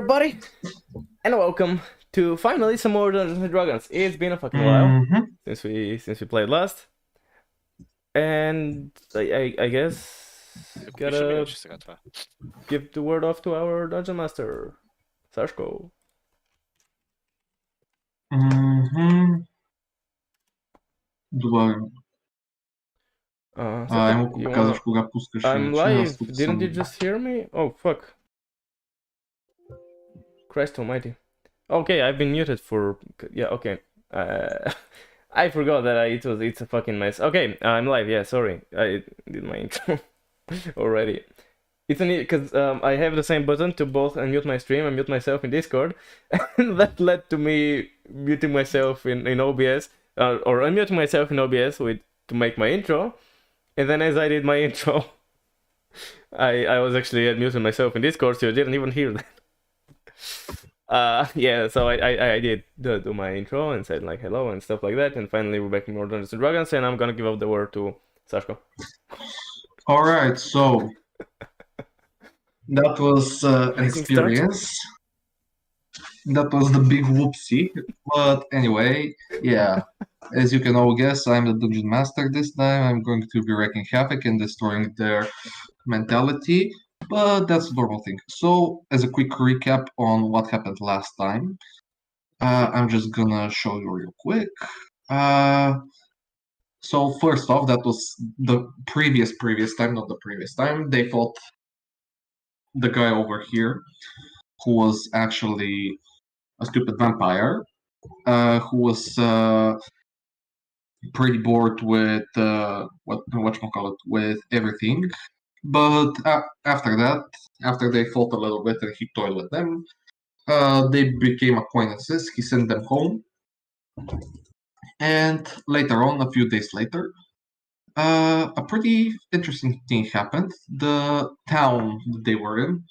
everybody, and welcome to finally some more Dungeons and Dragons. It's been a fucking while since we played last, and I guess gotta give the word off to our dungeon master, Sashko. Добавим. Ему показваш кога пускаш. I'm live. Didn't you just hear me? Oh fuck. Christ almighty. Okay, I've been muted for... Yeah, okay. I forgot that it's a fucking mess. Okay, I'm live. Yeah, sorry. I did my intro already. It's an because I have the same button to both unmute my stream and mute myself in Discord, and that led to me muting myself in OBS or unmuting myself in OBS to make my intro, and then as I did my intro, I was actually muting myself in Discord, so you didn't even hear that. Yeah, so I did do my intro and said like hello and stuff like that, and finally we're back in more Dungeons and Dragons, and I'm gonna give up the word to Sashko. All right, so that was an experience. That was the big whoopsie, but anyway, yeah. As you can all guess, I'm the dungeon master this time. I'm going to be wreaking havoc and destroying their mentality, but that's a normal thing. So, as a quick recap on what happened last time, I'm just gonna show you real quick. So first off, that was the previous time, not the previous time. They fought the guy over here, who was actually a stupid vampire, who was pretty bored with with everything. But after that, after they fought a little bit and he toyed with them, they became acquaintances. He sent them home, and later on, a few days later, a pretty interesting thing happened. The town that they were in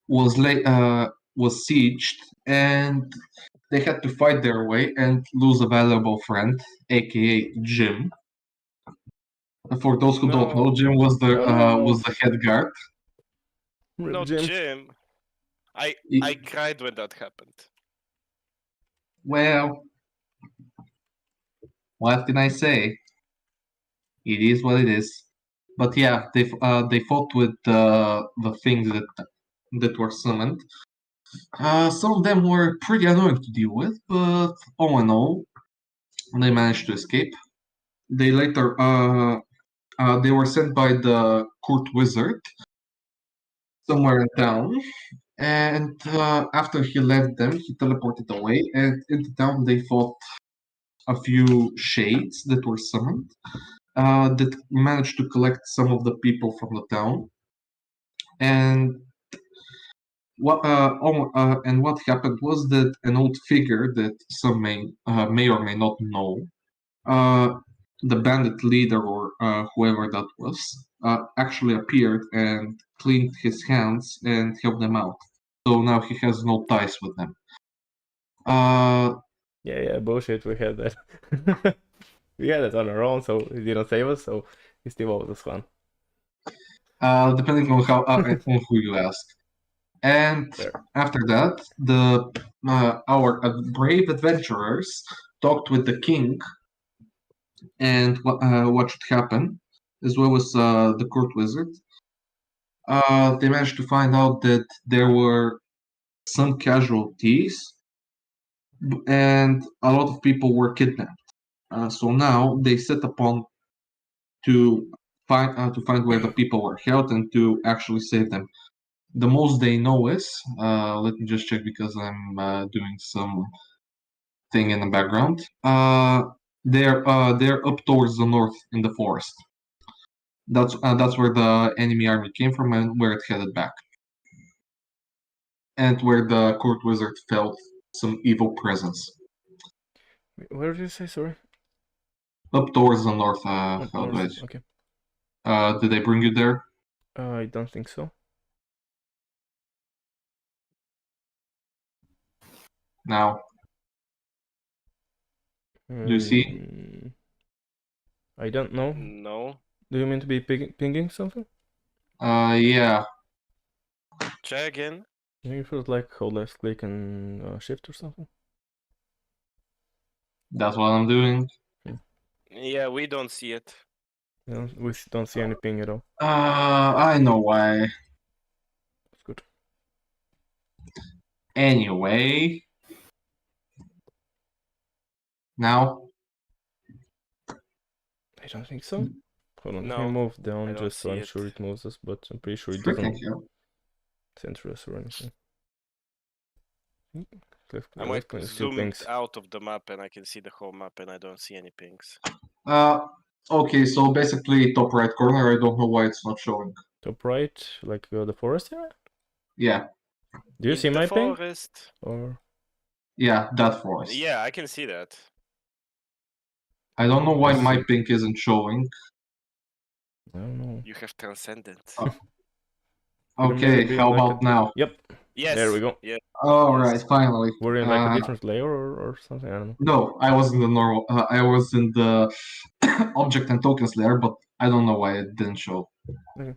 was sieged, and they had to fight their way and lose a valuable friend, aka Jim. For those who don't know, Jim was the head guard. Not Jim. I cried when that happened. Well, what can I say? It is what it is. But yeah, they fought with the things that were summoned. Some of them were pretty annoying to deal with, but all in all, they managed to escape. They later they were sent by the court wizard somewhere in town, and after he left them, he teleported away, and in the town they fought a few shades that were summoned that managed to collect some of the people from the town. And what happened was that an old figure that some may or may not know, the bandit leader or whoever that was, actually appeared and cleaned his hands and helped them out. So now he has no ties with them. Yeah, bullshit. We had that. We had it on our own, so he didn't save us. So he still owes us one. Depending on on who you ask. And after that, our brave adventurers talked with the king and what should happen, as well as the court wizard. They managed to find out that there were some casualties and a lot of people were kidnapped. So now they set upon to find where the people were held and to actually save them. The most they know is, let me just check because I'm doing some thing in the background. They're up towards the north in the forest. That's where the enemy army came from and where it headed back, and where the court wizard felt some evil presence. Where did you say? Sorry. Up towards the north. North. Okay. Did they bring you there? I don't think so. Now, do you see? I don't know. No. Do you mean to be pinging something? Yeah. Try again. I think it feels like hold left click and shift or something. That's what I'm doing. Yeah, we don't see it. Yeah, we don't see any ping at all. I know why. That's good. Anyway. Now? I don't think so. Hold on, let me No, move I down don't just so I'm see sure it. it moves us, but I'm pretty sure it Sure, doesn't thank you. center us or anything. I'm Left like click still zoomed pings. out of the map and I can see the whole map and I don't see any pings. Okay, so basically top right corner, I don't know why it's not showing. Top right, like the forest area? Yeah. Do you In see the my ping? forest. Or Yeah, that forest. Yeah, I can see that. I don't know why I see my it. ping isn't showing. I don't know. You have transcendent. Could it maybe Okay, be how like about now? Yep, Yes. there we go. Yeah. Alright, Yes. finally. We're in like a different layer or something, I don't know. No, I was in the normal. I was in the object and tokens layer, but I don't know why it didn't show. Okay.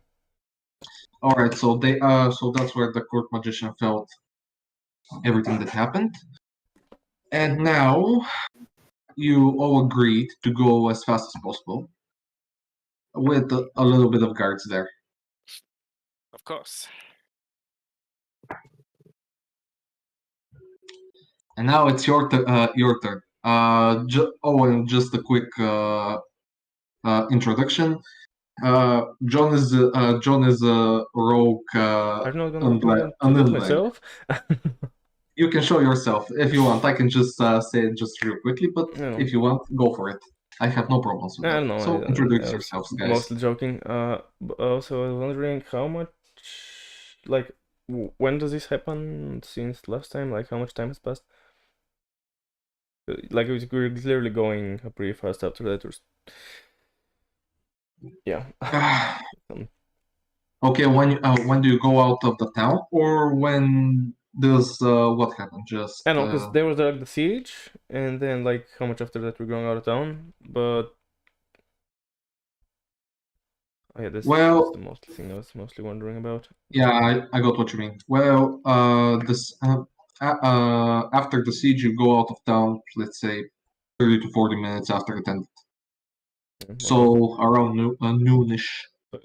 All right, so so that's where the court magician felt everything that happened, and now you all agreed to go as fast as possible with a little bit of guards there. Of course. And now it's your turn. And just a quick introduction. John is a rogue. I'm not gonna open it to loot undead. myself. You can show yourself if you want. I can just say it just real quickly, but No. if you want, go for it. I have no problems with I that. don't know. So introduce yourselves, guys. Mostly joking. But also I was wondering how much, like, when does this happen since last time? Like, how much time has passed? Like, we're clearly going pretty fast after that. Yeah. Okay, when do you go out of the town, or when does what happened? Just I know, because there was like the siege, and then like how much after that we're going out of town. But oh yeah, that's the most thing I was mostly wondering about. Yeah, I got what you mean. Well, after the siege, you go out of town. Let's say 30 to 40 minutes after it ended. Yeah, So around noonish.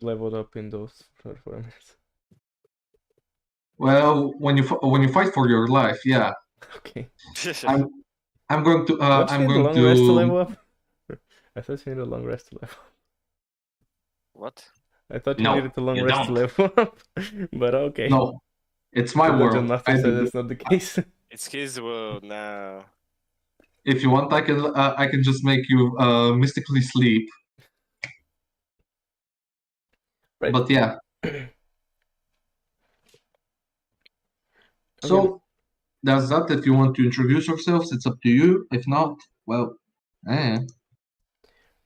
Leveled up in those 34 minutes. Well, when you fight for your life, yeah. Okay. I'm going to Don't you I'm need a going long to rest to level up? I thought you needed a long rest to level up. What? I thought you No, needed a long you rest don't. to level up. But okay. No, it's my The Dungeon world. Master said that's not the case. It's his world now. If you want, I can just make you mystically sleep. Right. But yeah. So Okay. that's that. If you want to introduce yourselves, it's up to you. If not, well,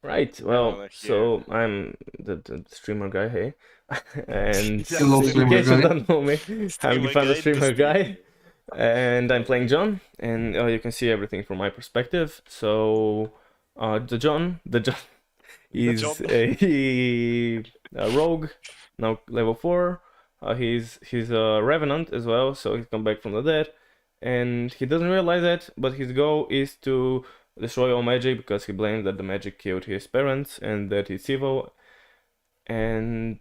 Right. Well, so I'm the streamer guy, hey. And Hello, in streamer case you guy. don't know me, I'm Streamer GifanThe guy, streamer the guy. And I'm playing John, and you can see everything from my perspective. So, the John is a rogue, now level 4. He's a revenant as well, so he's come back from the dead, and he doesn't realize that. But his goal is to destroy all magic because he blames that the magic killed his parents and that it's evil. And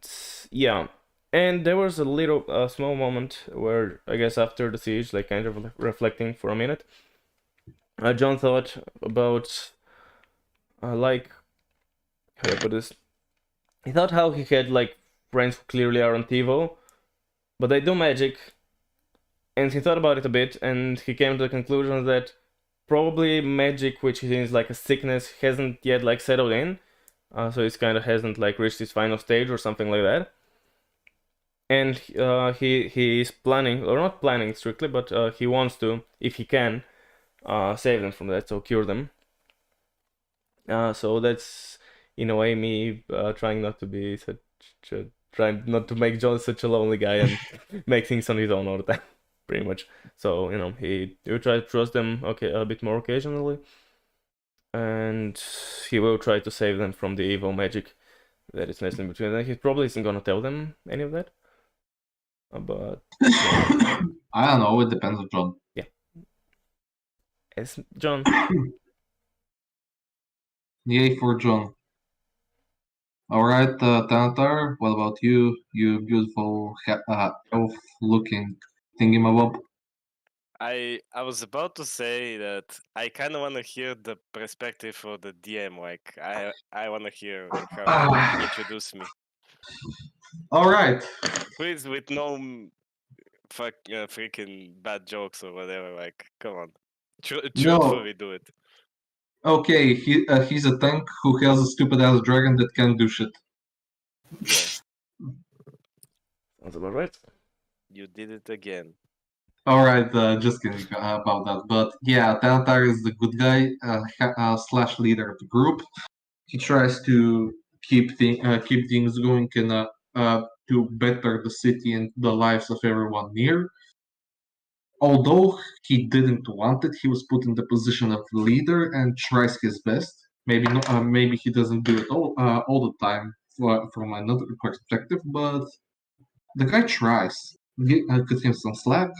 yeah. And there was a small moment where I guess after the siege, like kind of reflecting for a minute, John thought about like how do I put this? He thought how he had like friends who clearly aren't evil, but they do magic, and he thought about it a bit, and he came to the conclusion that probably magic, which is like a sickness, hasn't yet like settled in, so it's kind of hasn't like reached its final stage or something like that. And he is planning, or not planning strictly, but he wants to, if he can, save them from that, so cure them. So that's in a way me trying not to be trying not to make John such a lonely guy and make things on his own all the time, pretty much. So he will try to trust them a bit more occasionally, and he will try to save them from the evil magic that is messing between them. He probably isn't gonna tell them any of that. But I don't know. It depends on John. it's John. Yay for John. All right, Tantar. What about you? You beautiful elf-looking thingamabob. I was about to say that I kind of want to hear the perspective of the DM. Like I want to hear how he introduced me. All right. Please, with no freaking bad jokes or whatever. Like, come on, truthfully do it. Okay, he's a tank who has a stupid ass dragon that can't do shit. Yeah, Sounds about right. you did it again. All right, just kidding about that. But yeah, Tantar is the good guy slash leader of the group. He tries to keep things going and to better the city and the lives of everyone near. Although he didn't want it, he was put in the position of leader and tries his best. Maybe he doesn't do it all the time from another perspective, but the guy tries. Cut him some slack.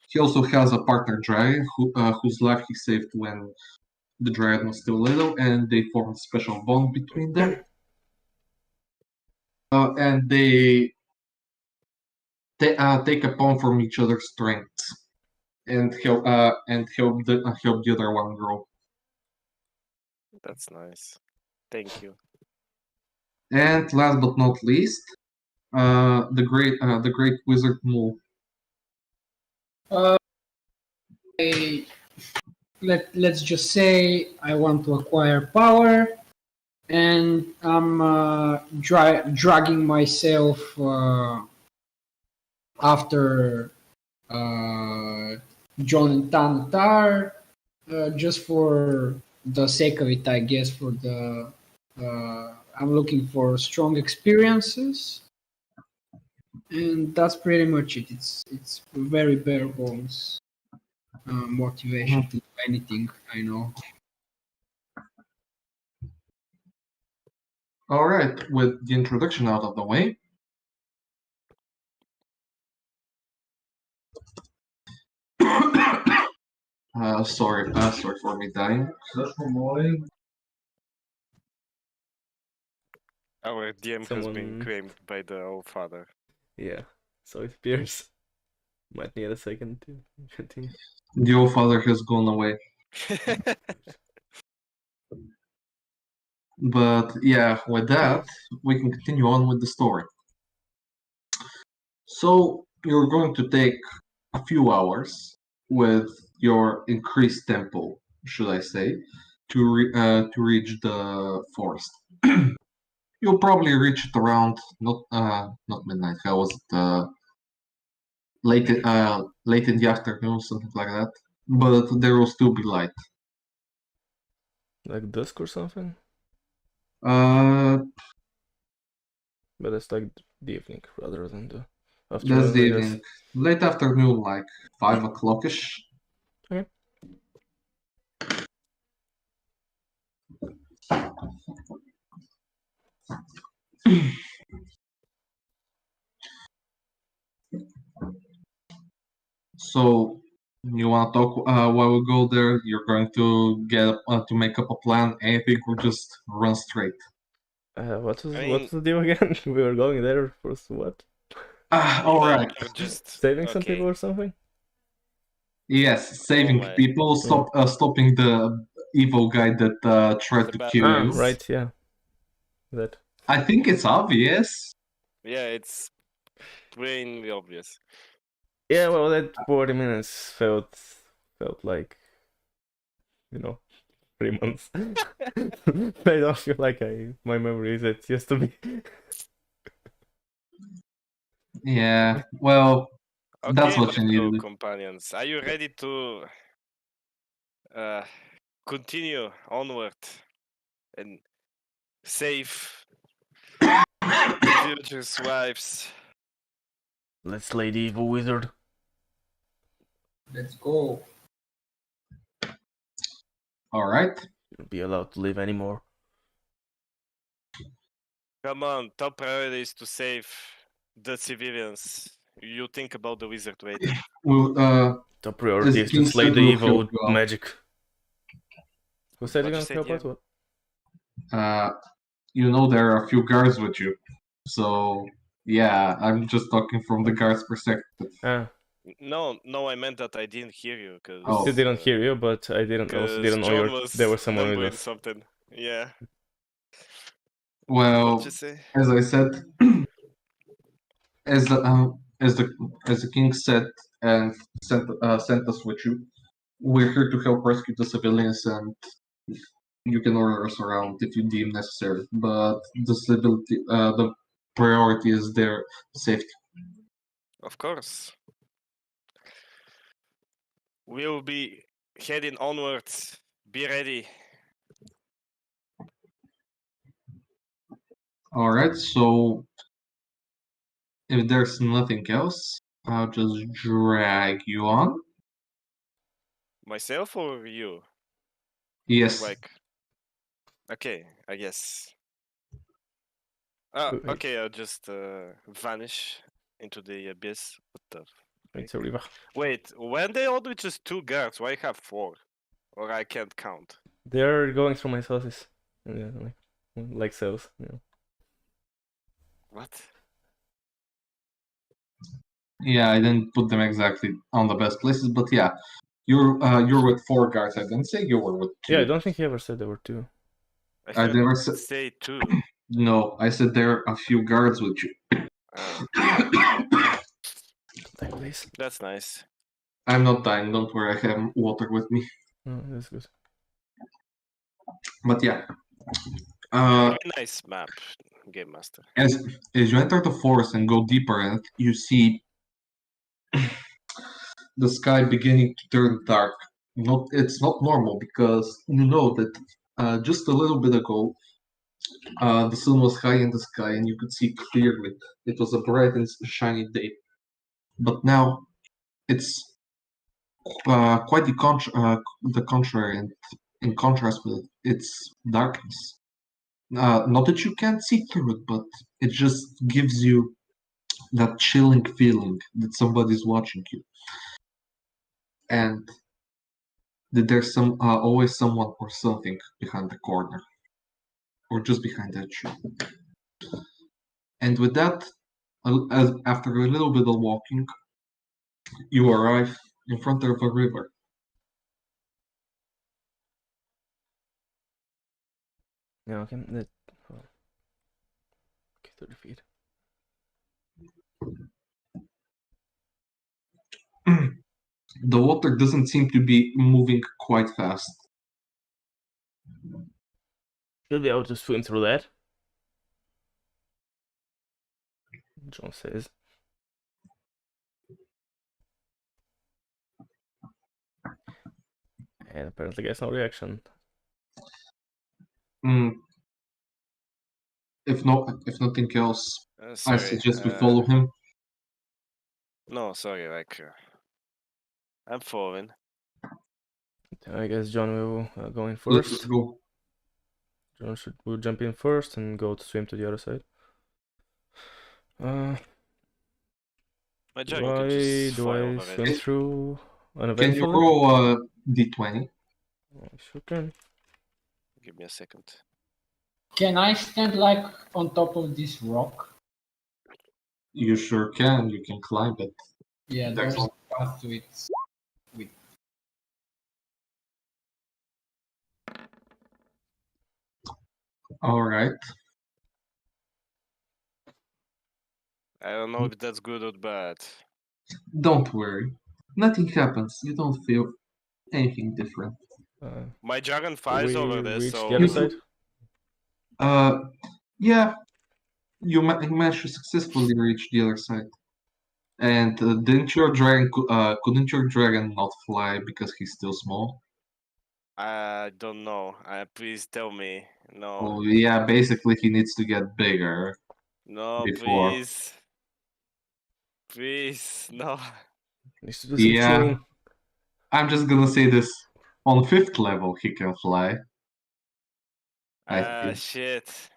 He also has a partner dragon whose life he saved when the dragon was still little, and they formed a special bond between them. And they take a pawn from each other's strengths and help the other one grow. That's nice. Thank you. And last but not least, the great wizard Mole. Let's just say I want to acquire power, and I'm dragging myself after John and Tantar, just for the sake of it, I guess. I'm looking for strong experiences, and that's pretty much it. It's very bare bones motivation to do anything. I know. All right, with the introduction out of the way, sorry for me dying. Our DM has been Someone- claimed by the All Father. Yeah, so it appears. Might need a second to continue. The old father has gone away. But yeah, with that, we can continue on with the story. So you're going to take a few hours with your increased tempo, should I say, to reach the forest. You'll probably reach it around not midnight. How was it? Late in the afternoon, something like that. But there will still be light. Like dusk or something? Uh, But it's like the evening rather than the that's afternoon, the I guess. evening. Late afternoon, like 5 o'clock-ish. Okay. So you want to talk while we go there? You're going to get to make up a plan, anything, or just run straight? What was I what mean- was the deal again? We were going there for what? All right. Or just Saving some okay. people or something? Yes, saving my. people, stopping the evil guy that tried The to bad kill Ah, you. guys. right, yeah. That. I think it's obvious. Yeah, it's plainly obvious. Yeah, well, that 40 minutes felt like, 3 months. I don't feel like my memory is it used to be. Yeah. Well, that's Okay, what you my need to do. companions, are you ready to continue onward and save the villagers' wives? Let's slay the evil wizard. Let's go. All right. You won't be allowed to live anymore. Come on, top priority is to save the civilians you think about the wizard wait? Well, Top priority as is King to slay said, the we'll evil help with you out. magic. Who said you're What'd you gonna say, help out? Diego? What? You know there are a few guards with you, so yeah, I'm just talking from the guards' perspective. Ah, No, I meant that I didn't hear you because I still Oh. didn't hear you, but I didn't also didn't know John was there was someone with numbering us. something. Yeah. Well, What'd you say? as I said, as the as the king said and sent us with you, we're here to help rescue the civilians, and you can order us around if you deem necessary. But the priority is their safety. Of course. We'll be heading onwards. Be ready. All right, so if there's nothing else, I'll just drag you on. Myself or you? Yes. Like, okay, I guess. Wait. Okay, I'll just vanish into the abyss. What the? It's a river. Wait, when they order just 2 guards, why have 4? Or I can't count. They're going through my sources. Yeah, like cells. Yeah. What? Yeah, I didn't put them exactly on the best places, but yeah, you're with 4 guards. I didn't say you were with 2. Yeah, I don't think he ever said there were 2. I I heard never said. say 2. No, I said there are a few guards with you. Like, please. That's nice. I'm not dying. Don't worry. I have water with me. Oh, that's good. But yeah, Very nice map, Game Master. as you enter the forest and go deeper in it, you see the sky beginning to turn dark. It's not normal because you know that just a little bit ago the sun was high in the sky and you could see clearly. It was a bright and shiny day. But now it's quite the contrary, and in contrast with it, it's darkness. Not that you can't see through it, but it just gives you that chilling feeling that somebody's watching you, and that there's always someone or something behind the corner, or just behind that tree. And with that, after a little bit of walking, you arrive in front of a river. Yeah, okay. Okay, 30 feet. The water doesn't seem to be moving quite fast. Should be able to swim through that. John says. And apparently gets no reaction. Mm. If nothing else, I Sorry. suggest we follow him. No, sorry, like I'm following. I guess John will go in Let's first. go. John will jump in first and go to swim to the other side. My dragon Do could just I fly over swim it. through Can you uneventfully? roll a d20? I sure can. Give me a second. Can I stand like on top of this rock? You sure can. You can climb it. Yeah, There's there's a path to it. All right. I don't know if that's good or bad. Don't worry. Nothing happens. You don't feel anything different. My dragon flies we over this, reach so the other side. Yeah, you managed to successfully reach the other side. And couldn't your dragon not fly because he's still small? I don't know. Please tell me. No. Oh yeah, basically he needs to get bigger. No, before. please. Please, no. Needs to do some Yeah. tuning. I'm just gonna say this. On 5th level he can fly. I think. Shit.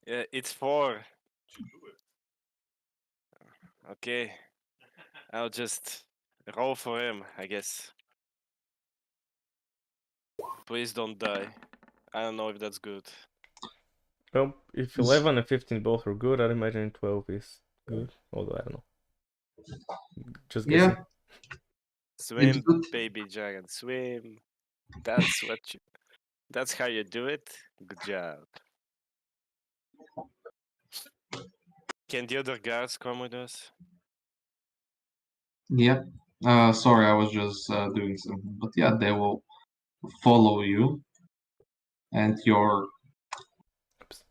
Yeah, it's 4. Okay. I'll just roll for him, I guess. Please don't die. I don't know if that's good. Well, if 11 and 15 both are good, I'd imagine 12 is good. Although I don't know. Just guessing. Yeah, Swim, good. baby dragon, swim. That's what you. That's how you do it. Good job. Can the other guards come with us? Yep. Sorry, I was just doing something. But yeah, they will follow you and your Oops.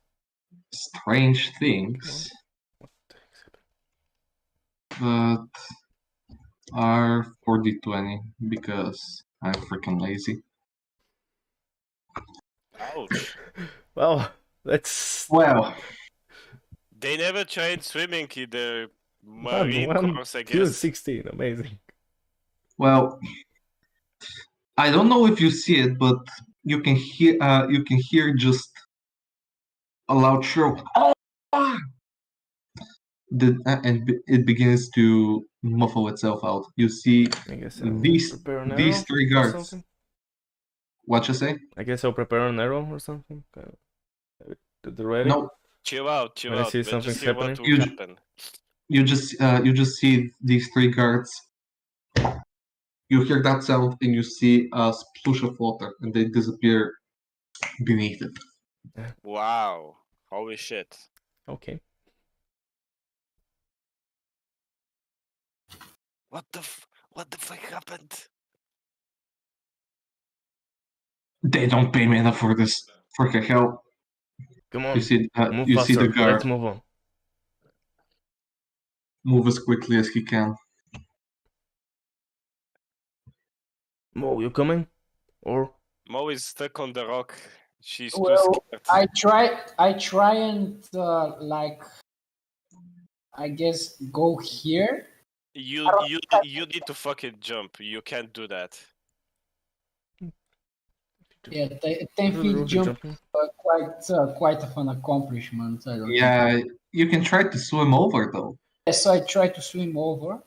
strange Come things. on. What the heck's happening? But are 40-20 because I'm freaking lazy. Ouch. Well, that's Well, They never tried swimming in the marine one, course, I two, guess. 16. Amazing. well, I don't know if you see it, but you can hear just a loud shriek. Oh! It begins to muffle itself out. You see I guess I'll these prepare an arrow three or guards. something. What you say? I guess I'll prepare an arrow or something. Have it ready? No, Chill out, When I see We'll just something's see what happening. will happen. you just see these three guards. You hear that sound and you see a splash of water, and they disappear beneath it. Wow. Holy shit. Okay. What the fuck happened? They don't pay me enough for this. For the hell, Come you on. see, Move you faster. see the guard Let's move on. move as quickly as he can. Mo, you coming? Or Mo is stuck on the rock. She's too Well, scared. I try and like, I guess go here. You need to fucking jump. You can't do that. Yeah, 10 do the feet roof jump, jumping? quite of an accomplishment. I don't think. Yeah, you can try to swim over though. So I try to swim over.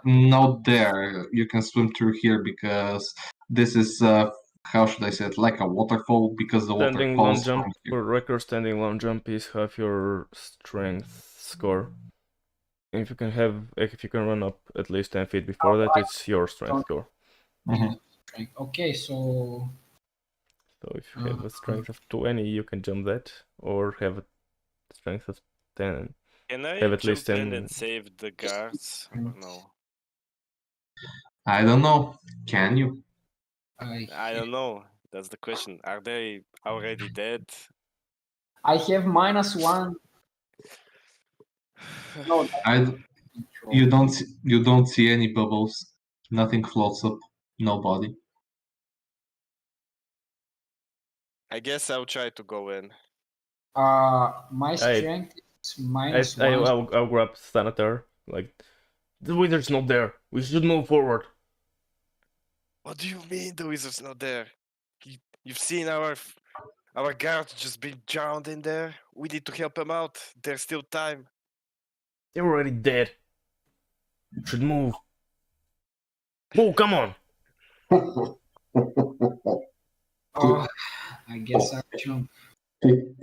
Not there. You can swim through here because this is how should I say it? Like a waterfall because the water Standing long falls jump from here. for record. Standing long jump is half your strength score. If you can run up at least 10 feet before that, it's your strength score. Mhm. Okay, so So if you have a strength of 20, you can jump that, or have a strength of 10. Can I Have at jump least in 10. and save the guards? Or no. I don't know. Can you? I don't know. That's the question. Are they already dead? I have -1. No, You don't see any bubbles. Nothing floats up. Nobody. I guess I'll try to go in. my strength is -1. I'll grab Thanatar. Like, the wizard's not there. We should move forward. What do you mean the wizard's not there? You've seen our guards just been drowned in there. We need to help them out. There's still time. They're already dead. You should move. Oh, come on. Oh, I guess I'll jump. And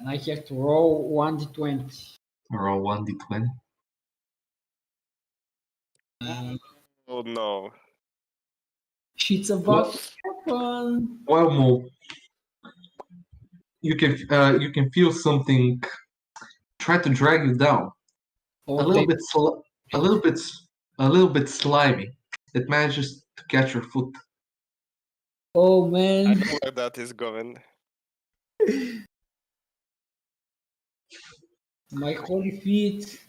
I have to roll 1d20. Roll 1d20. Oh no. Shit's about to happen. Well, Mo, you can feel something try to drag you down. Oh, A little bit slimy. It manages to catch your foot. Oh I man. know where that is going. My holy feet.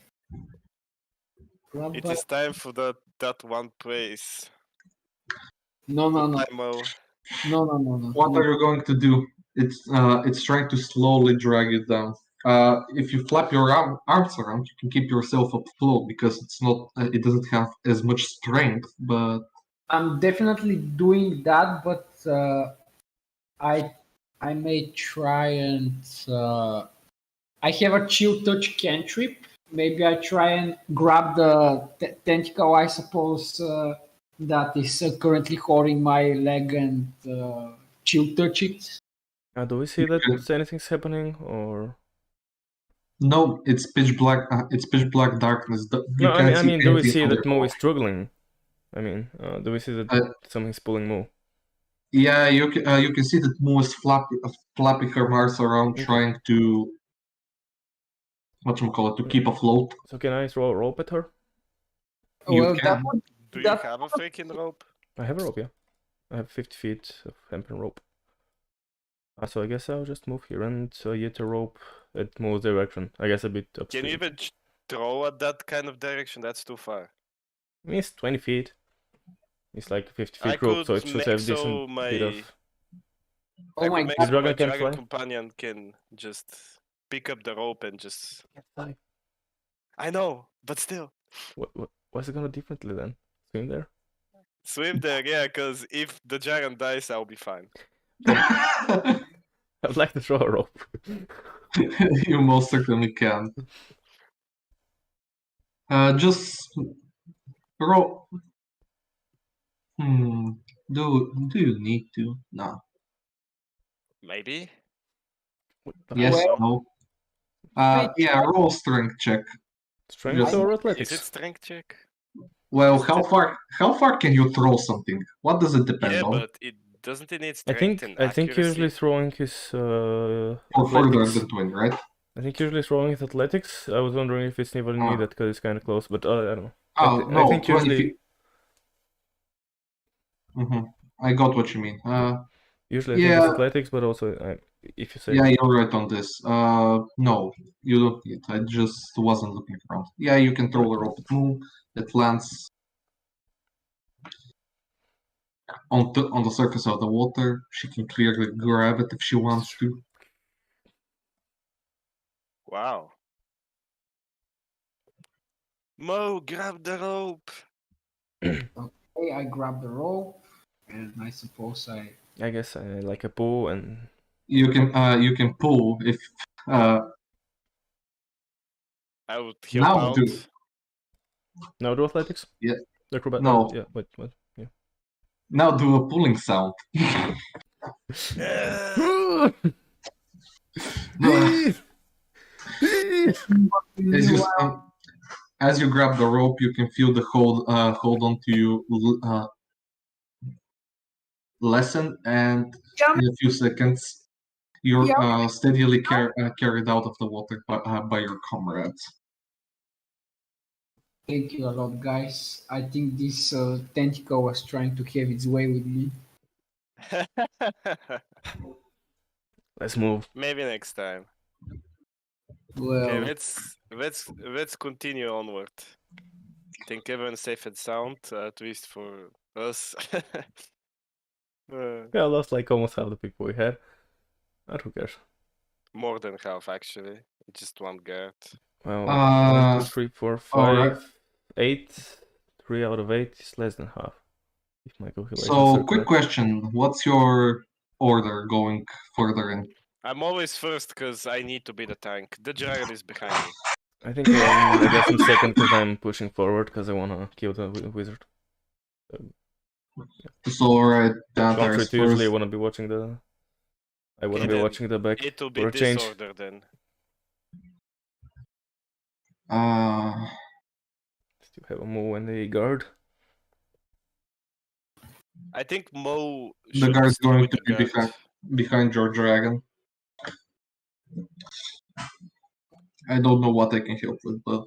It is time for that one place. No. Goodbye, Mo. No. What are you going to do? It's trying to slowly drag you down. If you flap your arms around, you can keep yourself afloat because it doesn't have as much strength. But I'm definitely doing that, but I may try and I have a chill touch cantrip. Maybe I try and grab the tentacle, I suppose, that is currently holding my leg and chill touch it. Do we see that anything's happening, or No, it's pitch black. It's pitch black darkness. You no? can't I see mean, do we anything see on that their Mo own. is struggling? I mean, do we see that something's pulling Mo? Yeah, you can see that Moo is flapping her arms around, Okay. trying to to keep afloat. So can I throw a rope at her? You Well, can. Do you that- have a freaking rope? I have a rope, yeah. I have 50 feet of hempen rope. So I guess I'll just move here and get a rope at Mo's direction. I guess a bit upstream. Can you even throw at that kind of direction? That's too far. I mean, it's 20 feet. It's like a 50 I feet rope, could so it should make have so decent my bit of... Oh I my could make The so my dragon can dragon fly? companion can just pick up the rope and just. Fly. I know, but still. What's it gonna do differently then? Swim there? Swim there, yeah, because if the giant dies, I'll be fine. I'd like to throw a rope. You most certainly can. Just roll. Do you need to? No. Maybe? Yes. Well- No. Yeah. Roll strength check. Strength Just- or Is athletics? it strength check? Well, how far can you throw something? What does it depend Yeah, on? but it doesn't it need I strength and think usually accuracy? throwing is For further athletics. than 20, right? I think usually throwing is athletics. I was wondering if it's even Ah. needed because it's kind of close, but I don't know. Oh, I no, think 20 usually feet. I got what you mean. usually I think it's Yeah. athletics, but also if you say Yeah, you're right on this. No, you don't need. I just wasn't looking around. Yeah, you can throw a Okay. rope move that lands on the surface of the water. She can clearly grab it if she wants to. Wow. Mo, grab the rope. Okay, I grab the rope, and I suppose I guess I like a pull and You can pull if I would help now out. do now do athletics. Yeah. Acrobat. No. Yeah. What? Yeah. now do a pulling sound. As you grab the rope, you can feel the hold onto you lessen, and in a few seconds, you're steadily carried out of the water by your comrades. Thank you a lot, guys. I think this tentacle was trying to have its way with me. Let's move. Maybe next time. Well, Okay, let's continue onward. Think everyone's safe and sound, at least for us. Yeah, I lost like almost half the people we had. But who cares? More than half, actually. Just one guard. Well, 1, 2, 3, 4, alright. 5, 8. 3 out of 8 is less than half. If my calculations So, are quick correct. question: what's your order going further in? I'm always first because I need to be the tank. The dragon is behind me. I think I guess I'm second because I'm pushing forward because I wanna kill the wizard. So, alright, Contrary first. to usually, I wanna be watching the. I wanna Okay, be then watching the back It will be for a this change. order then. Still have a move and a guard. I think Mo The should guard's stay going with to the be guard. behind your dragon. I don't know what I can help with, but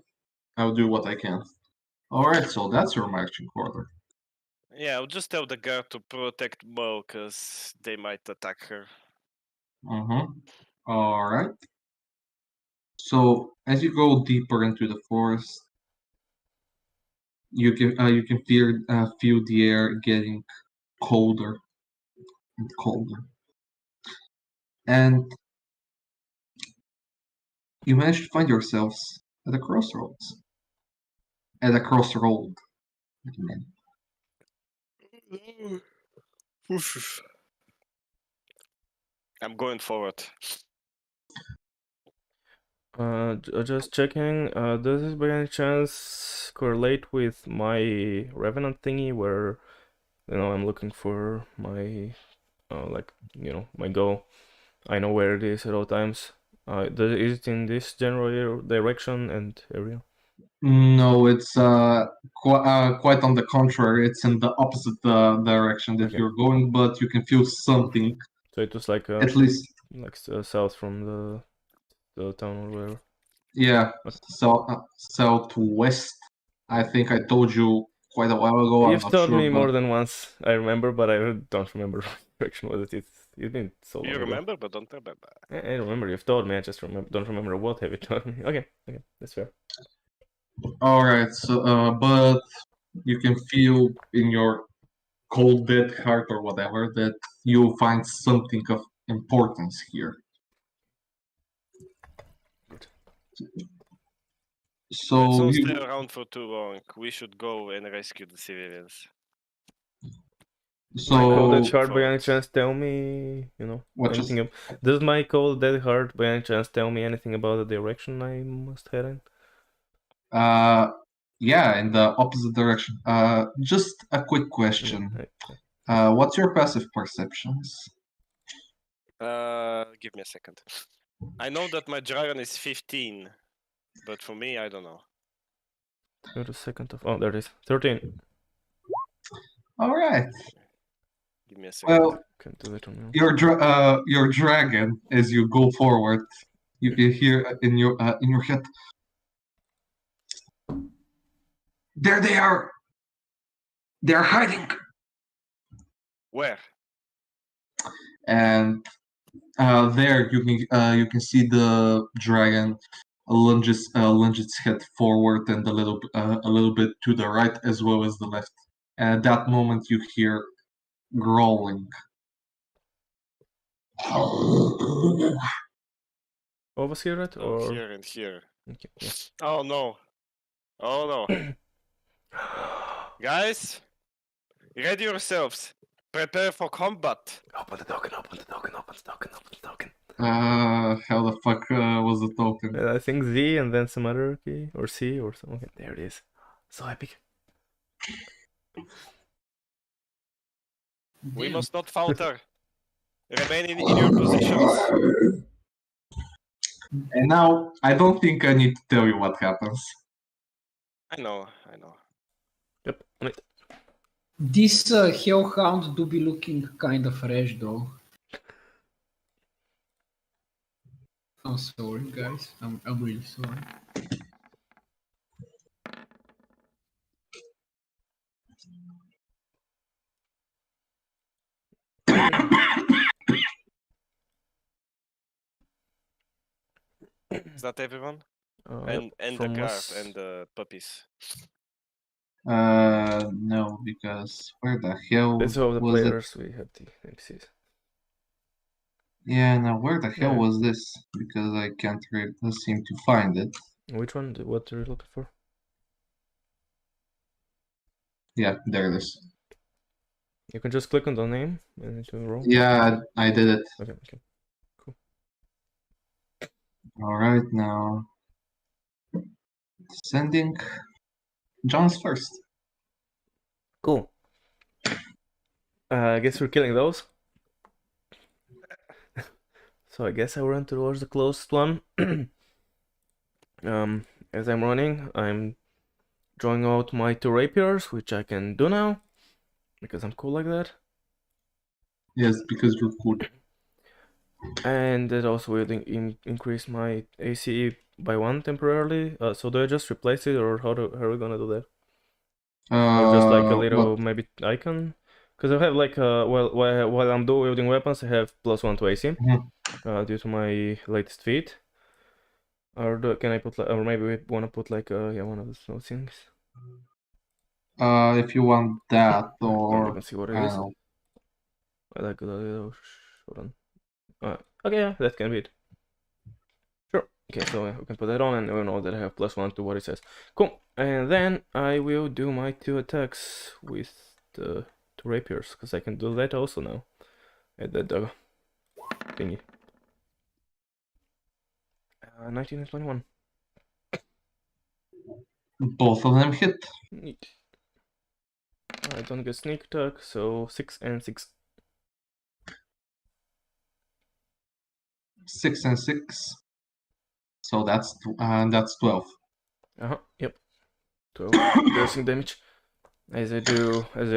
I'll do what I can. Alright, so that's your marching order. Yeah, I'll just tell the guard to protect Mo because they might attack her. Alright. So as you go deeper into the forest, you can feel the air getting colder and colder, and you manage to find yourselves at a crossroads. At a crossroad. I mean. I'm going forward. Just checking. Does this by any chance correlate with my Revenant thingy, where I'm looking for my like my goal? I know where it is at all times. Is it in this general direction and area? No, it's quite on the contrary. It's in the opposite direction that Okay. you're going, but you can feel something, So it was like at least. south from the town or whatever. Yeah, Okay. southwest. I think I told you quite a while ago. I'm You've not told sure, me but more than once. I remember, but I don't remember what direction was it. It's been so long You ago. remember, but don't remember. I remember you've told me. I just don't remember what have you told me. Okay, that's fair. all right. So, but you can feel in your cold, dead heart or whatever that you'll find something of importance here. Good. Let's So not you, stay around for too long. We should go and rescue the civilians. My cold dead so heart by any Forwards. chance tell me, what anything? just Does my cold dead heart by any chance tell me anything about the direction I must head in? yeah, in the opposite direction. Just a quick question. What's your passive perceptions? Give me a second. I know that my dragon is 15, but for me, I don't know. Wait a second. Oh, there it is. 13. All right. Give me a second. Well, Can't do it on my own. your dragon, as you go forward, you can hear in your head. There they are. They're hiding. Where? And there you can see the dragon lunges its head forward and a little bit to the right as well as the left. And at that moment you hear growling. Oh, was here right? Oh, Or here and here. okay, yeah. Oh no. Oh no. Guys, ready yourselves. Prepare for combat. Open the token. Open the token. Open the token. Open the token. How the fuck was the token? I think Z and then some other key or C or something. Okay, there it is. So epic. We Damn. must not falter. Remain in your positions. And now I don't think I need to tell you what happens. I know. Yep, on it. This hellhound do be looking kind of fresh though. I'm sorry, guys. I'm really sorry. Is that everyone? Yep, And the from guard us. and the puppies. No, because where the hell Let's hope the was it? players we have the NPCs. Yeah, now where the hell Yeah. was this? Because I can't seem to find it. Which one? What are you looking for? Yeah, there it is. You can just click on the name and it will roll. Yeah, I did it. Okay. All right, now sending John's first. Cool. I guess we're killing those. So I guess I run towards the closest one. As I'm running, I'm drawing out my 2 rapiers, which I can do now because I'm cool like that. Yes, because you're cool. And that also will increase my AC by 1 temporarily. So do I just replace it, or how are we gonna do that? Or just like a little maybe icon? Because I have like while I'm wielding weapons, I have +1 to AC due to my latest feat. Or can I put or maybe we wanna put like one of those things. If you want that, I don't or even see what I it don't is. know. I like hold on. Okay, yeah, that can be it. Sure. Okay, so we can put that on, and we know that I have +1 to what it says. Cool. And then I will do my 2 attacks with the 2 rapiers, because I can do that also now. At that thingy. 19 and 21. Both of them hit. Neat. I don't get sneak attack, so 6 and 6. 6 and 6. So that's 12. Yep. 12 piercing damage. As I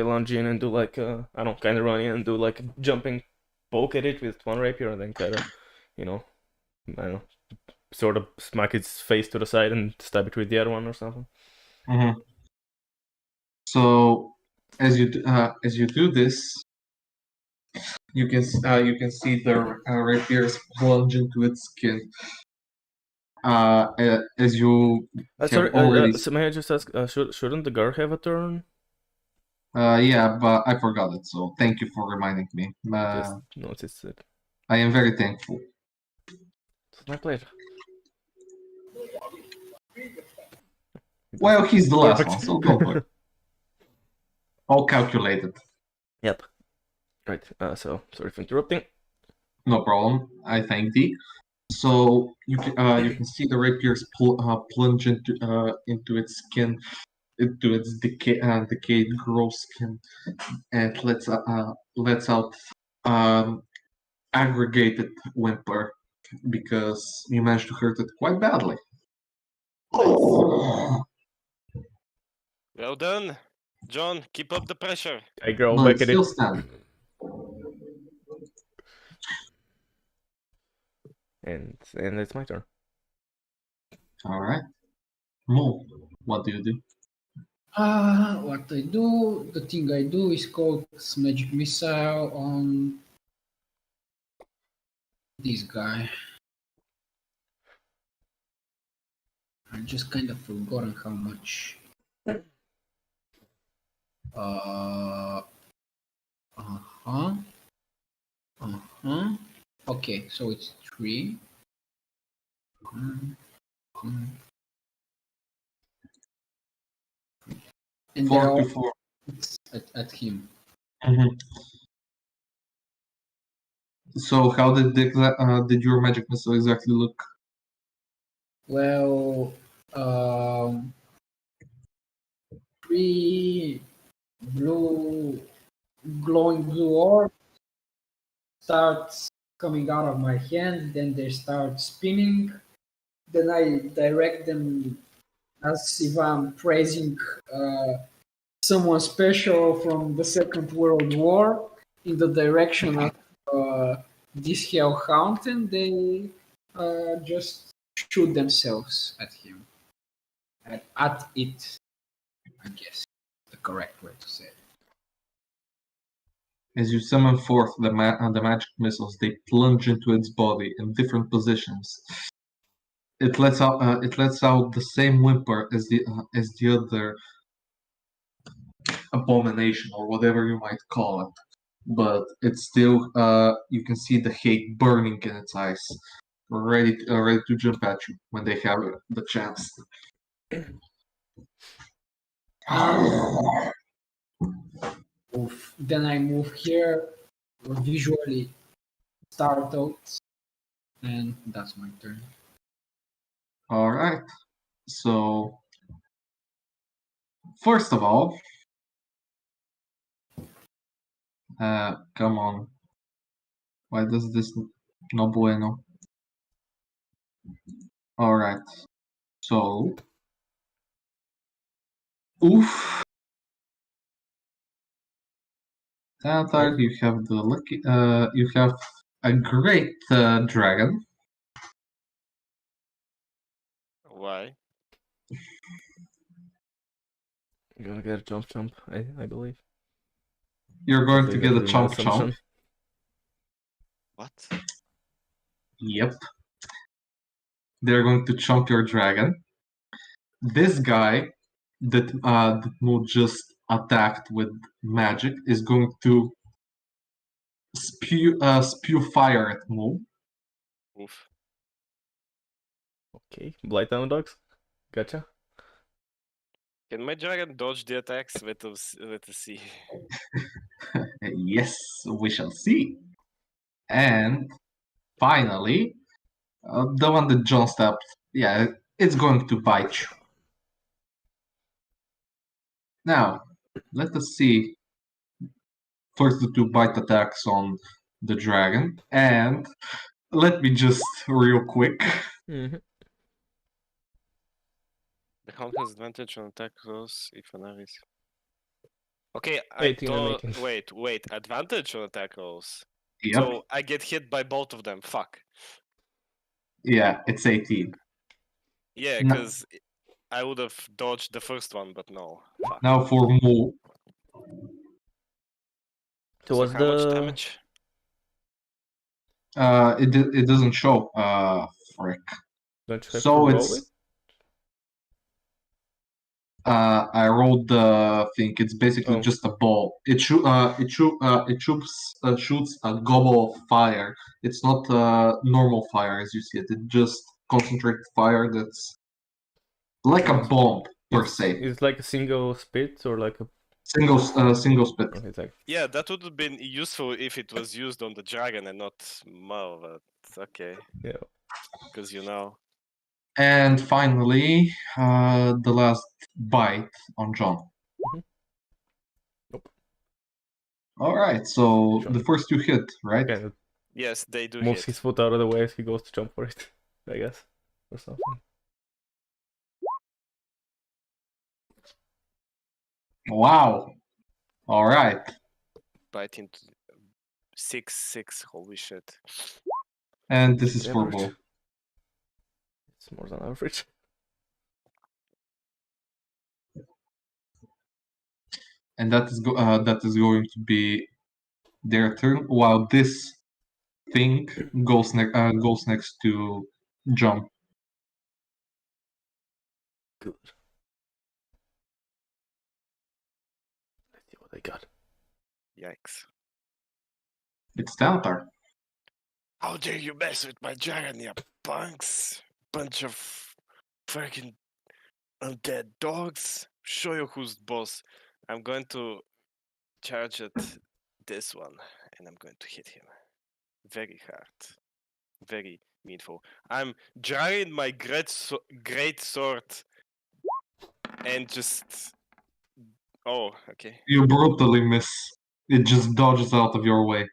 lunge in and do like I don't kind of run in and do like a jumping poke at it with one rapier, and then kind of, I don't know, sort of smack its face to the side and stab it with the other one or something. Mm-hmm. So as you do this, you can see the rapiers plunge into its skin. As you have Sorry, already. so may I just ask, shouldn't the guard have a turn? Yeah, but I forgot it. So thank you for reminding me. Just noticed it. I am very thankful. It's my pleasure. Well, he's the last Perfect. one, so don't worry. All calculated. Yep. Right. So sorry for interrupting. No problem. I thank thee. So you can see the rapiers plunge into its skin, into its decayed gross skin, and lets out aggregated whimper because you managed to hurt it quite badly. Well done, John. Keep up the pressure. I growl No, back it's at still it. standing. And it's my turn. All right. Mo, what do you do? What I do, the thing I do is called magic missile on this guy. I just kind of forgotten how much. Okay, so it's 3. And 4 to 4. at him. Mm-hmm. So how did your magic missile exactly look? Well, 3 glowing blue orb starts coming out of my hand, then they start spinning. Then I direct them as if I'm praising someone special from the Second World War in the direction of this hellhound, and they just shoot themselves at him. At it, I guess the correct way to say it. As you summon forth the magic missiles, they plunge into its body in different positions. It lets out the same whimper as the other abomination or whatever you might call it, but it's still you can see the hate burning in its eyes, ready to jump at you when they have the chance. Then I move here, visually startled, and that's my turn. All right. So first of all, come on. Why does this no bueno? All right. So, oof. Tantar, you have the lucky. You have a great dragon. Why? You're gonna get a jump, I believe. You're going to Believe get a that's my chomp. assumption. What? Yep. They're going to chomp your dragon. This guy that Mo just attacked with magic is going to spew fire at Mo. Oof. Okay, blight down dogs. Gotcha. Can my dragon dodge the attacks? Let us see. Yes, we shall see. And finally, The one that John stabbed. Yeah, it's going to bite you. Now, let us see. First, the 2 bite attacks on the dragon. And let me just, real quick. Mhm. The hound has advantage on attack rolls if an area is. Okay, I 18 and thought. 18. Wait. Advantage on attack rolls. Yep. So I get hit by both of them. Fuck. Yeah, it's 18. Yeah, No. because I would have dodged the first one, but no. Fuck. Now for more. So what's how much the damage? It doesn't show. Frick. Don't you have So to roll it's it? I rolled the thing. It's basically Oh. just a ball. It shoots a gobble of fire. It's not normal fire as you see it. It just concentrated fire that's like a Yes. bomb per It's, se. it's like a single spit or like a Single spit. okay, it's like Yeah, that would have been useful if it was used on the dragon and not Mal, but okay. yeah. Because you know. And finally, the last bite on John. Mhm. Nope. All right, so Sure. the first 2 hit, right? Okay, Yes, they do moves hit. his foot out of the way as he goes to jump for it, I guess. Or something. Wow. All right. Bite into 6. Holy shit. And this is for Average. both. It's more than average. And that is going to be their turn. While this thing goes next to John. Good. Let's see what I got. Yikes. It's Tantar. How dare you mess with my dragon, you punks? Bunch of freaking undead dogs. Show you who's boss. I'm going to charge at this one, and I'm going to hit him. Very hard. Very meaningful. I'm drawing my great sword and just. Oh, okay. You brutally miss. It just dodges out of your way.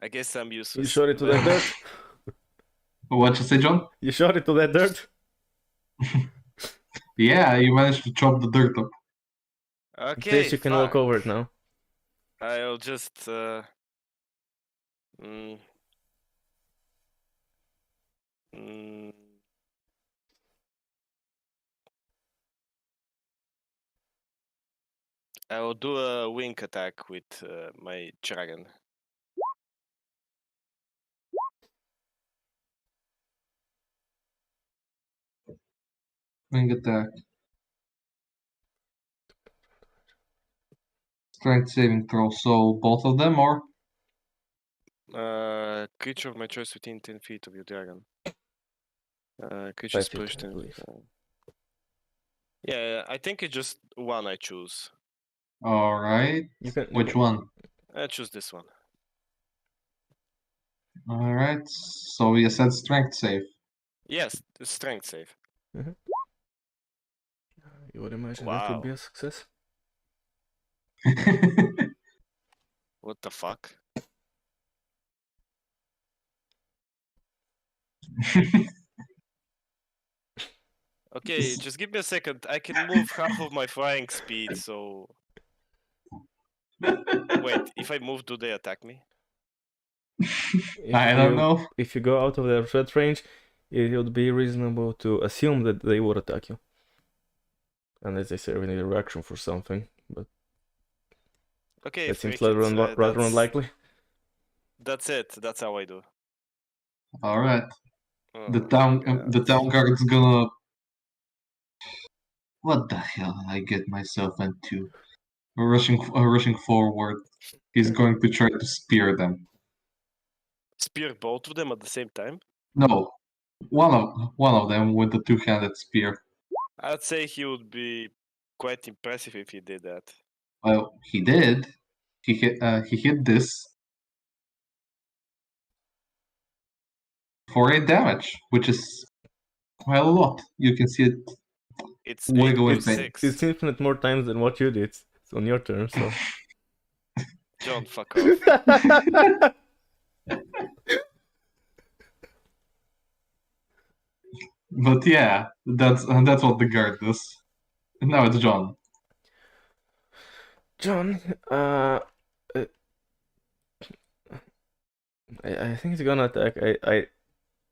I guess I'm useless. You shot it to that dirt? What you say, John? You shot it to that dirt? Yeah, you managed to chop the dirt up. Okay. At least you can walk fine. over it now. I'll just. I will do a wing attack with my dragon. Wing attack. Strength saving throw. So both of them, or? Creature of my choice within 10 feet of your dragon. 5 Creatures feet, pushed I in. believe. Yeah, I think it's just one I choose. All right. You can. Which one? I choose this one. All right. So you said strength save. Yes, the strength save. You would imagine that would be Wow. a success. What the fuck? Okay, just give me a second. I can move half of my flying speed, so. Wait, if I move, do they attack me? I don't know. If you go out of their threat range, it would be reasonable to assume that they would attack you. Unless they serve any reaction for something, but Okay, that seems freak it, rather unlikely. That's it. That's how I do. All right. Oh, The town guard's gonna. What the hell did I get myself into? Rushing forward. He's going to try to spear them. Spear both of them at the same time? No, one of them with the 2-handed spear. I'd say he would be quite impressive if he did that. Well, he did. He hit this for 8 damage, which is quite a lot. You can see it It's wiggle in It's pain. 8d6. it's infinite more times than what you did. It's on your turn, so. John, fuck off. But yeah, that's what the guard does. And now it's John. John, I think he's gonna attack.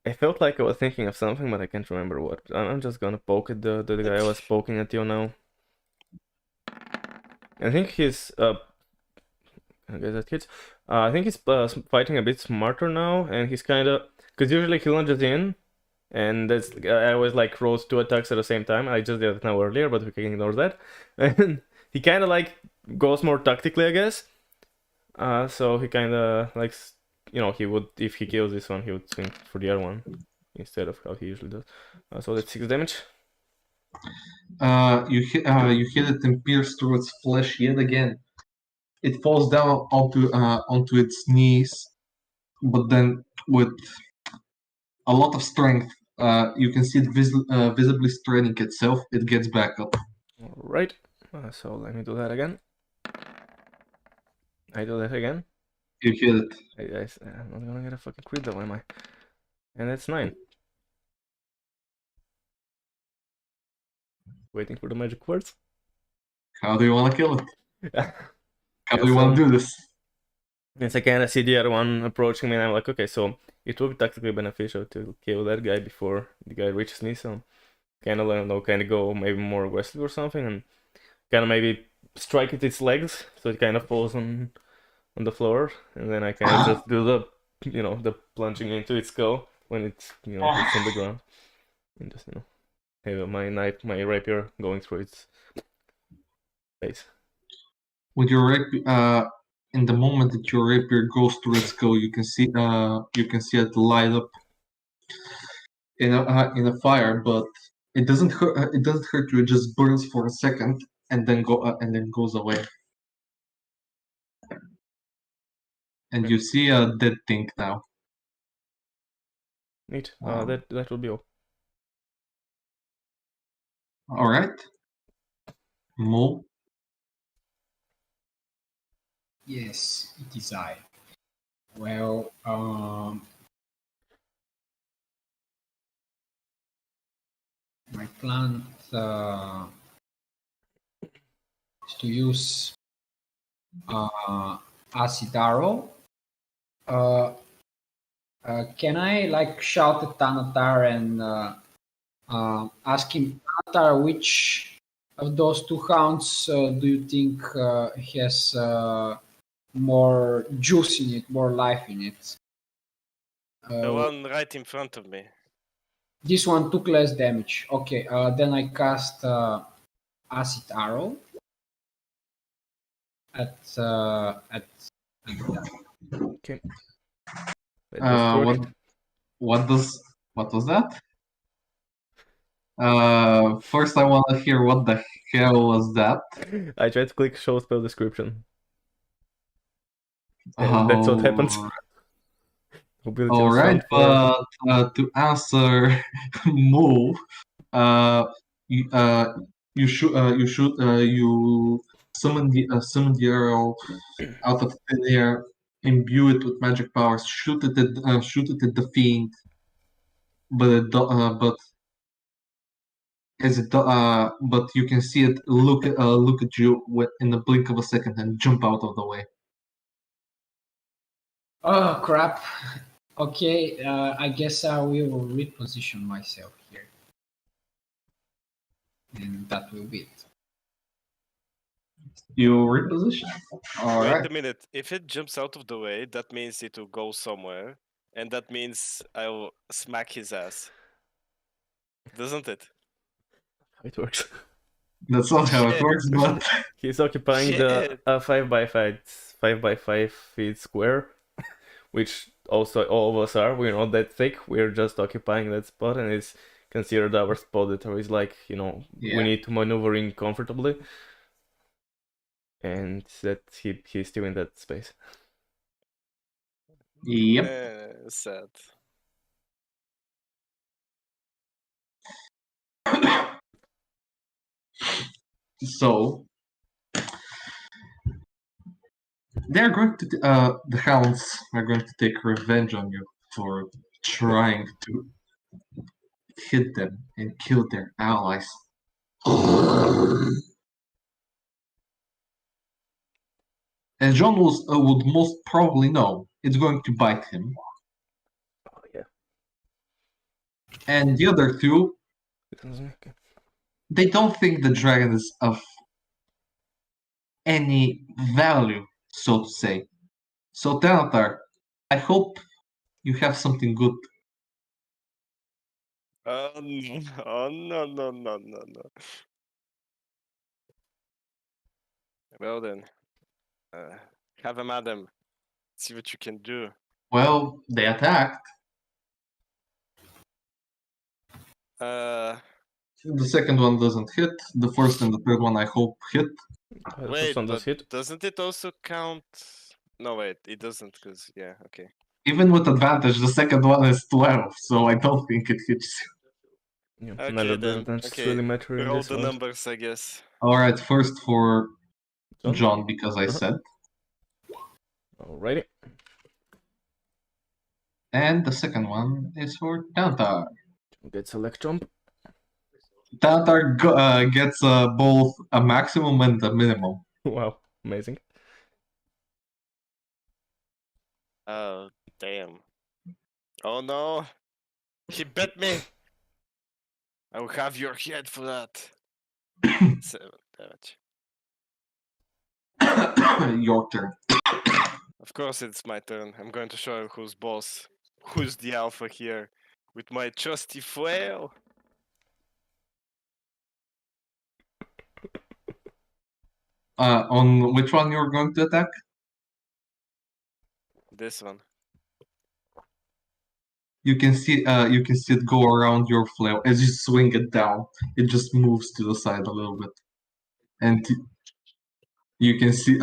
I felt like I was thinking of something, but I can't remember what. I'm just gonna poke at the guy I was poking at you now. I think he's I guess that hits. I think he's fighting a bit smarter now, and he's kind of because usually he lunges in, and that's I always like rolls 2 attacks at the same time. I just did it now earlier, but we can ignore that. And he kind of like goes more tactically, I guess. So he kind of like he would if he kills this one, he would swing for the other one instead of how he usually does. So that's 6 damage. You hit it and pierce through its flesh yet again. It falls down onto its knees, but then with a lot of strength, you can see it visibly straining itself. It gets back up. All right. So let me do that again. I do that again. You hit it. I'm not gonna get a fucking crit though, am I? And that's 9. Waiting for the magic words. How do you want to kill it? How do Yeah, you want so- to do this? Yes, I kind of see the other one approaching me, and I'm like, okay, so it would be tactically beneficial to kill that guy before the guy reaches me. So kind of, I don't know, kind of go maybe more aggressive or something, and kind of maybe strike at its legs so it kind of falls on the floor, and then I kind of just do the plunging into its skull when it's hits on the ground, and just have my rapier going through its face. With your rapier, in the moment that your rapier goes through its skull, you can see it light up in a fire, but it doesn't hurt. It doesn't hurt you. It just burns for a second and then goes away. And you see a dead thing now. Neat. Wow. That will be all. All right. Mo. Yes, it is I. Well, my plan is to use acid arrow. Can I like shout at Thanatar and ask him, Thanatar, which of those 2 hounds do you think has more juice in it, more life in it? The one right in front of me. This one took less damage. Okay, then I cast acid arrow at that. Okay. That just worked. What was that? First I want to hear what the hell was that. I tried to click show spell description. And that's what happens. Mobility All was right, found for- but to answer move, you summon the arrow out of thin air, imbue it with magic powers, shoot it at the fiend, but you can see it look at you in the blink of a second and jump out of the way. Oh crap! Okay, I guess I will reposition myself here, and that will be it. You reposition. All Wait right. a minute. If it jumps out of the way, that means it will go somewhere. And that means I'll smack his ass. Doesn't it? It works. That's not how it Shit. works, but He's occupying the 5 by 5 feet square, which also all of us are. We're not that thick. We're just occupying that spot, and it's considered our spot that is like, we Yeah. need to maneuver in comfortably. And that he's still in that space. Yep. Sad. So they're going to the hounds are going to take revenge on you for trying to hit them and kill their allies. As John would most probably know, it's going to bite him. Oh yeah. And the other two, Okay. they don't think the dragon is of any value, so to say. So Thanatar, I hope you have something good. Oh no! Oh no! No! No! No! No! Well then, have a madam. See what you can do. Well, they attacked. The second one doesn't hit. The first and the third one, I hope, hit. The Wait, first one does but hit. doesn't it also count? No, wait, it doesn't, because yeah, okay. Even with advantage, the second one is 12, so I don't think it hits you. Yeah. Okay Neither then. does Okay, really matter in roll this the one. numbers, I guess. Alright, first for John? John, because I Uh-huh. said. Alrighty. And the second one is for Tantar. Gets a leg jump. Tantar gets both a maximum and a minimum. Wow, amazing. Oh, damn. Oh no! He bit me! I will have your head for that. 7 damage. Your turn. Of course it's my turn. I'm going to show you who's boss. Who's the alpha here. With my trusty flail. On which one you're going to attack? This one. You can see it go around your flail as you swing it down. It just moves to the side a little bit, and you can see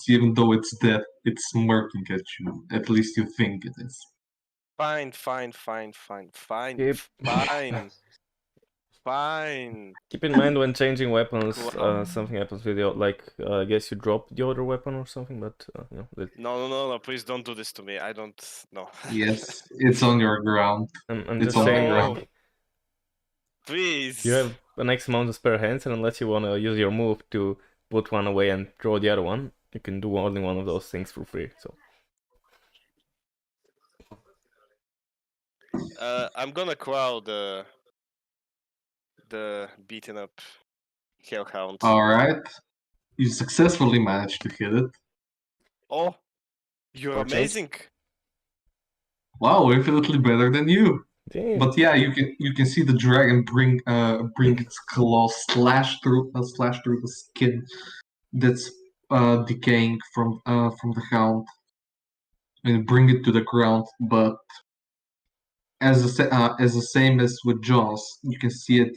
even though it's dead, it's smirking at you. At least you think it is. Fine. Yep. Fine. Keep in mind when changing weapons, Cool. something happens with your, like, I guess you drop the other weapon or something, but you know, No, please don't do this to me. I don't know. Yes, it's on your ground. I'm It's just on saying, the ground. like, Please. you have an X amount of spare hands, and unless you want to use your move to put one away and throw the other one, you can do only one of those things for free. So I'm gonna crowd the beaten up hellhound. Alright. You successfully managed to hit it. Oh, you're Fortune. amazing. Wow, infinitely better than you. damn. But yeah, you can see the dragon bring its claws slash through the skin that's decaying from the hound and bring it to the ground. But as the same as with Jaws, you can see it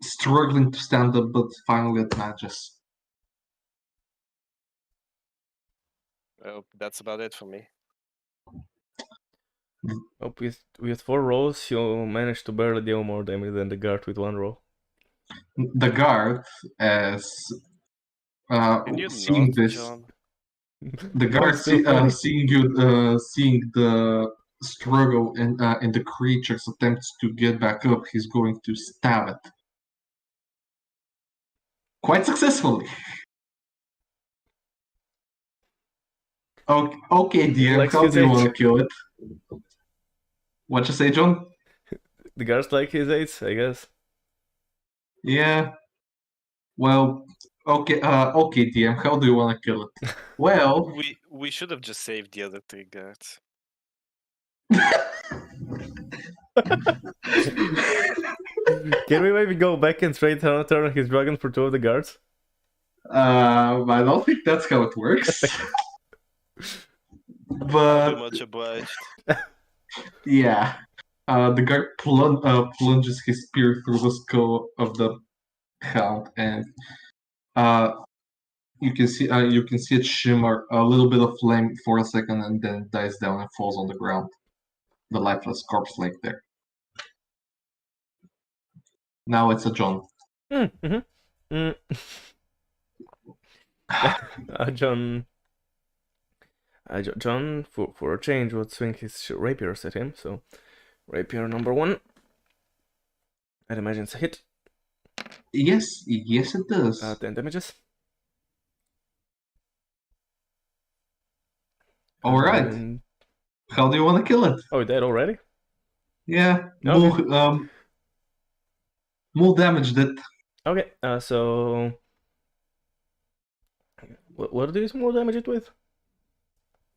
struggling to stand up, but finally it manages. Well, that's about it for me. Oh, with 4 rolls, you managed to barely deal more damage than the guard with 1 roll. The guard, as Can you seeing not, this, John? the No, guard it's still funny. seeing the struggle and the creature's attempts to get back up, he's going to stab it quite successfully. Okay, DM, likes how his do you age. want to kill it? What you say, John? The guards like his aids, I guess. Yeah. Well, okay, DM, how do you want to kill it? Well, We should have just saved the other 3 guards. Can we maybe go back and trade turn his dragon for 2 of the guards? I don't think that's how it works. Very But much obliged. yeah, the guard plunges his spear through the skull of the hound, and you can see it shimmer a little bit of flame for a second, and then dies down and falls on the ground. The lifeless corpse like there. Now it's a John. Mm-hmm. Mm. John, John, for a change, would swing his rapiers at him. So, rapier number 1. I'd imagine it's a hit. Yes, yes, it does. 10 damages. All right. And... How do you want to kill it? Oh, dead already? Yeah, Okay. more damage that. Okay, so... What do you more damage it with?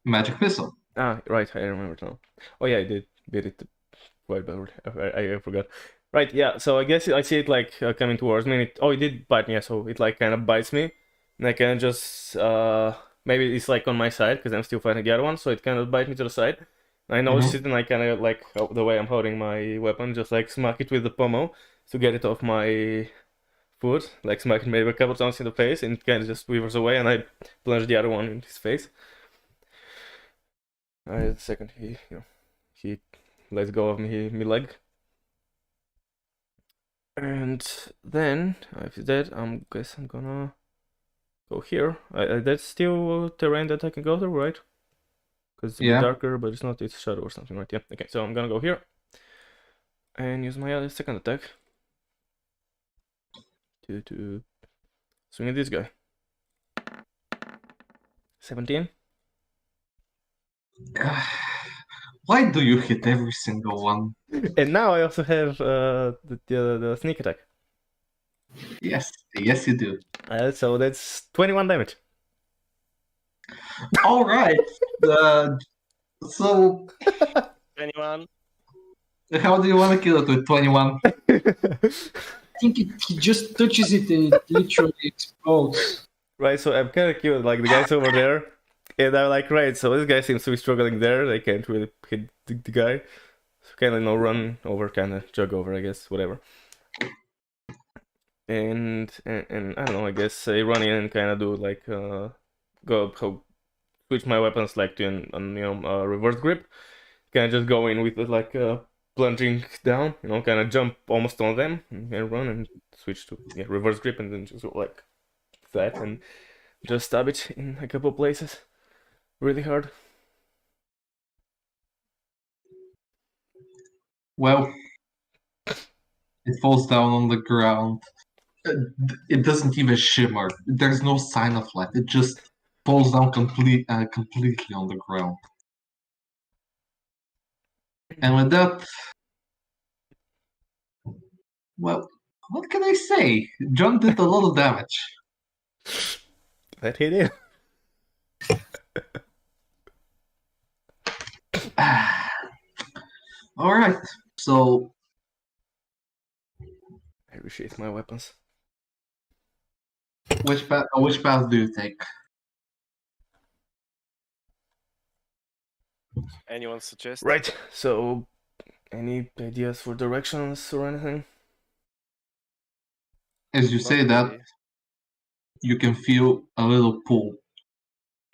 Magic missile. Ah, right, I remember now. Oh yeah, I did beat it quite bad. I forgot. Right, yeah, so I guess I see it like coming towards me. It did bite me, yeah, so it like kind of bites me. And I can just, maybe it's like on my side, because I'm still fighting the other one, so it kind of bites me to the side. I notice it, and I kind of like, the way I'm holding my weapon, just like smack it with the pommel to get it off my foot, like smack it maybe a couple times in the face, and it kind of just withers away, and I plunge the other one in his face. The second he lets go of me leg. And then, if he's dead, I guess I'm gonna go here. That's still terrain that I can go through, right? Because it's a bit darker, but it's not, it's shadow or something, right? Yeah, okay, so I'm gonna go here. And use my other second attack. To swing at this guy. 17. Why do you hit every single one? And now I also have the sneak attack. Yes, yes, you do. So that's 21 damage. All right. So, 21. how do you want to kill it with 21? I think he just touches it and it literally explodes. Right, so I'm kind of cute, like the guy's over there, and I'm like, right, so this guy seems to be struggling there, they can't really hit the guy, so kind of run over, kind of jog over, I guess, whatever. And I don't know, I guess I run in and kind of do like, switch my weapons like to reverse grip, kind of just go in with like plunging down, kind of jump almost on them and run and switch to reverse grip and then just go like that and just stab it in a couple places really hard. Well, it falls down on the ground. It doesn't even shimmer. There's no sign of life. It just falls down completely on the ground. And with that, well, what can I say? John did a lot of damage. That hit it. All right, so I reshape my weapons. which path do you take? Anyone suggest? Right, so any ideas for directions or anything? As you Not say that, really. you can feel a little pull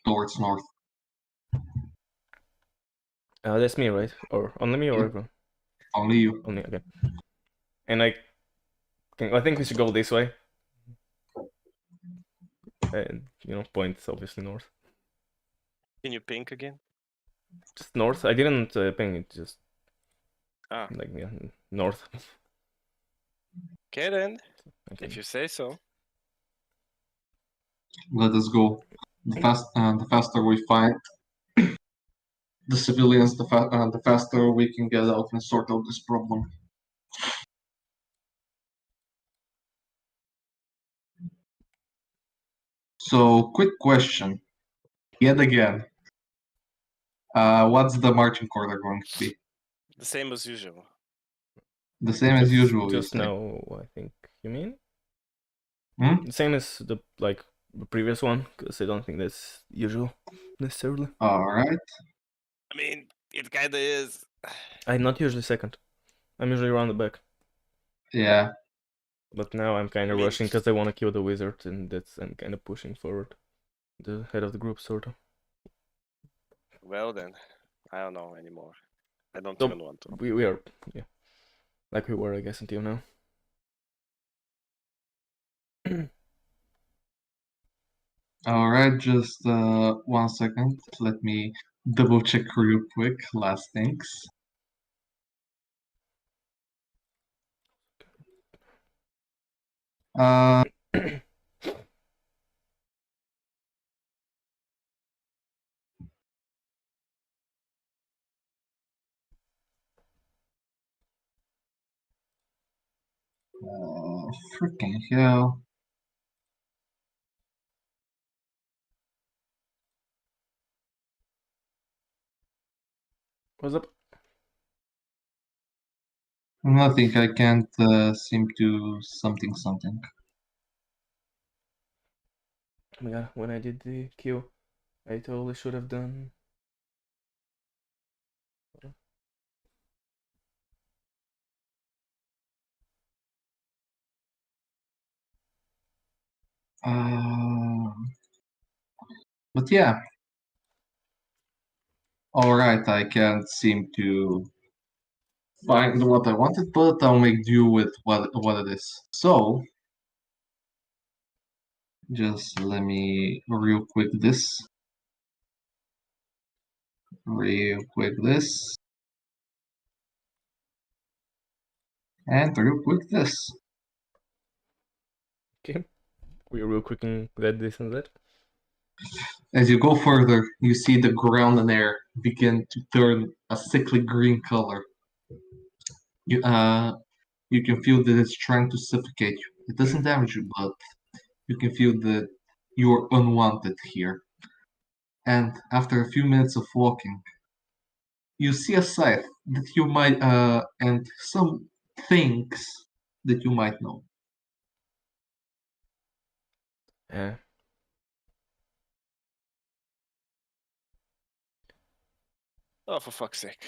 towards north. That's me, right? Or only me or Yeah. everyone? Only you. Only, okay. And I think we should go this way. And, point obviously north. Can you pink again? Just north. I didn't ping it, just like north. Okay then, Okay. if you say so. Let us go. The faster we find the civilians, the faster we can get out and sort out this problem. So, quick question. Yet again, what's the marching order going to be? The same as usual. The same as usual, you Just say? now, I think you mean? Hmm? The same as the previous one, because I don't think that's usual necessarily. All right. I mean, it kinda is. I'm not usually second. I'm usually around the back. Yeah. But now I'm kind of rushing because I want to kill the wizard, and I'm kind of pushing forward. The head of the group, sort of. Well then, I don't know anymore. I don't So, even want to. We are, like we were, I guess, until now. Alright, just 1 second. Let me double check real quick. Last things. Uh, freaking hell. What's up? Nothing, I can't seem to something. Oh my god, when I did the queue, I totally should have done. But yeah. Alright, I can't seem to find what I wanted, but I'll make do with what it is. So, just let me real quick this. And real quick this. Okay, we're real quick in that, this, and that. As you go further, you see the ground and air begin to turn a sickly green color. You can feel that it's trying to suffocate you. It doesn't damage you, but you can feel that you're unwanted here. And after a few minutes of walking, you see a sight that you might and some things that you might know. Yeah. Oh, for fuck's sake.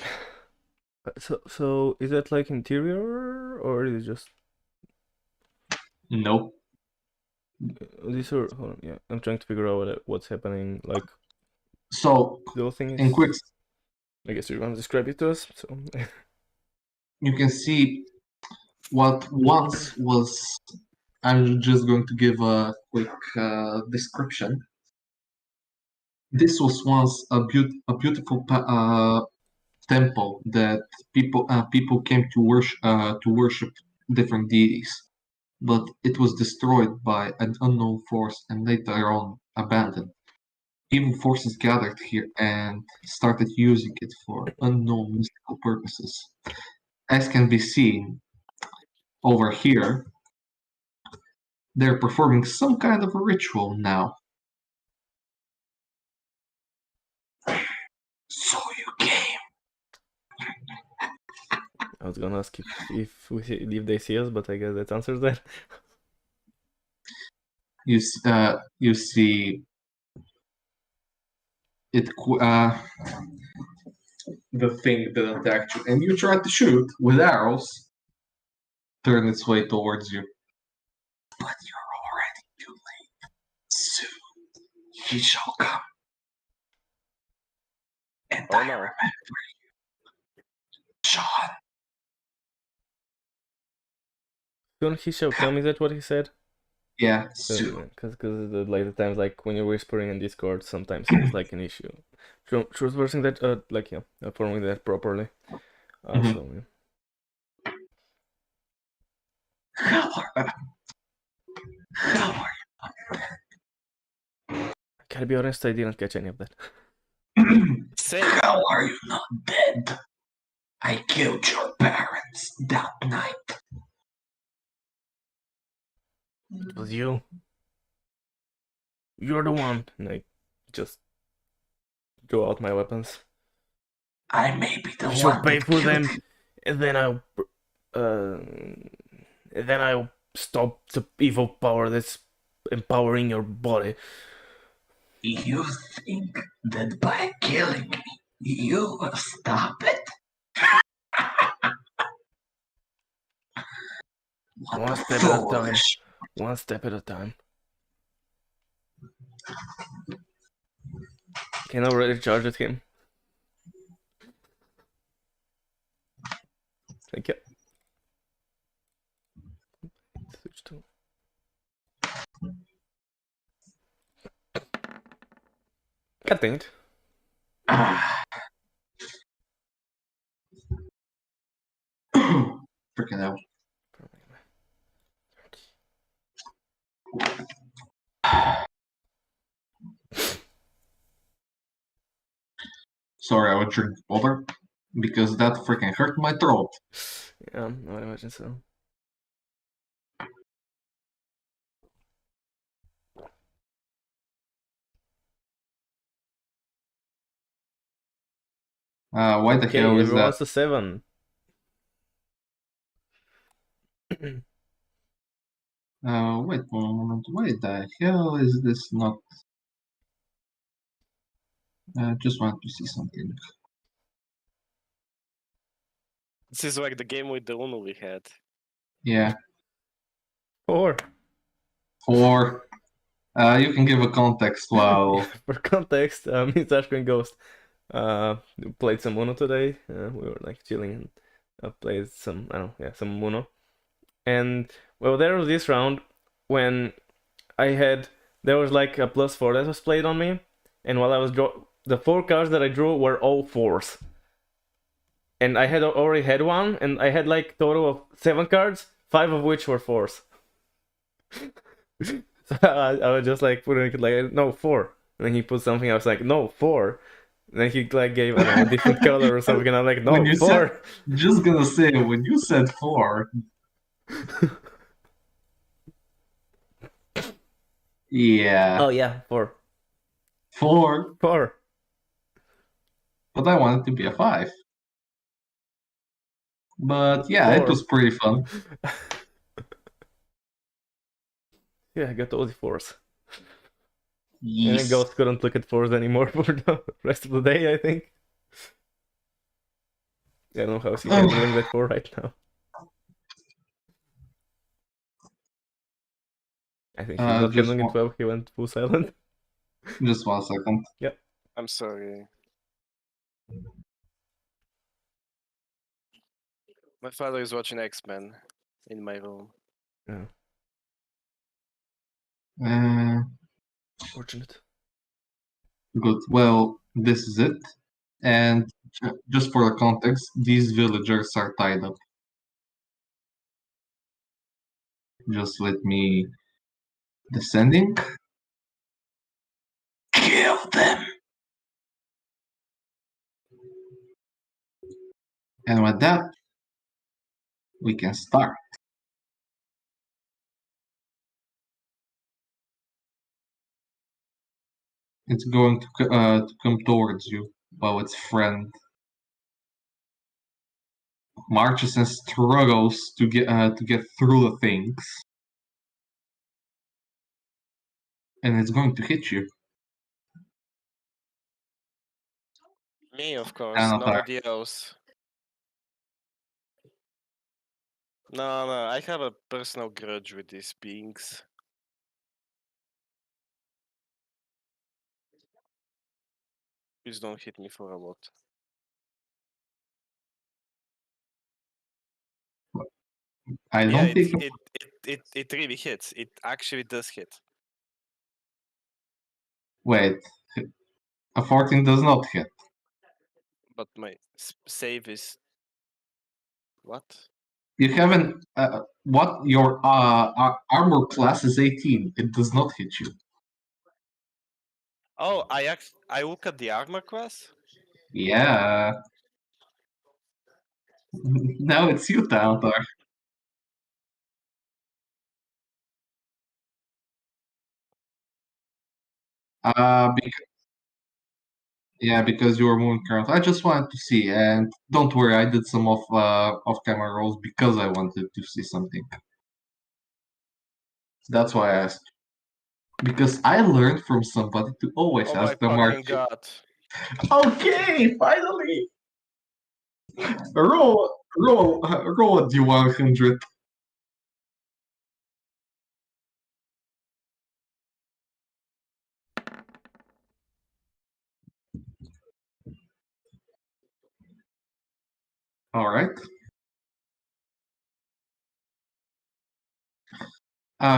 So is that like interior or is it just Nope. these are? Hold on, yeah, I'm trying to figure out what's happening. Like So, the whole thing in is. quick, I guess you're gonna describe it to us. So you can see what once was. I'm just going to give a quick description. This was once a beautiful temple that people came to worship different deities, but it was destroyed by an unknown force and later on abandoned. Evil forces gathered here and started using it for unknown mystical purposes. As can be seen over here, they're performing some kind of a ritual now. So you came. I was gonna ask if they see us, but I guess that answers that. You see it. The thing that attacked you, and you try to shoot with arrows. Turn its way towards you, but you're already too late. Soon he shall come, and Oh I no. remember you, Sean. Soon he shall come. Is that what he said? Yeah, soon. Because like the times like when you're whispering in Discord, sometimes it's like an issue. Transversing that like yeah, forming that properly. Mhm. So yeah. How are I gotta be honest, I didn't catch any of that. you? Same. How are you not dead? I killed your parents that night. It was you. You're the one. And I just draw out my weapons. I may be the You shall one pay that for killed them, you. and then I'll stop the evil power that's empowering your body. You think that by killing me, you will stop it? What One a step at a time. foolish. One step at a time. Can I already charge at him? Thank you. Switch to. God dang it. Freaking hell. Sorry, I would drink water because that freaking hurt my throat. Yeah, I would imagine so. Why the Okay, hell is that? everyone's to 7. Wait one moment. Why the hell is this not? Just want to see something. This is like the game with the Uno we had. Yeah. 4. 4. You can give a context while. For context, me, Sashko, and Ghost played some Uno today. We were like chilling and played some, I don't know, yeah, some Uno. And well, there was this round when there was like a +4 that was played on me, and while I was the 4 cards that I drew were all 4s. And I had already had one, and I had like total of 7 cards, 5 of which were 4s. So I was just like putting it like, no, 4. And then he put something, I was like, no, 4. And then he like gave, I don't know, a different color or something, and I'm like, no, When you 4. Just gonna say, when you said 4. Yeah. Oh yeah, 4. 4. 4. But I want it to be a 5. But yeah, it 4. was pretty fun. Yeah, I got all the 4s. And Yes. then Ghost couldn't look at 4s anymore for the rest of the day, I think. I don't know how he's handling that 4 right now. I think he's not handling it well. He went full silent. Just 1 second. Yep. I'm sorry. My father is watching X-Men in my room. Yeah. Fortunate. Good. Well, this is it. And just for the context, these villagers are tied up. Just let me descending. Kill them. And with that, we can start. It's going to come towards you while its friend marches and struggles to get through the things, and it's going to hit you. Me, of course. An attack. Nobody else. No, I have a personal grudge with these beings. Please don't hit me for a lot. I don't think. It really hits. It actually does hit. Wait, a 14 does not hit. But my save is what? You haven't. What your armor class is 18. It does not hit you. Oh, I look at the armor class. Yeah. Now it's you, Tantar. Because you were moving current. I just wanted to see, and don't worry, I did some off camera rolls because I wanted to see something. That's why I asked. Because I learned from somebody to always Oh my ask the fucking market. god! Okay, finally. Roll a D100. All right.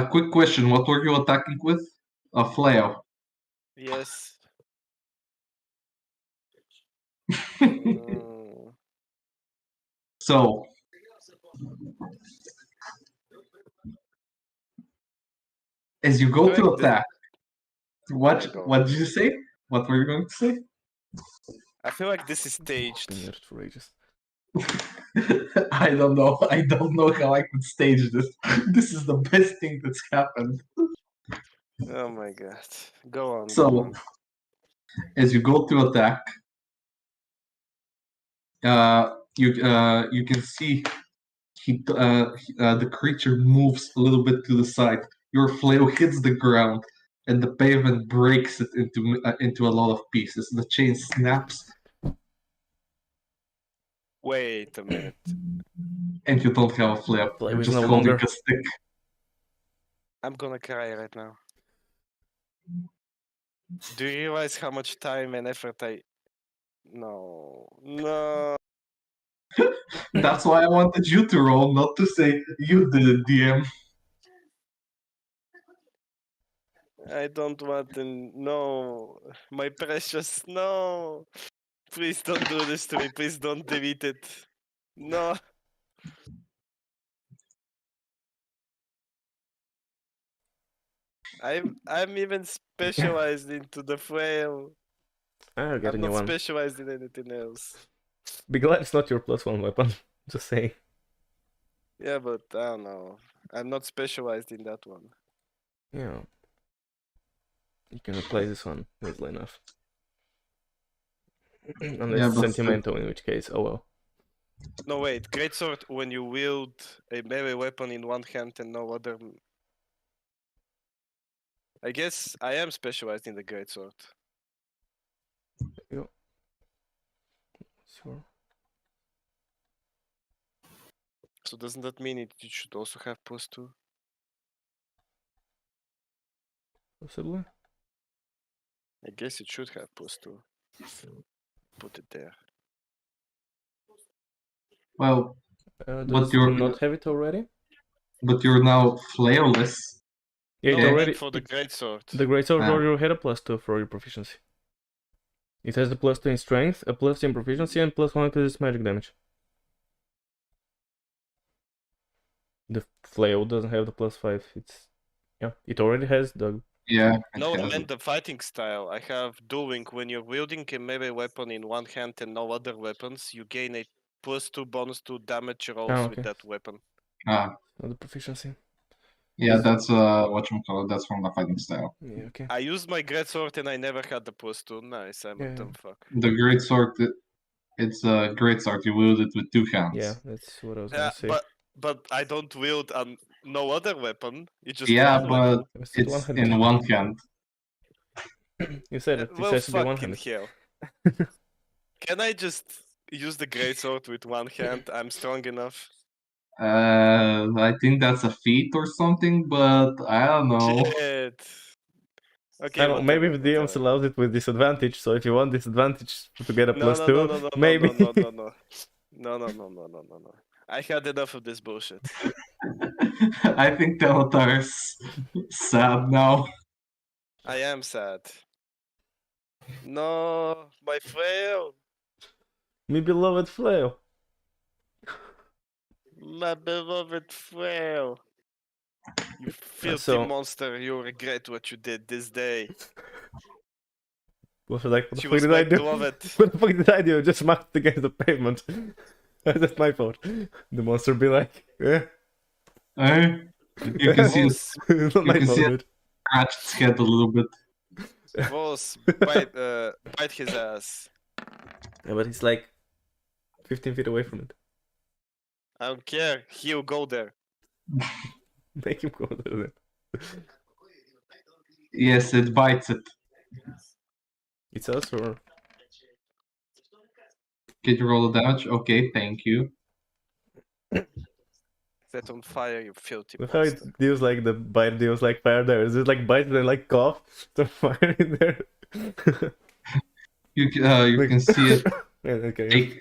Quick question: what were you attacking with? A flail. Yes. Mm. So, as you go I to feel like attack, what Yeah, go what on. did you say? What were you going to say? I feel like this is Been staged. muted for ages. I don't know. I don't know how I could stage this. This is the best thing that's happened. Oh my god. Go on, go So, on. as you go to attack, you can see the creature moves a little bit to the side. Your flail hits the ground, and the pavement breaks it into a lot of pieces. The chain snaps, Wait a minute. and you don't have a flail. Flail You're is just no holding longer. a stick. I'm gonna cry right now. Do you realize how much time and effort I. No. No. That's why I wanted you to roll, not to say you did it, DM. I don't want to. No. My precious. No. Please don't do this to me. Please don't delete it. No. I'm even specialized into the flail. I'll get a I'm new not one. specialized in anything else. Be glad it's not your +1 weapon. Just saying. Yeah, but I don't know. I'm not specialized in that one. Yeah. You can replace this one easily enough. Unless Yeah, it's but sentimental, in which case, oh well. No, wait. Greatsword when you wield a melee weapon in one hand and no other. I guess I am specialized in the greatsword. Sure. So doesn't that mean it should also have +2? Possibly. I guess it should have +2. Put it there. well, Does but it you're not have it already? now flailless. Yeah, No, it I already. meant for the greatsword. The greatsword Ah. already had a +2 for your proficiency. It has a +2 in strength, a +2 in proficiency, and +1 because it's magic damage. The flail doesn't have the +5. It's it already has the. Yeah. No, I has meant it. the fighting style. I have dueling. When you're wielding a melee weapon in one hand and no other weapons, you gain a +2 bonus to damage rolls with okay. that weapon. Ah, Not the proficiency. yeah, Is- that's whatchamacallit, that's from the fighting style. Yeah, okay. I used my greatsword and I never had the +2. Nice, I'm a Yeah. dumb fuck. The great sword, it's a great sword. You wield it with 2 hands. Yeah, that's what I was Yeah, gonna say. but I don't wield no other weapon. It's just Yeah, one but weapon. I said it's one-handed. in one hand. You said it. It Well, has to be fucking one-handed. hell. Can I just use the greatsword with one hand? I'm strong enough. I think that's a feat or something, but I don't know. Shit. I Okay, don't know, maybe whatever, if DMs whatever. allows it with disadvantage, so if you want disadvantage to get a No, +2, no, no, no, no, maybe. no, no, no, no. No, no, no, no, no, no, no. I had enough of this bullshit. I think Telatar's sad now. I am sad. No, my flail. Me beloved flail. My beloved flail. You filthy So- monster, you'll regret what you did this day. What the She fuck was did my I do? beloved. What the fuck did I do? I just smacked against the pavement. That's my fault. The monster be like, Eh? You can see Voss, it's not you my can fault, see it dude. scratch its head a little bit. Voss, bite his ass. Yeah, but he's like 15 feet away from it. I don't care. He'll go there. Make him go there. Yes, it bites it. It's us or Can you roll the damage? Okay, thank you. Set on fire, you filthy with how it monster. deals like the bite deals like fire there. Is it like bite and then like cough? So fire in there. You Like- can see it Yeah, okay. take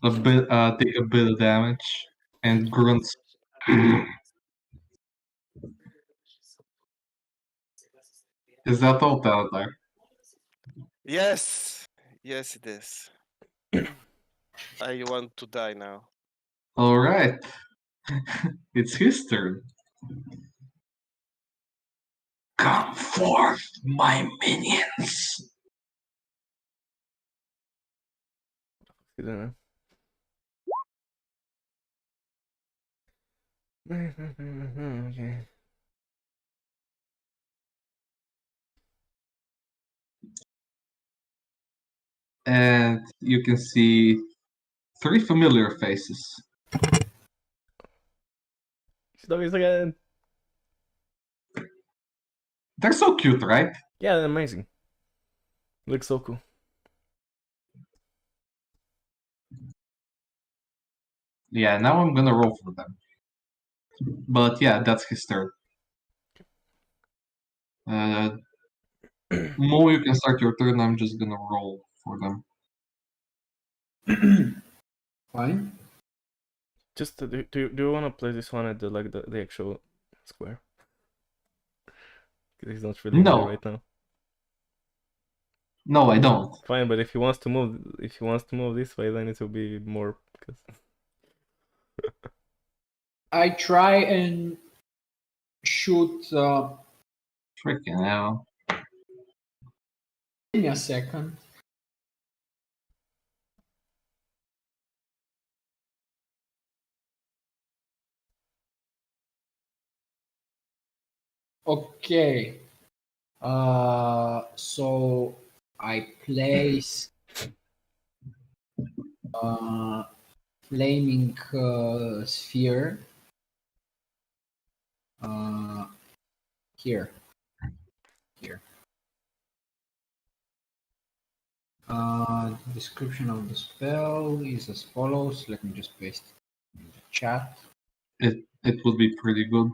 a bit of damage and grunts. Is that all, Talatar? Yes, Yes, it is. I want to die now. All right. It's his turn. Come forth, my minions. I don't know. Okay. And you can see 3 familiar faces. Doggies again. They're so cute, right? Yeah, they're amazing. Looks so cool. Yeah, now I'm gonna roll for them. But yeah, that's his turn. Mo, you can start your turn. I'm just gonna roll for them. Fine. Just do you want to play this one at the actual square? Because he's not really in there No, right now. no, I don't. Fine, but if he wants to move this way, then it will be more. Because I try and shoot. Freaking hell. Give me a second. Okay. So I place flaming sphere here. Description of the spell is as follows. Let me just paste it in the chat. It would be pretty good.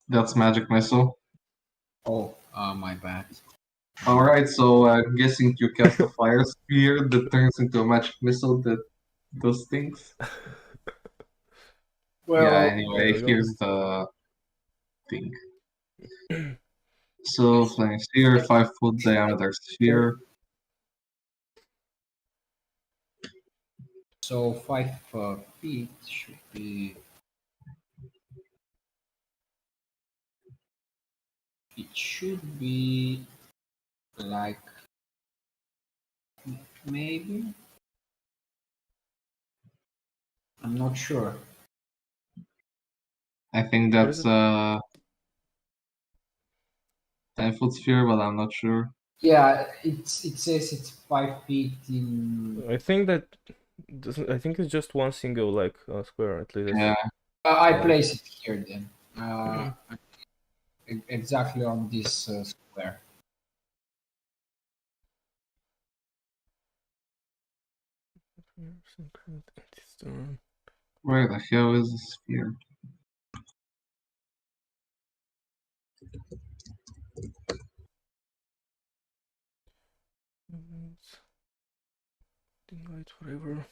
That's magic missile. Oh, my bad. Alright, so I'm guessing you cast a fire sphere that turns into a magic missile that does things. Well, Yeah, there anyway, we go. here's the thing. So, flaming sphere, 5-foot diameter sphere. so 5 feet should be. It should be like maybe. I'm not sure. I think What is that's it? a 10-foot sphere, but I'm not sure. Yeah, it says it's 5 feet in. I think that doesn't. I think it's just one single square at least. Yeah, I Right. place it here then. Exactly on this square. where the hell is the sphere? Light forever.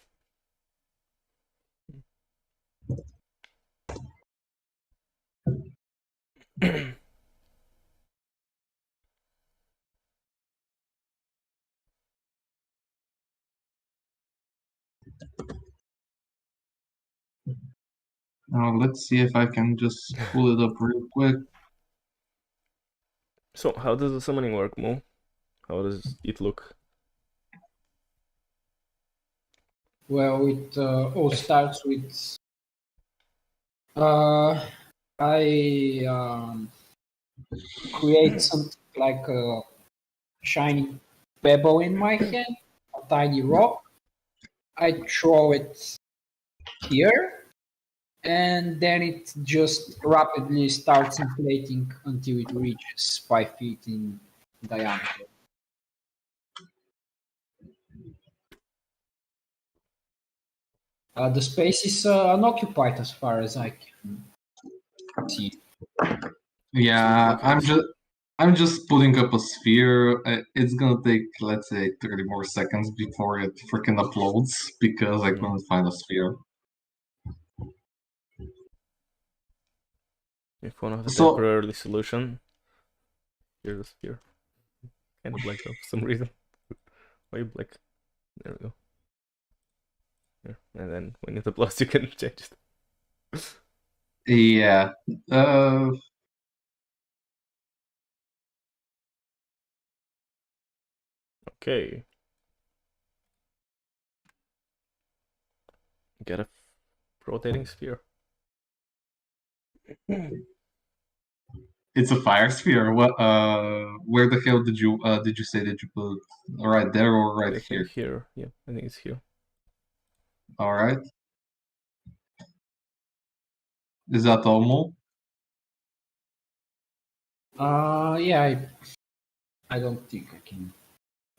Now let's see if I can just pull it up real quick. So, how does the summoning work, Mo? How does it look? Well, it all starts with I create something like a shiny pebble in my hand, a tiny rock. I throw it here, and then it just rapidly starts inflating until it reaches 5 feet in diameter. The space is unoccupied as far as I can see. Yeah, Okay, I'm just putting up a sphere. It's gonna take, let's say, 30 more seconds before it freaking uploads because I couldn't find a sphere. if one of the So- temporarily solution, here's the sphere. Kind of black though, for some reason. Why you black? There we go. Here. And then when it uploads, you can change it. Yeah. Okay. Get a rotating sphere. It's a fire sphere. What? Where the hell did you say that you put? Right there or right I here? think here. Yeah, I think it's here. All right. Is that all, Mo? Yeah, I don't think I can.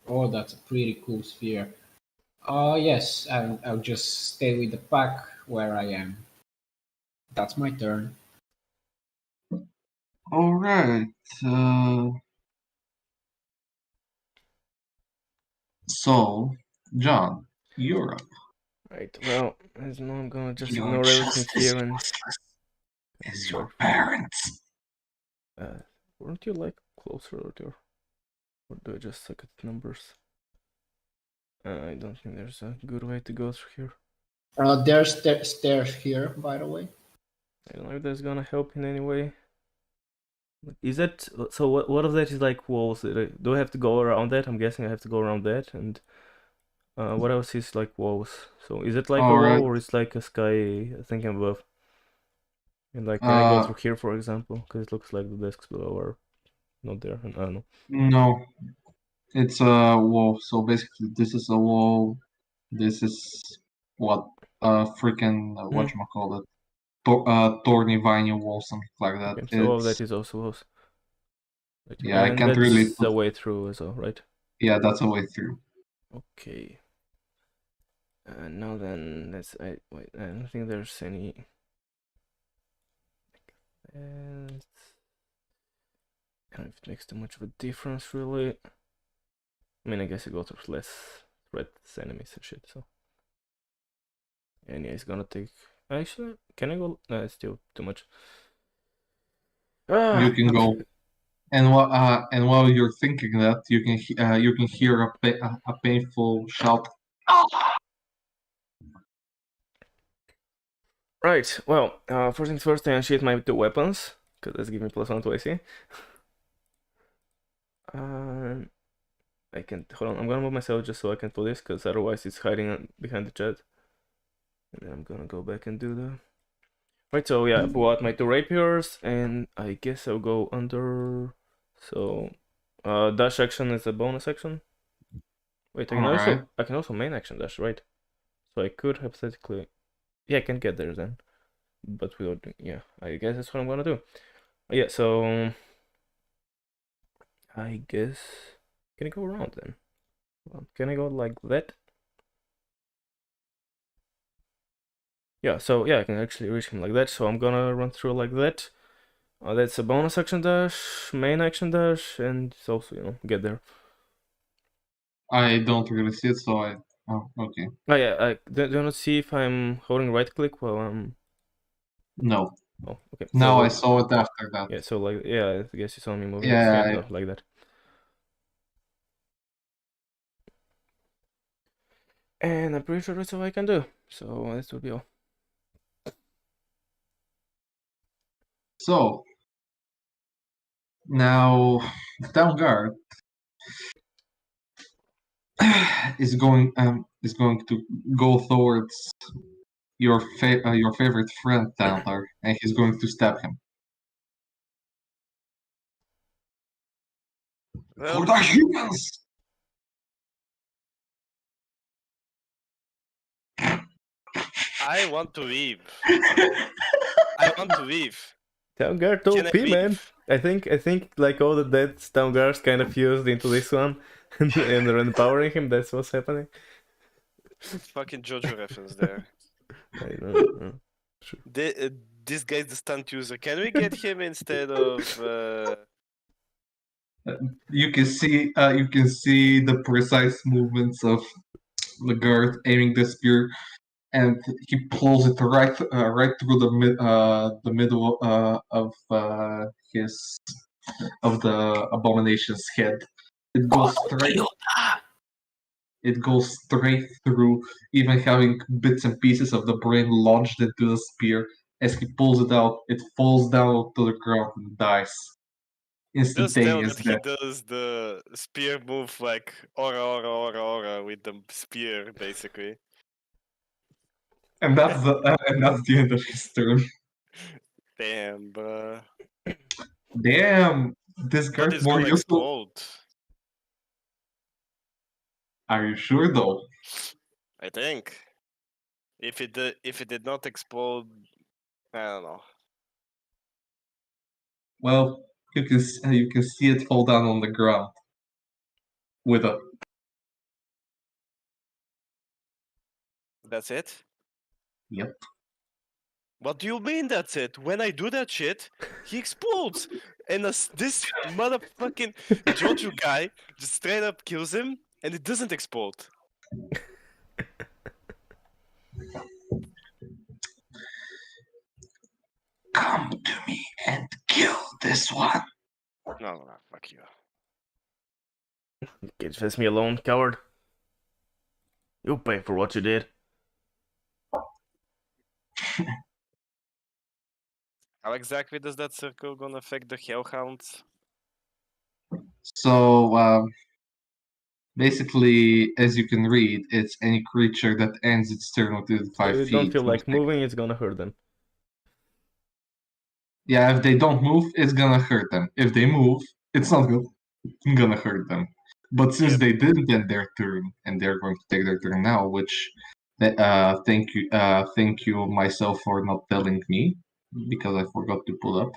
Oh, that's a pretty cool sphere. Yes, I'll just stay with the pack where I am. That's my turn. All right. So, John, you're up. Right, well, as now I'm gonna just You're ignore everything just as here and useless as your wait. parents. Weren't you like closer or do I just suck at numbers? I don't think there's a good way to go through here. There's stairs here, by the way. I don't know if that's gonna help in any way. Is that so? What of that is like walls? Do I have to go around that? I'm guessing I have to go around that. And what else is like walls? So is it like a All wall right. or it's like a sky thinking above? And like, can I go through here, for example? Because it looks like the desks below are not there. And I don't know. No, it's a wall. So basically, this is a wall. This is what freaking whatchamacallit, thorny viney wall, something like that. Okay, so all that It's is also walls. Right. yeah, I And can't really that's a way through as well, right? yeah, that's a way through. Okay. Now then, wait. I don't think there's any. And I don't know if it makes too much of a difference, really. I mean, I guess it goes with less threats, enemies and shit, so. And yeah, it's gonna take. Actually, can I go? No, it's still too much. You can go, and while you're thinking that, you can hear a painful shout. Right, well, first things first, I unsheath my 2 weapons, because that's giving me +1 to AC. I can, hold on, I'm gonna move myself just so I can pull this, because otherwise it's hiding behind the chat. And then I'm gonna go back and do the... Right, so yeah, I pull out my 2 rapiers, and I guess I'll go under... So, dash action is a bonus action. Wait, I can also main action dash, right? So I could hypothetically... Yeah, I can get there then. But we'll do, yeah, I guess that's what I'm gonna do. Yeah, so I guess can I go around then? Can I go like that? Yeah, so yeah, I can actually reach him like that. So I'm gonna run through like that. That's a bonus action dash, main action dash, and it's also get there. I don't really see it, so oh, okay. Oh yeah, I do not see if I'm holding right click while I'm. No. Oh, okay. Now So, I saw it after that. Yeah, so like I guess you saw me moving. Yeah, Like that. And I'm pretty sure that's all I can do. So this will be all. So now Down Guard is going to go towards your favorite friend down there, and he's going to stab him. Well, For the humans! I want to leave. I want to leave. Down guard Can I OP, man. leave? I think like all the dead down guards kind of fused into this one and they're empowering him. That's what's happening. Fucking JoJo reference there. I know. Sure. This guy's the stunt user. Can we get him instead of? You can see the precise movements of the guard aiming the spear, and he pulls it right through the middle of the abomination's head, It goes straight. It goes straight through, even having bits and pieces of the brain lodged into the spear. As he pulls it out, it falls down to the ground and dies. Just tell Instantaneous that he death. does the spear move like aura with the spear, basically. And that's the end of his turn. Damn, bruh. Damn, this But card's it's more gonna useful. explode. Are you sure though? I think. If it did not explode, I don't know. Well, you can see it fall down on the ground with a That's it? yep. What do you mean that's it? When I do that shit, he explodes. And this motherfucking Jojo guy just straight up kills him and it doesn't explode. Come to me and kill this one. No, fuck you. Just leave me alone, coward. You'll pay for what you did. How exactly does that circle gonna affect the Hellhounds? So basically, as you can read, it's any creature that ends its turn within 5 They feet. don't feel like which- moving, it's gonna hurt them. Yeah, if they don't move, it's gonna hurt them. If they move, it's not gonna hurt them. But since Yep. they didn't end their turn, and they're going to take their turn now, which thank you myself for not telling me because I forgot to pull up.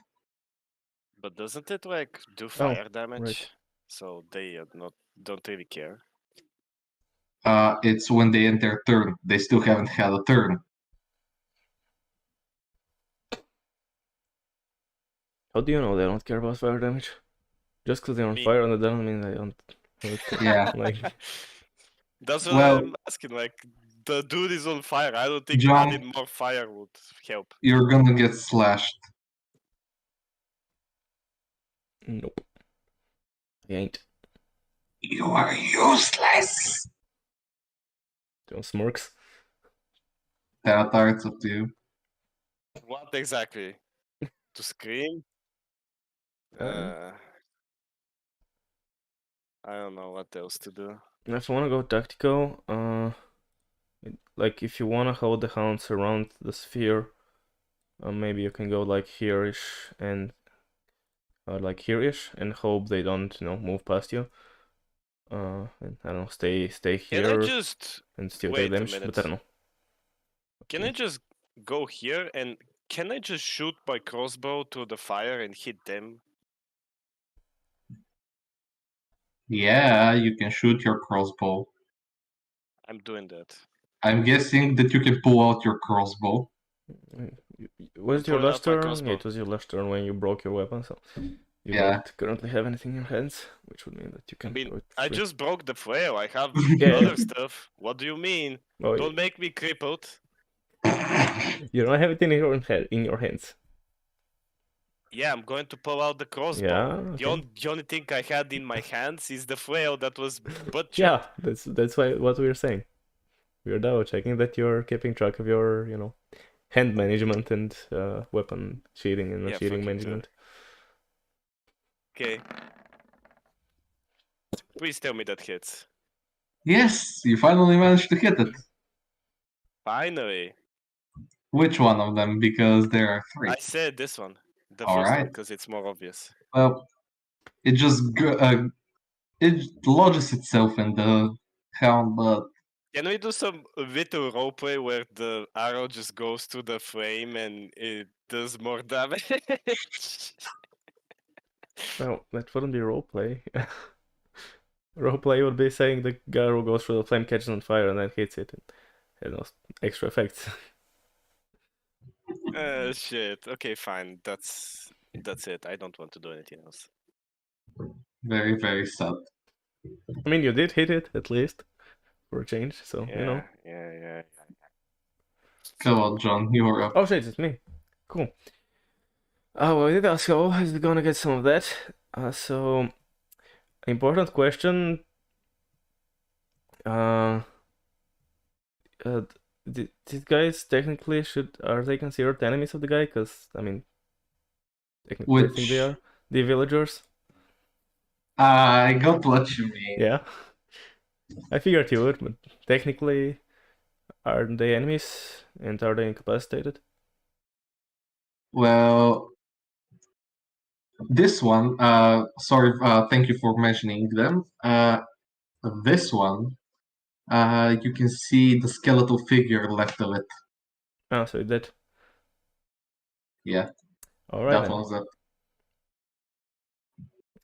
But doesn't it like do fire damage? right. So they don't really care. It's when they end their turn. They still haven't had a turn. How do you know they don't care about fire damage? Just because they're on Me. fire and it doesn't mean they don't. Yeah. Like, That's what Well- I'm asking. Like, the dude is on fire. I don't think John- adding more fire would help. You're gonna get slashed. nope. I ain't. You are useless. Don't smirks. Taratar, it's up to you. What exactly? To scream? I don't know what else to do. If you wanna go tactical, like if you wanna hold the hounds around the sphere, maybe you can go like here-ish and like here-ish and hope they don't, move past you. And I don't know, stay Can I here just and still wait take a damage, minute? but I don't know. Can I just go here and can I just shoot my crossbow to the fire and hit them? Yeah, you can shoot your crossbow. I'm doing that. I'm guessing that you can pull out your crossbow. Was it your pulling out last my turn? crossbow. Yeah, it was your last turn when you broke your weapon, so you Yeah. don't currently have anything in your hands, which would mean that you I can mean, go it I free. just broke the flail. I have Yeah. other stuff. What do you mean? Oh, Don't make me crippled. you don't have it in your hands. Yeah, I'm going to pull out the crossbow. Yeah, The, okay. the only thing I had in my hands is the flail that was butchered. Yeah, that's what we're saying. We're double checking that you're keeping track of your, hand management and weapon shielding and Yeah, shielding fucking management. Okay. Please tell me that hits. Yes, you finally managed to hit it. Finally. Which one of them? Because there are 3. I said this one. The All first one, right. because it's more obvious. Well, it just it lodges itself in the hound, but Can we do some little roleplay where the arrow just goes to the flame and it does more damage? Well, that wouldn't be roleplay. Roleplay would be saying the guy who goes through the flame catches on fire and then hits it and has no extra effects. Shit. Okay, fine. That's it. I don't want to do anything else. very, very sad. I mean, you did hit it at least for a change, so Yeah. Come on, John, you're up. Oh shit, it's me. Cool. Well, Asco is gonna get some of that. So Important question. Uh, these guys technically are they considered enemies of the guy? Because I mean, technically I think they Which are. The villagers. I got what you mean. Yeah. I figured you would, but technically, are they enemies and are they incapacitated? Well, this one, sorry, thank you for mentioning them. This one, you can see the skeletal figure left of it. Oh, so it did. Yeah, Alright that then. one's it.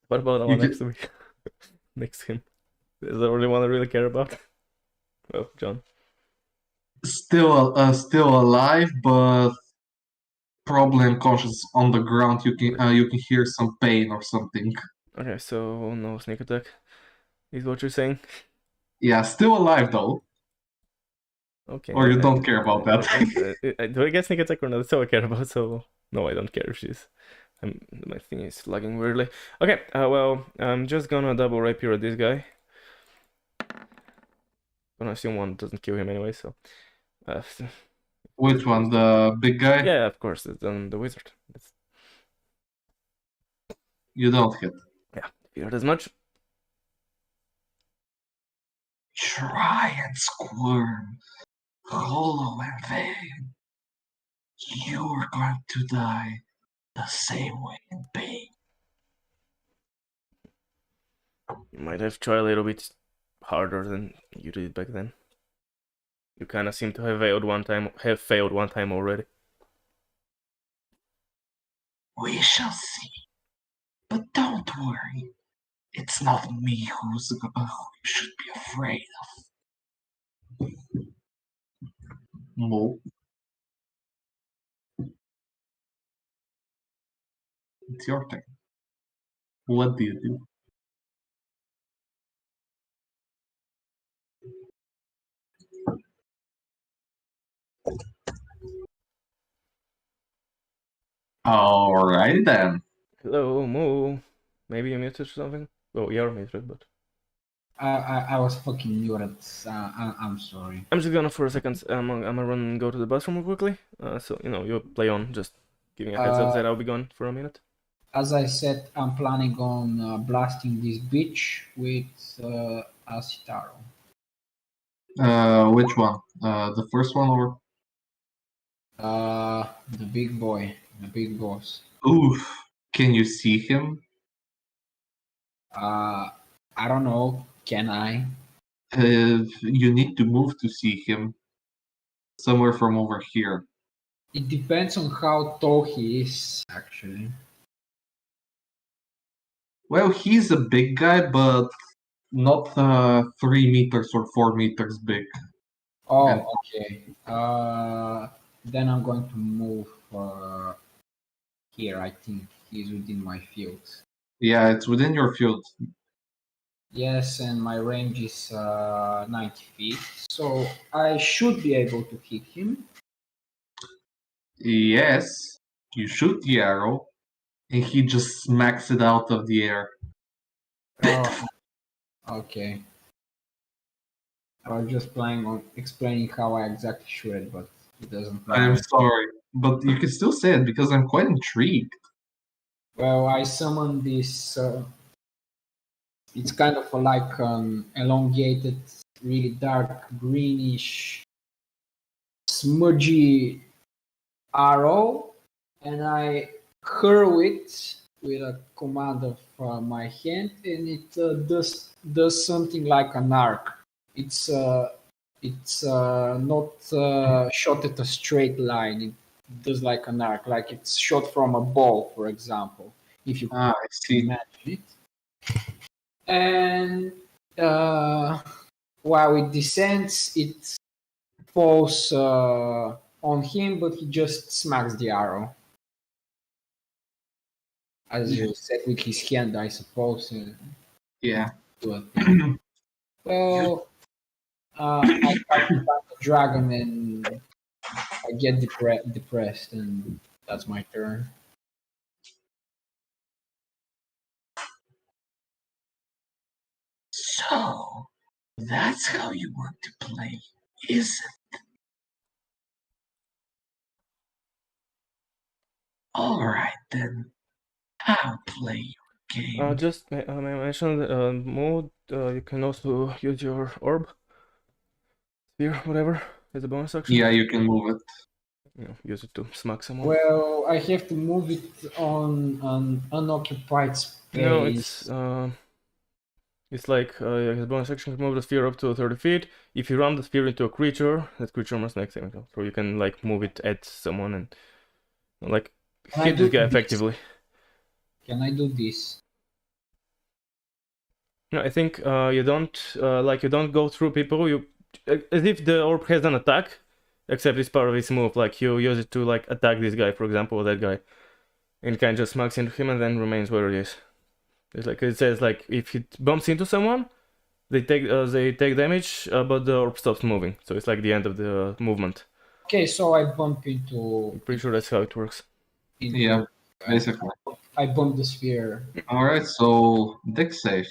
What about the You one next can to me? Next to him. Is that the one I really care about? Oh, John. still alive, but probably unconscious on the ground. You can hear some pain or something. Okay, so no sneak attack is what you're saying. Yeah, still alive though. Okay. Or you don't care about that. Do I get sneak attack or not? That's all I care about. So no, I don't care if she's. My thing is lagging weirdly. Okay. Well, I'm just gonna double rapier at this guy. Gonna assume one doesn't kill him anyway. So. Which one? The big guy? Yeah, of course, it's the wizard. You don't hit. Yeah, figured as much. Try and squirm, hollow and vain. You're going to die the same way in pain. You might have tried a little bit harder than you did back then. You kind of seem to have failed one time. Already. We shall see. But don't worry. It's not me who you should be afraid of. No. It's your turn. What do you do? Alright then. Hello, Moo. Maybe you muted or something? Oh, you're muted, but... I was fucking muted. I'm sorry. I'm just gonna, for a second, I'm gonna run and go to the bathroom real quickly. So, you play on, just giving a heads up that I'll be gone for a minute. As I said, I'm planning on blasting this bitch with acid arrow. Which one? The first one or? The big boy, the big boss. Oof. Can you see him? I don't know. Can I? You need to move to see him. Somewhere from over here. It depends on how tall he is, actually. Well, he's a big guy, but not 3 meters or 4 meters big. Oh, And- okay. Then I'm going to move here. I think he's within my field. Yeah, it's within your field. Yes, and my range is 90 feet, so I should be able to hit him. Yes, you shoot the arrow, and he just smacks it out of the air. Oh, okay. I was just planning on explaining how I exactly shoot it, but it doesn't matter. I'm sorry, but you can still say it because I'm quite intrigued. Well, I summoned this. It's kind of like an elongated, really dark greenish, smudgy arrow, and I hurl it with a command of my hand, and it does something like an arc. It's not shot at a straight line. It does like an arc, like it's shot from a bow, for example. If you I see. imagine it. And while it descends, it falls on him, but he just smacks the arrow. As you said, with his hand, I suppose. Yeah. Well, I fight the dragon and I get depressed, and that's my turn. So, that's how you want to play, is it? Alright then, I'll play your game. Just I mentioned mode. You can also use your orb, sphere, whatever, as a bonus action. Yeah, you can move it. You know, use it to smack someone. Well, I have to move it on an unoccupied space. No, it's like as a bonus action, you can move the sphere up to 30 feet. If you run the sphere into a creature, that creature must make saving throw. So you can like move it at someone and like Can I hit this do guy this? effectively. Can I do this? No, I think you don't go through people. You as if the orb has an attack, except it's part of its move. Like you use it to like attack this guy, for example, or that guy, and kind of just smacks into him and then remains where it is. It's like it says like if it bumps into someone, they take damage, but the orb stops moving. So it's like the end of the movement. Okay, so I bump into. I'm pretty sure that's how it works. Yeah, basically. I bump the sphere. Alright, so dex save.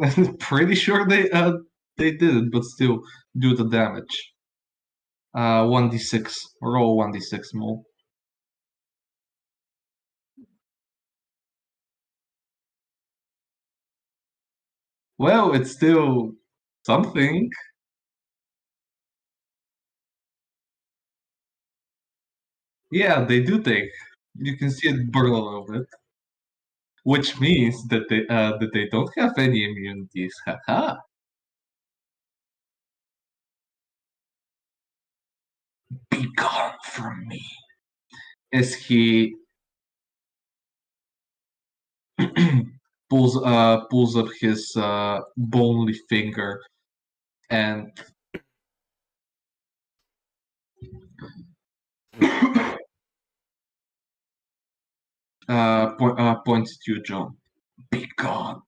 I'm pretty sure they did it, but still do the damage. 1d6. Roll 1d6 more. Well, it's still something. Yeah, they do take. You can see it burn a little bit, which means that they don't have any immunities. Haha. Be gone from me. As he pulls up his bony finger and points at you, John. Be gone.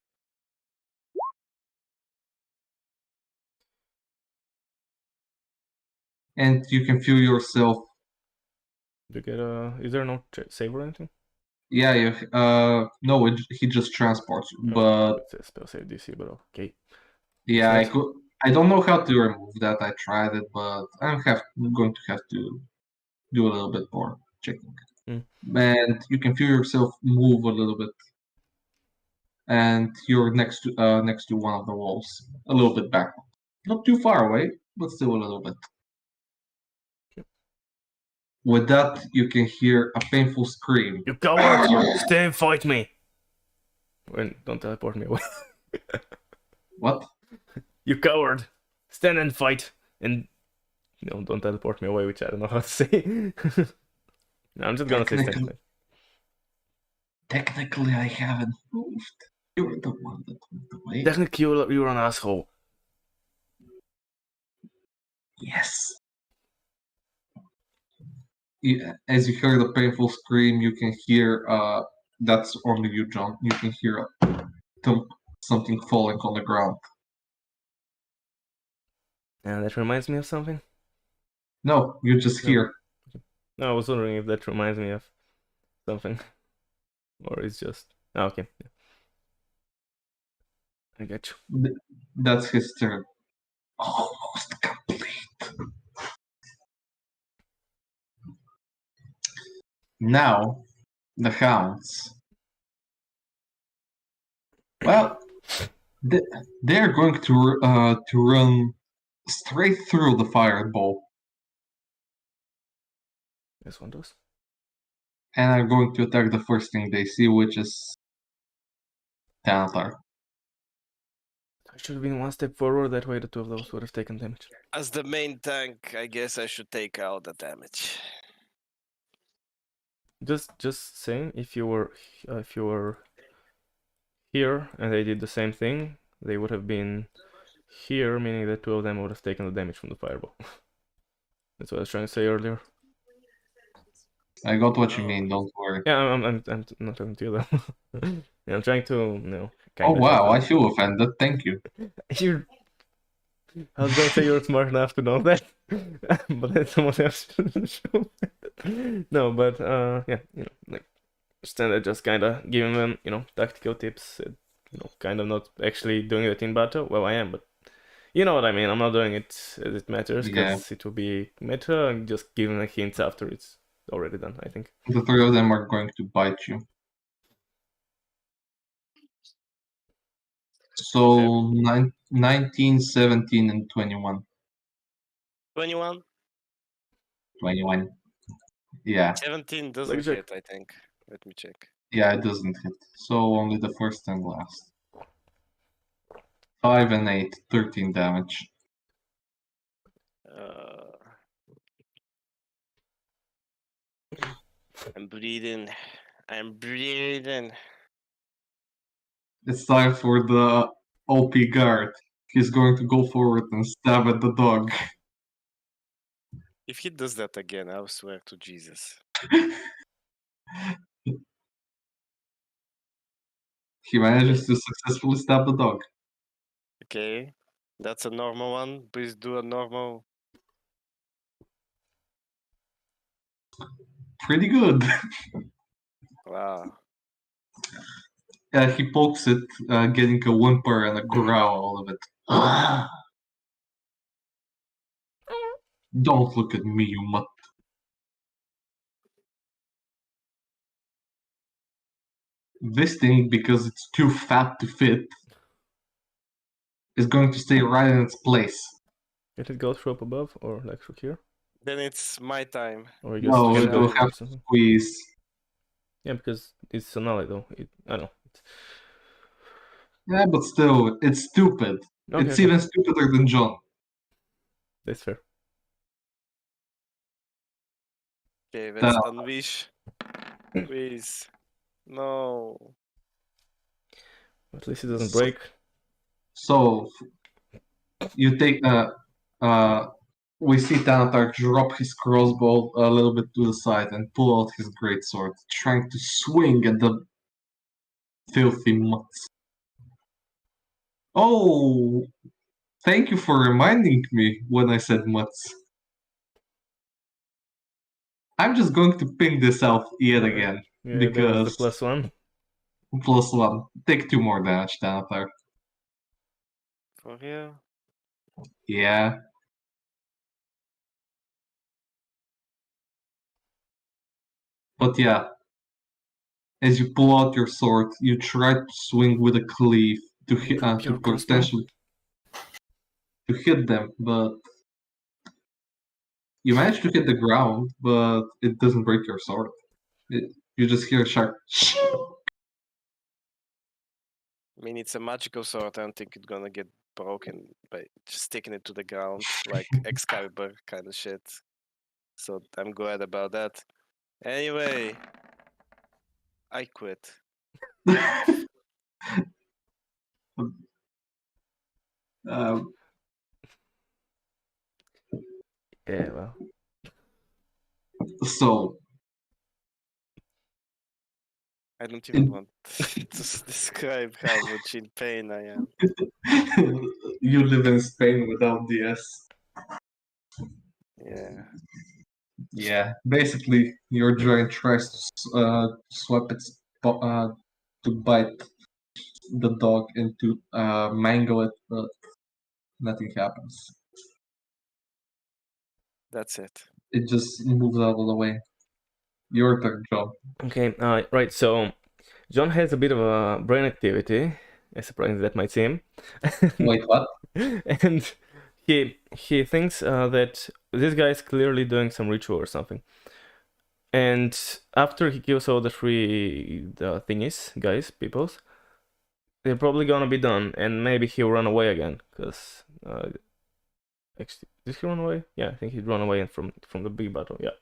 And you can feel yourself. Do you get is there no save or anything? Yeah, no, he just transports you. No, But it says spell save DC, but okay. yeah, Nice. I don't know how to remove that. I tried it, but I'm going to have to do a little bit more checking. And you can feel yourself move a little bit, and you're next to one of the walls, a little bit back, not too far away, but still a little bit. With that, you can hear a painful scream. You coward! Stay and fight me! Don't teleport me away. What? You coward! Stand and fight! And no, don't teleport me away, which I don't know how to say. No, I'm just gonna say stand and fight. Technically, I haven't moved. You're the one that moved away. Technically, you're an asshole. Yes. As you hear the painful scream, you can hear that's only you, John. You can hear something falling on the ground. And that reminds me of something? No, you just hear. No, I was wondering if that reminds me of something. Or it's just... Oh, okay. Yeah. I get you. That's his turn. Almost complete. Now, the hounds. Well, they're going to run straight through the fireball. This one does. And are going to attack the first thing they see, which is Thanatar. I should have been one step forward, that way the two of those would have taken damage. As the main tank, I guess I should take out the damage. Just saying, if you were here and they did the same thing, they would have been here, meaning that two of them would have taken the damage from the fireball. That's what I was trying to say earlier. I got what you mean, don't worry. Yeah, I'm not talking to you though. Yeah, I'm trying to, you know, Oh wow, I feel offended, thank you. You're... I was gonna say you're smart enough to know that, but then someone else shouldn't show that. No, but yeah, you know, like Standard, just kind of giving them, tactical tips. Kind of not actually doing it in battle. Well, I am, but you know what I mean. I'm not doing it as it matters Yeah. because it will be meta. I'm just giving a hints after it's already done, I think. The three of them are going to bite you. So 19, 17, and 21. 21? 21. Yeah. 17 doesn't Blackjack. hit, I think. Let me check. Yeah, it doesn't hit. So only the first and last. 5 and 8, 13 damage. I'm bleeding. I'm bleeding. It's time for the OP guard. He's going to go forward and stab at the dog. If he does that again, I'll swear to Jesus. He manages to successfully stab the dog. Okay, that's a normal one. Please do a normal. Pretty good. Wow. He pokes it, getting a whimper and a growl out of it. Don't look at me, you mutt. This thing, because it's too fat to fit, is going to stay right in its place. Did it go through up above or like through here? Then it's my time. Or you just No, can it will do have to something? squeeze. Yeah, because it's an ally though. I don't know. Yeah, but still, it's stupid. Okay, It's okay. even stupider than John. That's fair. Okay, let's That- unleash. Please. No. At least it doesn't break. So, you take we see Thanatar drop his crossbow a little bit to the side and pull out his greatsword, trying to swing at the filthy mutts. Oh, thank you for reminding me when I said mutts. I'm just going to ping this out yet again. Yeah, that was the Because +1. +1. Take 2 more damage, Thanatar. For real? Yeah. But yeah, as you pull out your sword, you try to swing with a cleave to hit, Pure to crossbow. potentially to hit them, but you manage to hit the ground, but it doesn't break your sword. You just hear a sharp. I mean, it's a magical sword. I don't think it's gonna get broken by just sticking it to the ground like Excalibur kind of shit. So I'm glad about that. Anyway, I quit. um, Yeah, well. so I don't even want to describe how much in pain I am. you live in Spain without DS. Yeah. Yeah, basically your giant tries to swap its to bite the dog and to mangle it, but nothing happens. That's it. It just moves out of the way. Your turn, John. Okay, right, so John has a bit of a brain activity, as surprising as that might seem. Wait, what? And he thinks that this guy is clearly doing some ritual or something. And after he kills all the thingies, peoples, they're probably gonna be done, and maybe he'll run away again, because actually, did he run away? Yeah, I think he'd run away from the big battle. Yeah,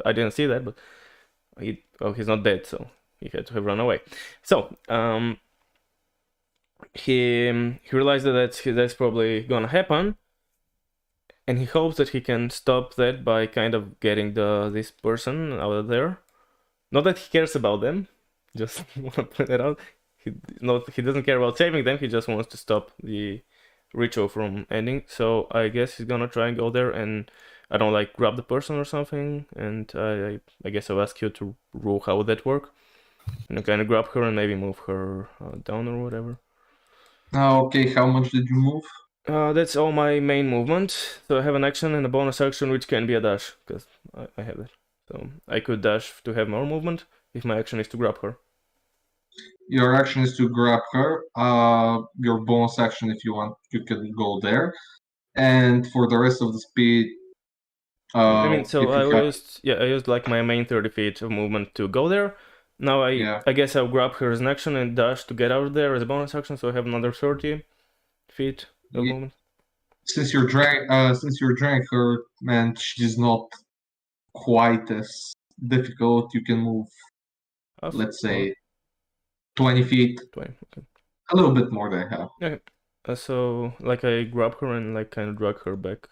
I didn't see that, but he's not dead, so he had to have run away. So he realized that that's probably gonna happen, and he hopes that he can stop that by kind of getting this person out of there. Not that he cares about them, just want to point that out. He doesn't care about saving them. He just wants to stop the ritual from ending. So I guess he's gonna try and go there and I don't like grab the person or something. And I guess I'll ask you to rule how would that work. kind of grab her and maybe move her down or whatever. Okay, how much did you move? That's all my main movement. So I have an action and a bonus action which can be a dash, because I have it. So I could dash to have more movement if my action is to grab her. Your action is to grab her. Your bonus action, if you want, you can go there. And for the rest of the speed, I mean, so if you have, I used like my main 30 feet of movement to go there. Now yeah, I guess I'll grab her as an action and dash to get out of there as a bonus action, so I have another 30 feet of movement. since you're dragging her, and she's not quite as difficult, you can move, let's say, 20 feet, 20. Okay. a little bit more than half. Okay. So like I grab her and like kind of drag her back.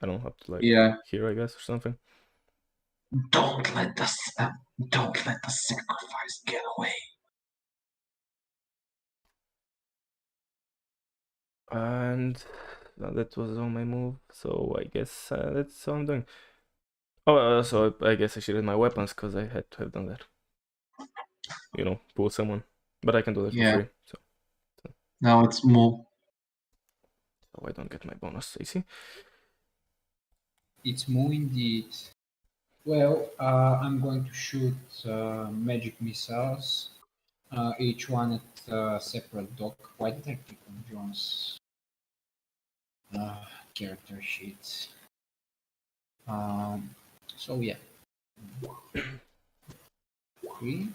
I don't have to like here, I guess, or something. Don't let the sacrifice get away. And that was all my move. So I guess that's all I'm doing. Oh, so I guess I should have my weapons because I had to have done that. You know, pull someone. But I can do that for free. So now it's move. I don't get my bonus, you see? It's Moo indeed. Well, I'm going to shoot magic missiles, each one at a separate dock. Why did I click on John's character sheet? So yeah. 3.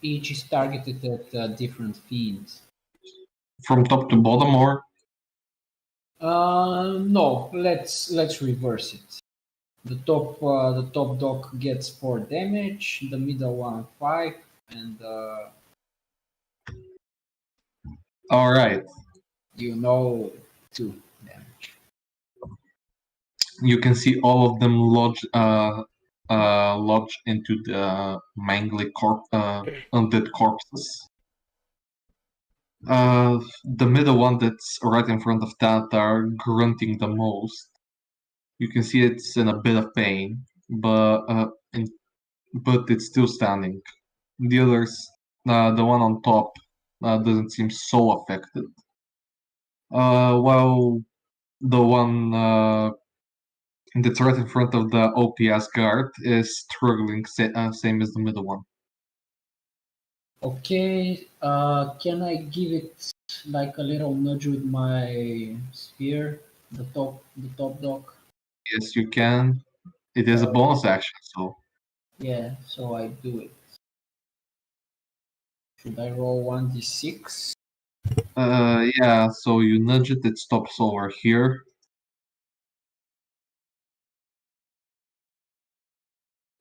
Each is targeted at a different fiend. From top to bottom, or? No, let's reverse it. The top dock gets 4 damage, the middle one 5, and All right. 2 damage. You can see all of them lodge into the mangly undead corpses. The middle one that's right in front of that are grunting the most. You can see it's in a bit of pain, but it's still standing. The others, the one on top, doesn't seem so affected. While the one that's right in front of the OPS guard is struggling, same as the middle one. Okay, can I give it like a little nudge with my spear? The top dog. Yes, you can. It is a bonus action, so. Yeah, so I do it. Should I roll 1d6? Yeah, so you nudge it, it stops over here.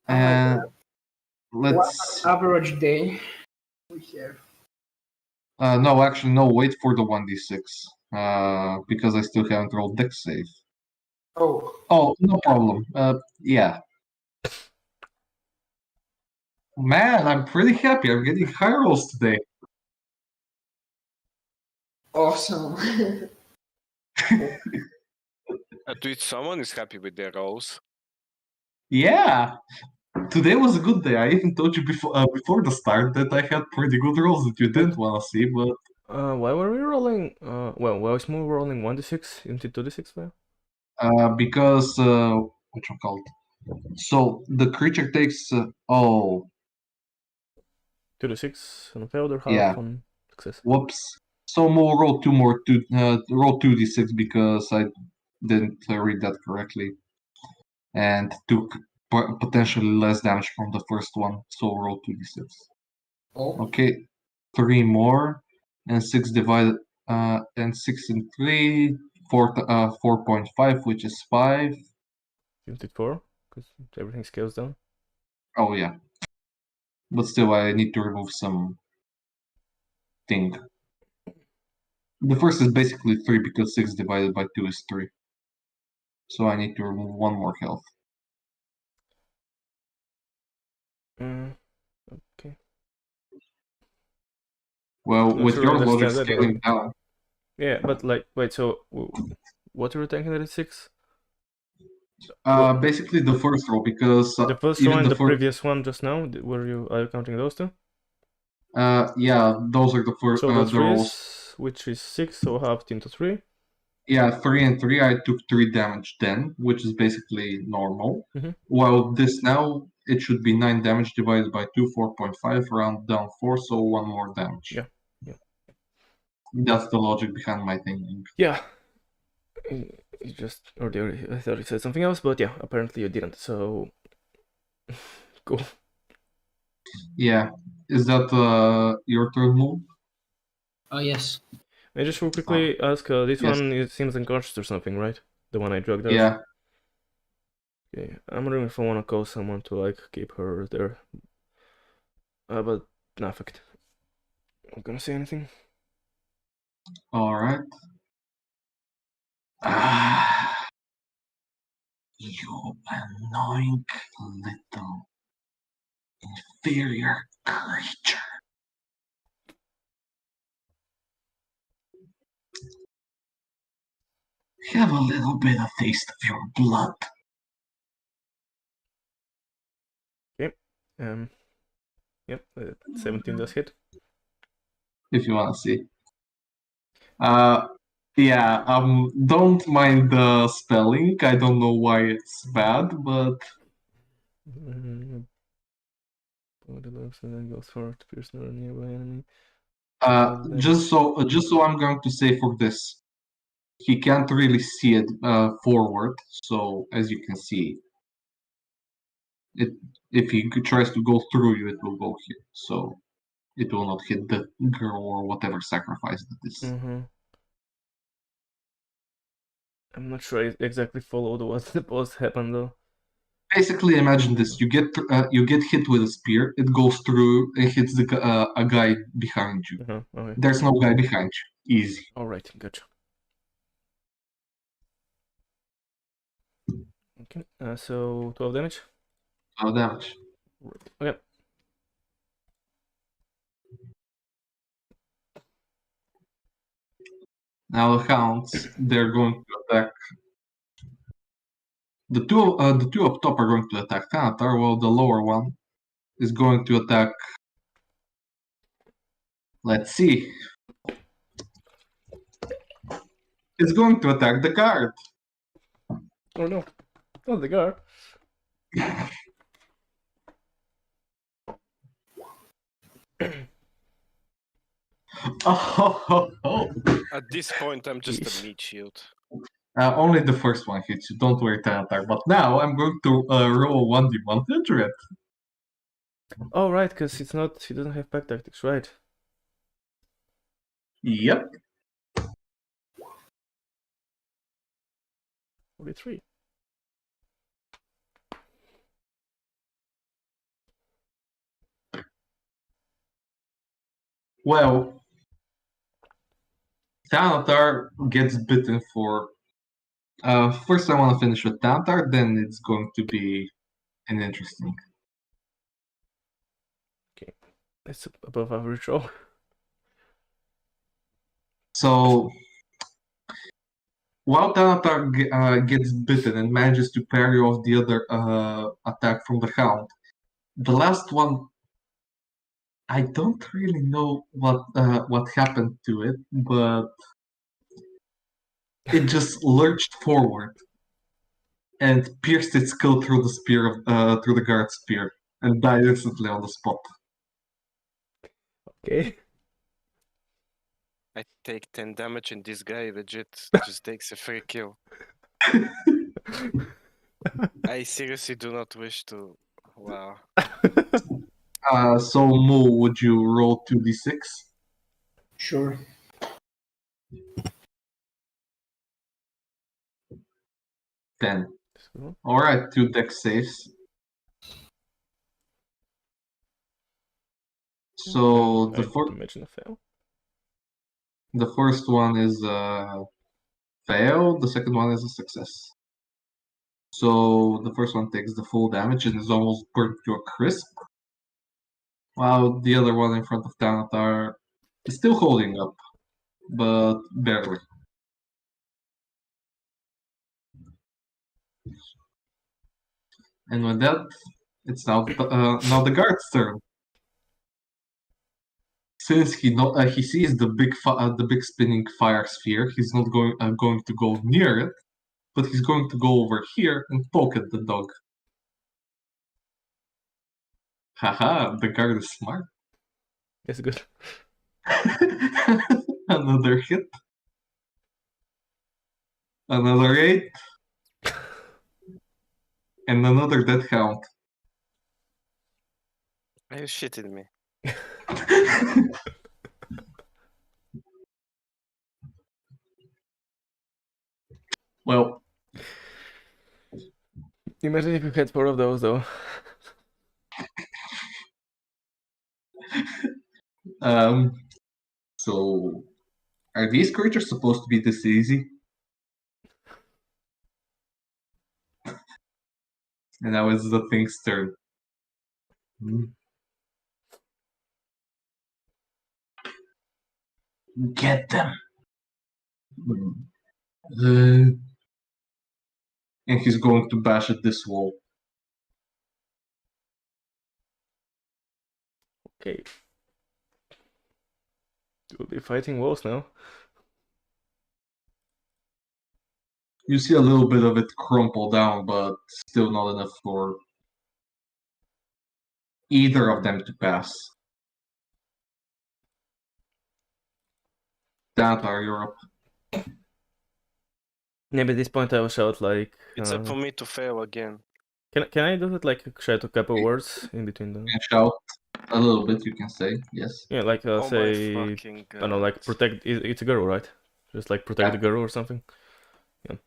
And let's. Average day. Here. No, actually, no, wait for the 1d6. Because I still haven't rolled dex save. Oh, no problem. Yeah. Man, I'm pretty happy. I'm getting high rolls today. Awesome. At least someone is happy with their rolls. Yeah. Today was a good day. I even told you before the start that I had pretty good rolls that you didn't want to see, but. Why were we rolling? Well, why was Moo rolling 1d6 into 2d6 there? Because what's it called? So the creature takes 2d6 on failed or half on success. Whoops. So we'll roll roll 2d6 because I didn't read that correctly, and took potentially less damage from the first one. So roll 2d6. Okay, 3 more, and 6 divided, and 6 and 3, 4.5, which is 5. You did 4 because everything scales down. Oh yeah, but still, I need to remove some thing. The first is basically 3 because 6 divided by 2 is 3. So I need to remove 1 more health. Okay. Well, with your logic scaling that, down. Yeah, but like, wait, so what are you thinking that it's 6? Basically the first row, because The first even row and the the first, previous one just now. Are you counting those two? yeah, those are the first So the the rolls. threes, which is 6, so halved into 3. Yeah, 3 and 3. I took 3 damage then, which is basically normal. Mhm. While this now, it should be 9 damage divided by 2, 4.5, round down 4, so 1 more damage. Yeah, yeah. That's the logic behind my thinking. Yeah. You just earlier I thought you said something else, but yeah, apparently you didn't. So cool. Yeah. Is that your turn move? Oh yes. I just will quickly ask. This Yes. one seems unconscious or something, right? The one I drugged out. Yeah. Okay. I'm wondering if I want to call someone to like keep her there. But no effect. I'm gonna say anything. Alright. Ah, you annoying little inferior creature. Have a little bit of taste of your blood. Yep. 17 does hit. If you want to see. Yeah, don't mind the spelling. I don't know why it's bad, but And then goes for to pierce another nearby enemy. just so I'm going to say for this, he can't really see it forward. So as you can see, if he tries to go through you, it will go here. So it will not hit the girl or whatever sacrifice that is. I'm not sure I exactly followed what supposed to happen though. Basically, imagine this: you get hit with a spear. It goes through. It hits a guy behind you. Okay. There's no guy behind you. Easy. All right, gotcha. Okay. So 12 damage. No damage. Okay. Now the hounds, they're going to attack. The two up top are going to attack Thanatar, while the lower one is going to attack. Let's see. It's going to attack the guard. Oh no, not the guard. Oh. At this point, I'm just Jeez. a meat shield. Only the first one hits you. Don't worry, Thanatar. But now I'm going to roll a 1d1 to it. Oh right, because it's not. He doesn't have pack tactics, right? Yep. 43. Well, Thanatar gets bitten for. First, I want to finish with Thanatar, then it's going to be an interesting. It's above average roll. So, while Thanatar gets bitten and manages to parry off the other attack from the Hound, the last one, I don't really know what happened to it, but it just lurched forward and pierced its skull through the spear through the guard's spear and died instantly on the spot. Okay. I take 10 damage, and this guy legit just takes a free kill. I seriously do not wish to. Wow. So Mo, would you roll 2d6? Sure. 10. Alright, 2 dex saves. So I imagine a fail. The first one is a fail, the second one is a success. So the first one takes the full damage and is almost burnt to a crisp, while the other one in front of Thanatar is still holding up, but barely. And with that, it's now now the guard's turn. Since he sees the big spinning fire sphere, he's not going to go near it, but he's going to go over here and poke at the dog. Haha, the guard is smart. It's good. Another hit. Another 8. And another dead count. Are you shitting me? Well, Imagine if you had 4 of those, though. So are these creatures supposed to be this easy? And now it's the thing's turn. Get them. And he's going to bash at this wall. Okay. We'll be fighting walls now. You see a little bit of it crumple down, but still not enough for either of them to pass. Dantar, you're up. Maybe at this point I will shout like. It's up for me to fail again. Can I do it like shout a couple words in between them? And shout a little bit, you can say, yes. Yeah, like Oh my say fucking I don't know, like God. protect. It's a girl, right? Just like protect the Yeah. girl or something. Yeah.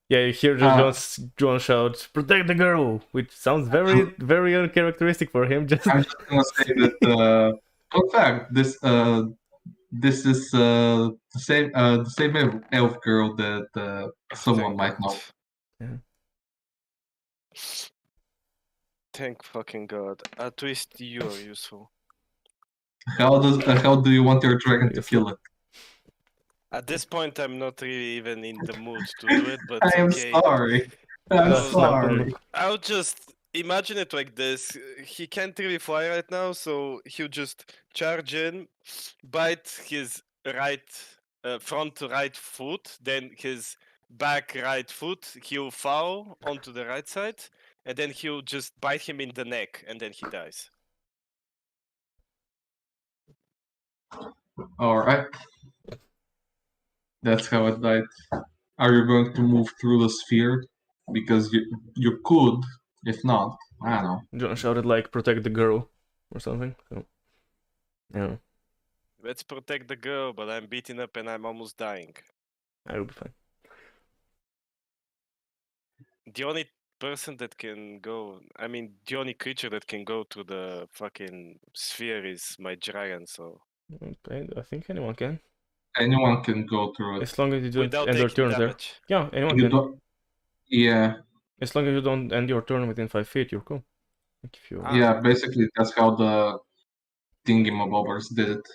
Yeah, you hear John shout "protect the girl," which sounds very uncharacteristic for him. Just I'm just gonna say that. In fact, this is the same elf girl that someone might know. Yeah. Thank fucking God. At least you are useful. How do you want your dragon to kill it? At this point, I'm not really even in the mood to do it, but I am okay. sorry. I'm Well, sorry. I'll just imagine it like this. He can't really fly right now, so he'll just charge in, bite his front right foot, then his back right foot. He'll fall onto the right side, and then he'll just bite him in the neck, and then he dies. All right. That's how it died. Are you going to move through the sphere? Because you could. If not, I don't know. John shouted like "protect the girl" or something. So, yeah, Let's protect the girl, but I'm beaten up and I'm almost dying. I will be fine. The only person that can go, I mean, the only creature that can go to the fucking sphere is my dragon, so. Okay, I think anyone can, Anyone can go through it. as long as you don't Without end your taking turn there. damage. Yeah, anyone You can. don't. Yeah. As long as you don't end your turn within 5 feet, you're cool. Like if you. Yeah. Basically, that's how the thingy-mabobbers did it.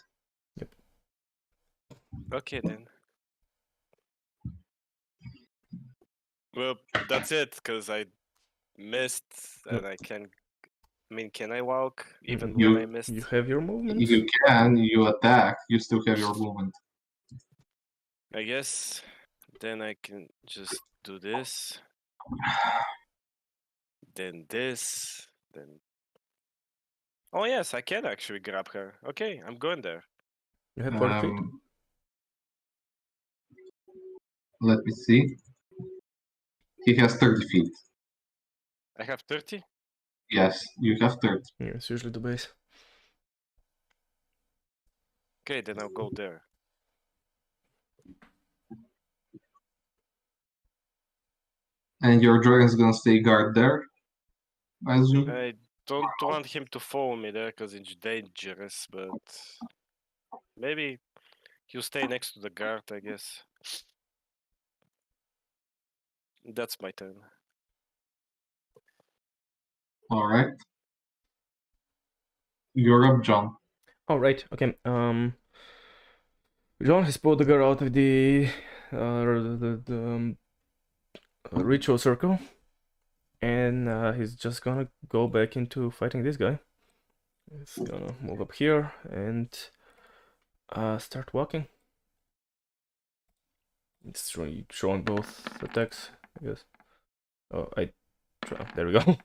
Okay then. Well, that's it, because I missed and I can. I mean, can I walk even when I missed? You have your movement. You can. You attack. You still have your movement. I guess. Then I can just do this. Then this. Then. Oh yes, I can actually grab her. Okay, I'm going there. You have 40 feet. Let me see. He has 30 feet. I have 30? Yes, you have 30. Yeah, it's usually the base. Okay, then I'll go there. And your dragon's gonna stay guard there, I assume. I don't want him to follow me there because it's dangerous, but maybe he'll stay next to the guard, I guess. That's my turn. All right. You're up, John. All right. Okay. John has pulled the girl out of the ritual circle, And he's just gonna go back into fighting this guy. He's gonna move up here and start walking. It's showing both attacks, I guess. Oh, there we go.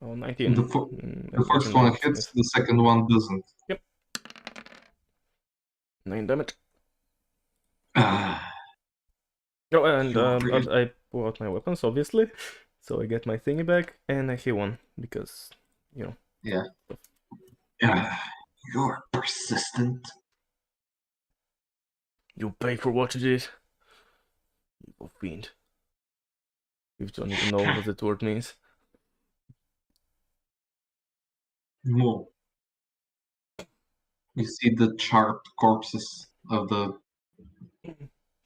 Oh, 19. The first one hits, the second one doesn't. Yep. 9 damage. Ah, Oh, and really- I pull out my weapons, obviously. So I get my thingy back, and I heal one, because, you know. yeah. You're persistent. You pay for what you did. Evil fiend. You don't even know what that word means. No. You see the charred corpses of the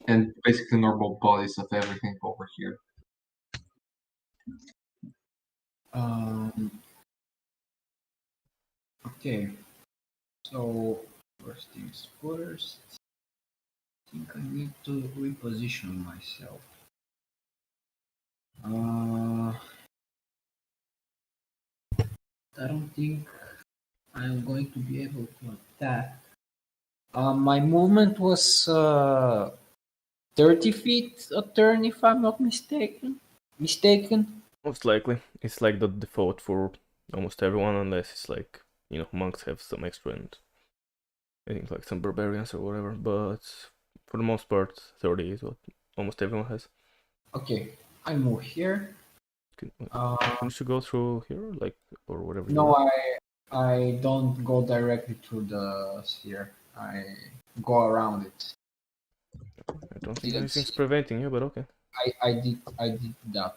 and basically normal bodies of everything over here. Okay. So first things first. I think I need to reposition myself. I don't think I'm going to be able to attack. My movement was 30 feet a turn, if I'm not mistaken. Most likely. It's like the default for almost everyone, unless it's like, you know, monks have some extra and I think like some barbarians or whatever, but for the most part, 30 is what almost everyone has. Okay, I move here. Can you go through here, like, or whatever? No, I don't go directly through the sphere. I go around it. I don't think anything's preventing you, but okay. I did that.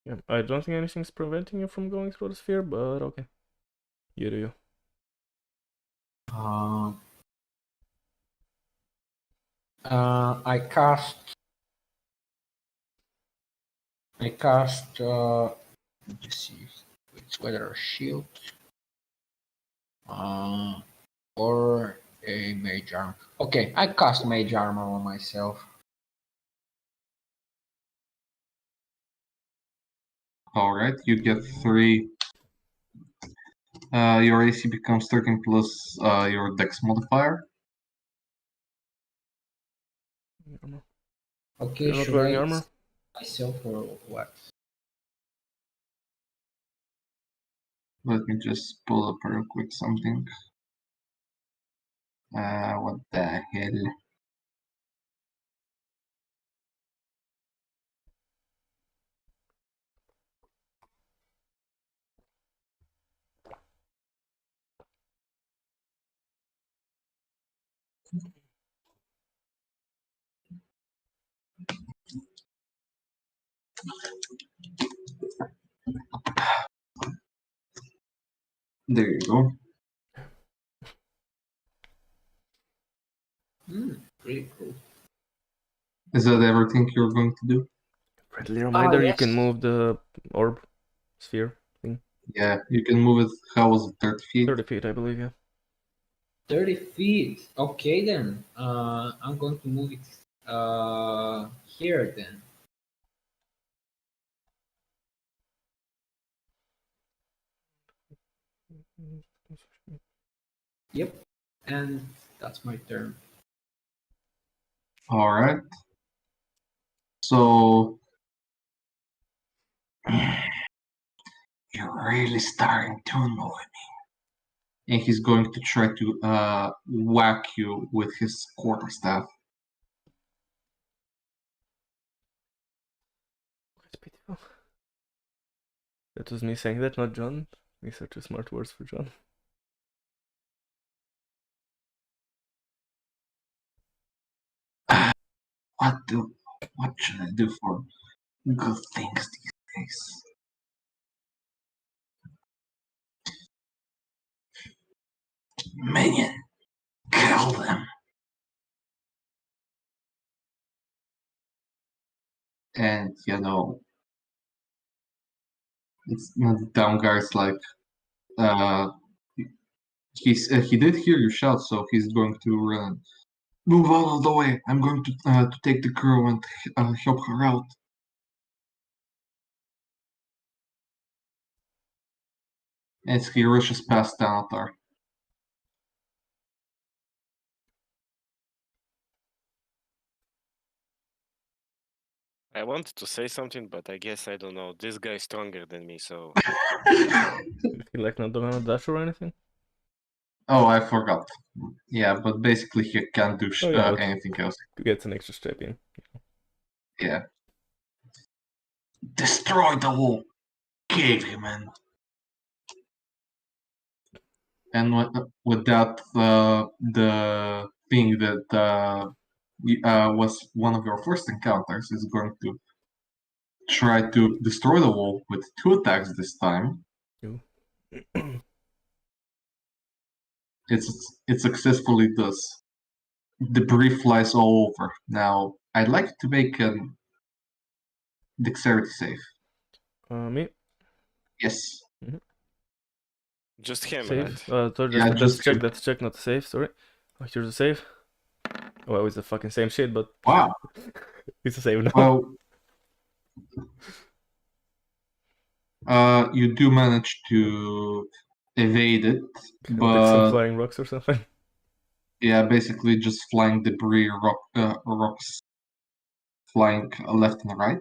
Yeah, I don't think anything's preventing you from going through the sphere, but okay. You do you. I cast. Let's see, it's whether a shield or a mage armor. Okay, I cast mage armor on myself. Alright, you get 3. Your AC becomes 13 plus your dex modifier. Okay, You're not should wearing I armor? myself or what? Let me just pull up real quick something. What the hell? There you go. Pretty cool. Is that everything you're going to do? Friendly reminder, you yes. can move the orb sphere thing. Yeah, you can move it. How was it? 30 feet? 30 feet, I believe, yeah. 30 feet. Okay then. I'm going to move it here then. Yep. And that's my turn. Alright. So you're really starting to annoy me. And he's going to try to whack you with his quarterstaff. It's pitiful. That was me saying that, not John. These are two smart words for John. What should I do for good things these days? Minion, kill them. And you know, it's the down guy's like, he did hear your shout, so he's going to run. Move out of the way. I'm going to take the girl and help her out. As he rushes past Thanatar. I wanted to say something, but I guess I don't know. This guy's stronger than me, so Is he like not gonna dash or anything? Oh, I forgot. Yeah, but basically he can't do Oh yeah, but anything else. gets an extra step in. Yeah. Destroy the wall. Cave him in. And with that, the thing that was one of your first encounters is going to try to destroy the wall with 2 attacks this time. You. It successfully does. Debris flies all over. Now, I'd like to make a dexterity save. Me? Yes. just him, Save? right? Sorry, Yeah, that's just check, him. that's check, not save, sorry. Oh, here's the save. Well, it's the fucking same shit, but Wow. it's a save now. Well, you do manage to evade it, Like some but flying rocks or something. yeah, basically just flying debris, rocks flying left and right.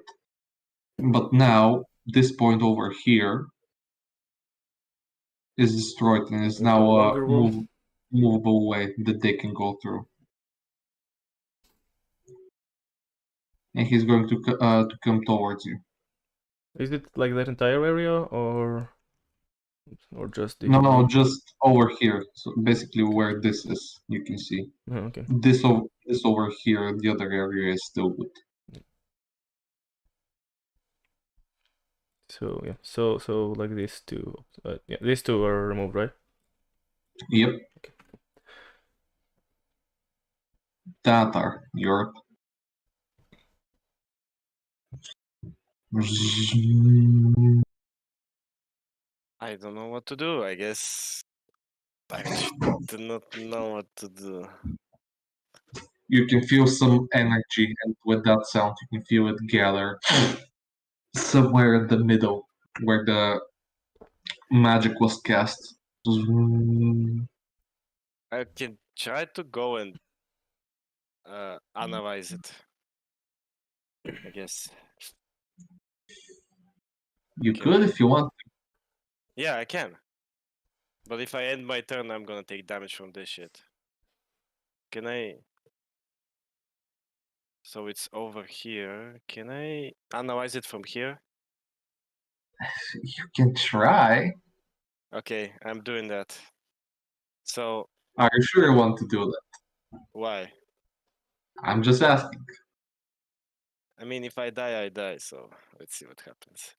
But now, this point over here is destroyed and is Into now a a longer wall. movable way that they can go through. And he's going to come towards you. Is it like that entire area or just the No, just over here. So basically, where this is, you can see Oh, okay. this over here. The other area is still good. So yeah, so like these two, yeah, these two are removed, right? Yep. Okay. Tatar, Europe. I don't know what to do. I guess I do not know what to do. You can feel some energy, and with that sound, you can feel it gather somewhere in the middle where the magic was cast. I can try to go and analyze it. I guess. You Can could I? if you want. Yeah, I can. But if I end my turn, I'm gonna take damage from this shit. Can I? So it's over here. Can I analyze it from here? You can try. Okay, I'm doing that. So Are you sure you want to do that? why? I'm just asking. I mean, if I die, I die. So let's see what happens.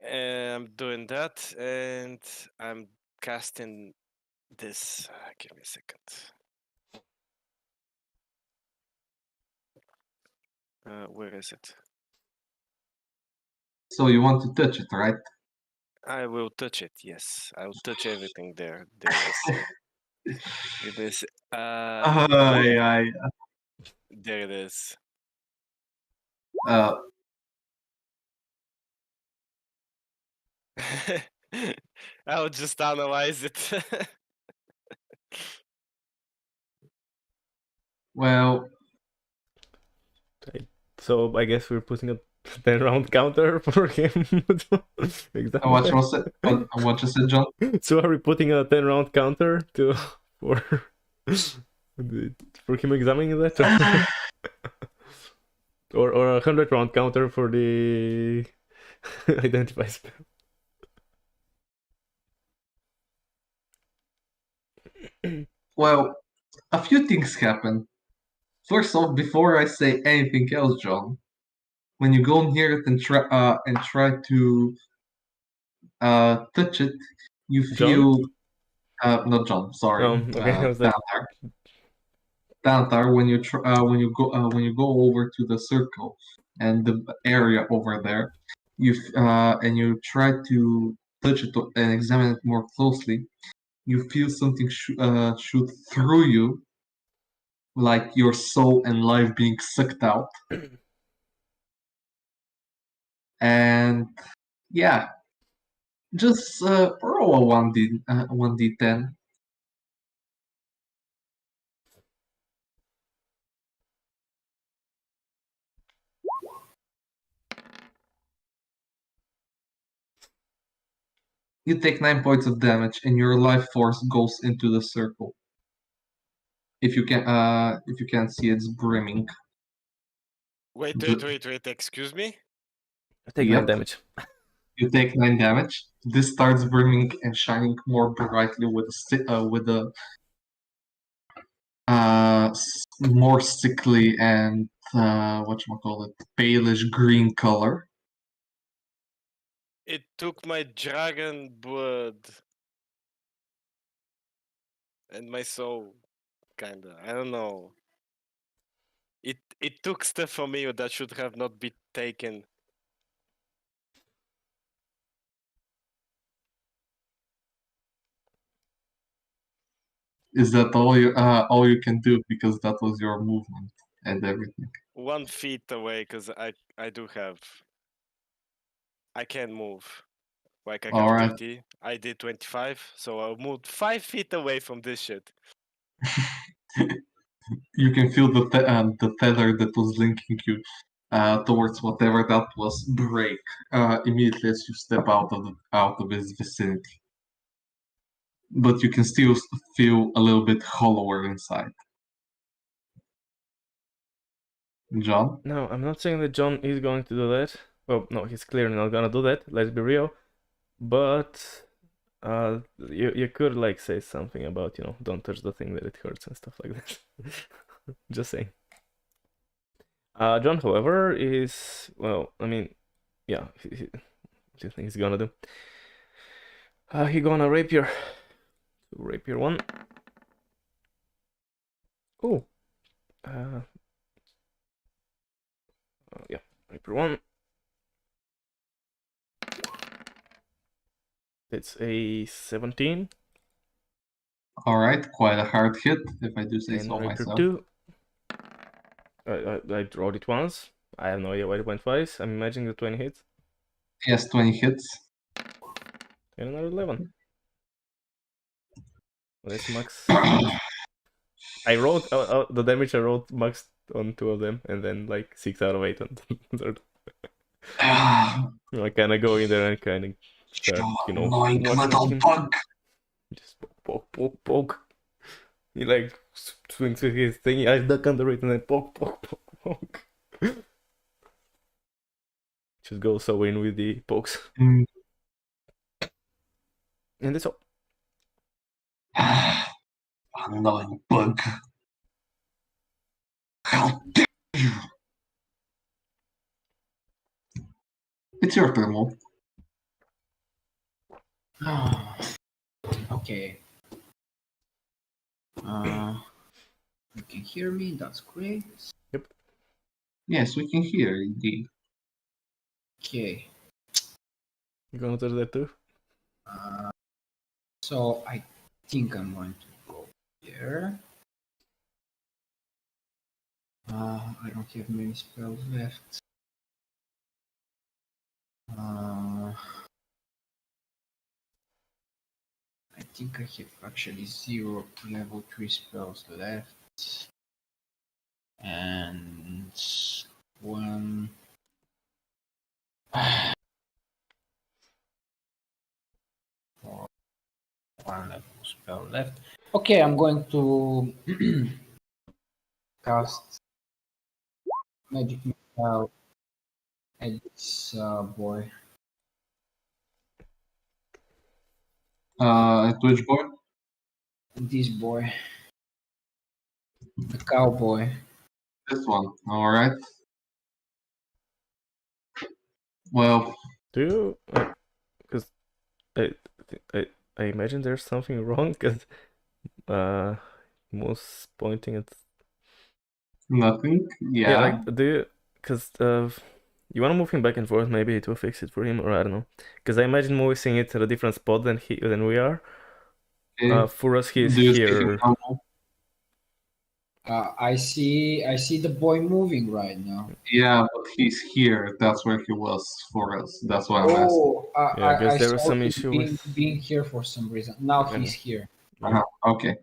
I'm doing that, and I'm casting this. Give me a second. Where is it? So you want to touch it, right? I will touch it. Yes, I will touch everything there. There it is. It is. Aye. There it is. I'll just analyze it. Well, So I guess we're putting a 10-round counter for him. Exactly. what you said, John? So are we putting a 10-round counter to for him examining that, or a 100-round counter for the identify spell? Well, a few things happen. First off, before I say anything else, John, when you go near it and try to touch it, you John? feel not John, sorry, Okay, I was like, Tantar, when you go over to the circle and the area over there, and you try to touch it and examine it more closely, you feel something shoot through you, like your soul and life being sucked out. And yeah, Just roll a 1d10. You take 9 points of damage, and your life force goes into the circle. If you can't see, it's brimming. Wait, The- wait. Excuse me? I take 9 Yep. damage. You take 9 damage. This starts brimming and shining more brightly with a more sickly and whatchamacallit, palish green color. It took my dragon blood and my soul, kinda. I don't know. It took stuff from me that should have not been taken. Is that all you can do, because that was your movement and everything? 1 feet away, because I do have. I can move. Like I have All right. 30. I did 25, so I moved 5 feet away from this shit. You can feel the tether that was linking you towards whatever that was break immediately as you step out of his vicinity. But you can still feel a little bit hollower inside. John? No, I'm not saying that John is going to do that. Well, no, he's clearly not gonna do that. Let's be real. But you could like say something about, you know, don't touch the thing that it hurts and stuff like that. Just saying. John, however, is, well, I mean, yeah, what do you think he's gonna do? He gonna rapier. Rapier 1. Oh. Yeah, rapier 1. It's a 17. All right, quite a hard hit, if I do say And so rapier myself. 2. I rolled it once. I have no idea why it went twice. I'm imagining the 20 hits. Yes, 20 hits. And another 11. That's max. I wrote the damage I wrote max on 2 of them, and then like 6 out of 8 on the third. I kind of go in there and kind of start, you know, Annoying watching little him. bug. Just poke. He like swings with his thing. I duck under it and then poke. Just go so in with the pokes. Mm. And that's all. Annoying bug. How dare you! It's your turn, Mo. Okay. You can hear me. That's great. Yes, we can hear indeed. Okay. You gonna touch that too? So I think I'm going to go here. I don't have many spells left. I think I have actually 0 level 3 spells left. And 1. One level spell left. Okay, I'm going to cast Magic Missile at this boy. At which boy? This boy. The cowboy. This one. All right. Well, Do you? Because I imagine there's something wrong. Because most pointing at. nothing. Yeah, Yeah. like do you? Because you wanna move him back and forth. Maybe it will fix it for him, or I don't know. Because I imagine moving it at a different spot than we are. Okay. For us, he's Do you see him here. now, Mo? I see the boy moving right now. Yeah, but he's here. That's where he was for us. That's why I'm asking. Oh, Yeah, I guess I there was saw some him issue being here for some reason. Now I he's know. here. Okay.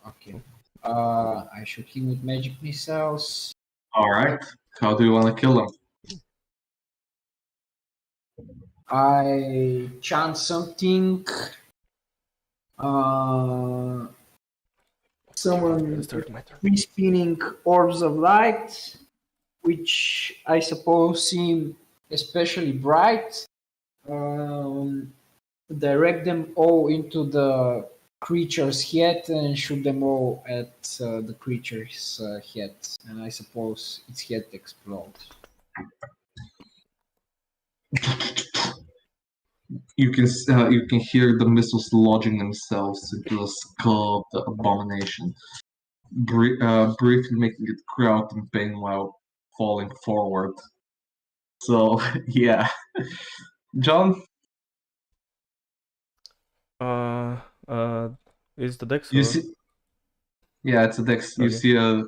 Okay. I shoot him with magic missiles. All right. How do you want to kill him? I chant something. Someone Start my turn. three spinning orbs of light, which I suppose seem especially bright. Direct them all into the creature's head and shoot them all at the creature's head. And I suppose its head explodes. You can hear the missiles lodging themselves into the skull of the abomination, briefly making it cry out in pain while falling forward. So yeah, John, Is the dex you or see, yeah, it's a dex. You Okay. see a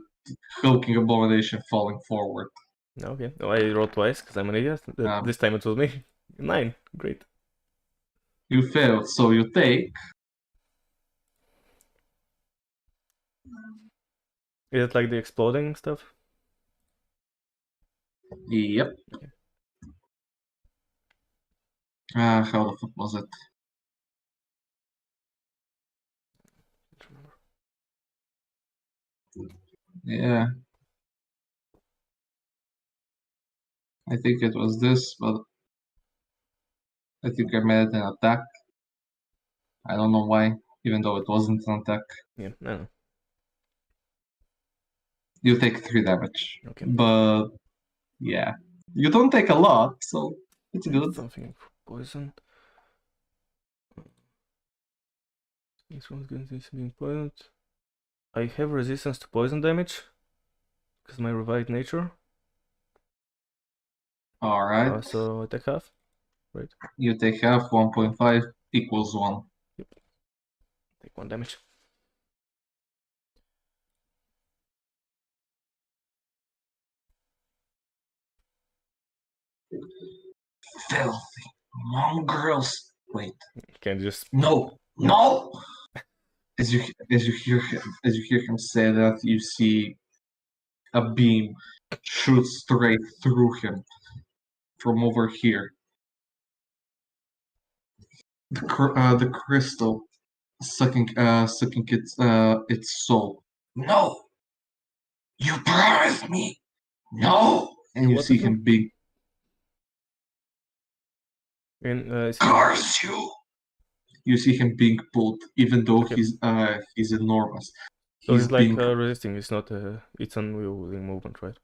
hulking abomination falling forward. okay? Oh, I rolled twice because I'm an idiot. This time it was me. 9. Great. You failed, so you take. Is it like the exploding stuff? Yep. Okay. How the fuck was it? Can't remember. Yeah. I think it was this, but I think I made an attack. I don't know why, even though it wasn't an attack. Yeah, I don't know. You take 3 damage. Okay. But yeah. You don't take a lot, so it's good. Something for poison. This one's going to be poisoned. I have resistance to poison damage because my revived nature. Alright. So I take half. You take half, 1.5 equals 1. Take 1 damage. Filthy mongrels. Wait. Can just No! No! As you hear him say that, you see a beam shoot straight through him from over here. The crystal sucking its soul. No! You promised me! No! And you What see to do? him being curse you! You see him being pulled, even though Okay. he's enormous. So He's it's like being resisting. It's not it's unwielding movement, right?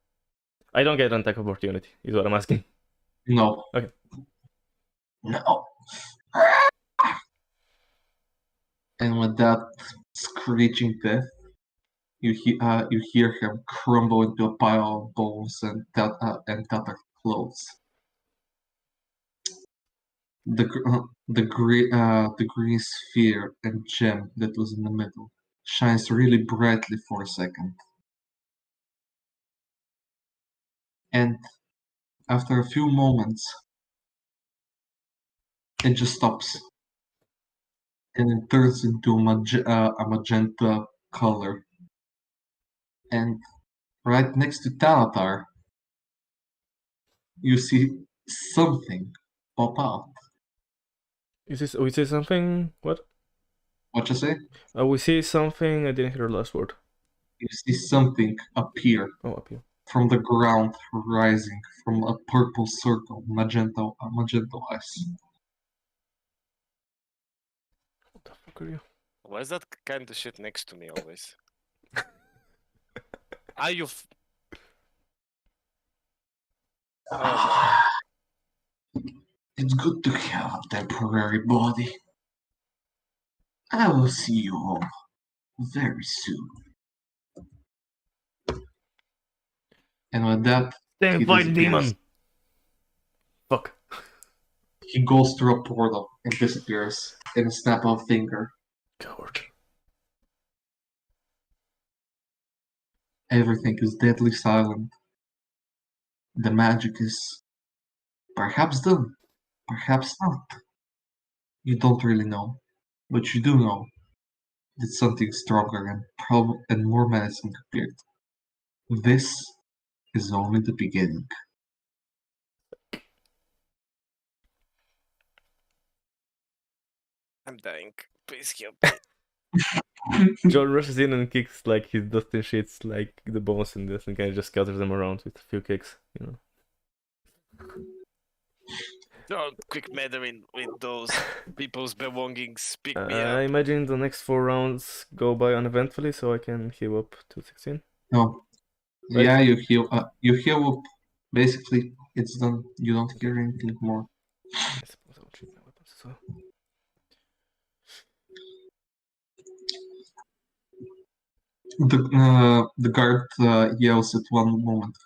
I don't get an attack opportunity. Is what I'm asking. no. Okay. No. And with that screeching death, you hear him crumble into a pile of bones and tattered clothes. The green sphere and gem that was in the middle shines really brightly for a second, and after a few moments, it just stops, and it turns into a magenta color. And right next to Talatar, you see something pop out. Is this? We see something? What? What you say? We see something. I didn't hear the last word. You see something appear Oh, up here. from the ground, rising from a purple circle, magenta eyes. What the fuck are you? Why is that kind of shit next to me always? Are you? Oh It's good to have a temporary body. I will see you home very soon. And with that, Damn he fighting disappears. demon! Fuck. He goes through a portal and disappears in a snap of a finger. Coward. everything is deadly silent. The magic is perhaps done, perhaps not. You don't really know, but you do know that something stronger and more menacing appeared. This is only the beginning. I'm dying. Please help me. John rushes in and kicks like his dusty shits like the bones in this and kind of just scatters them around with a few kicks, you know. Don't quick meddling with those people's belongings. Pick me I up. imagine the next 4 rounds go by uneventfully, so I can heal up to 16. No. Right. Yeah, you heal. You heal up. Basically, it's done. You don't hear anything more. I suppose I'll treat my weapons as well. The guard yells at one moment.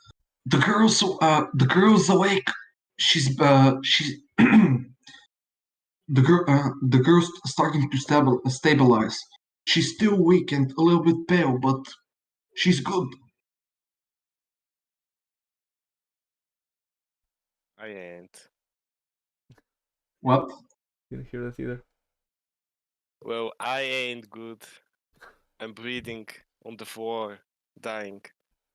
The girl's awake. She's the girl's starting to stabilize. She's still weak and a little bit pale, but she's good. I ain't. What? Didn't hear that either. Well, I ain't good. I'm bleeding on the floor, dying.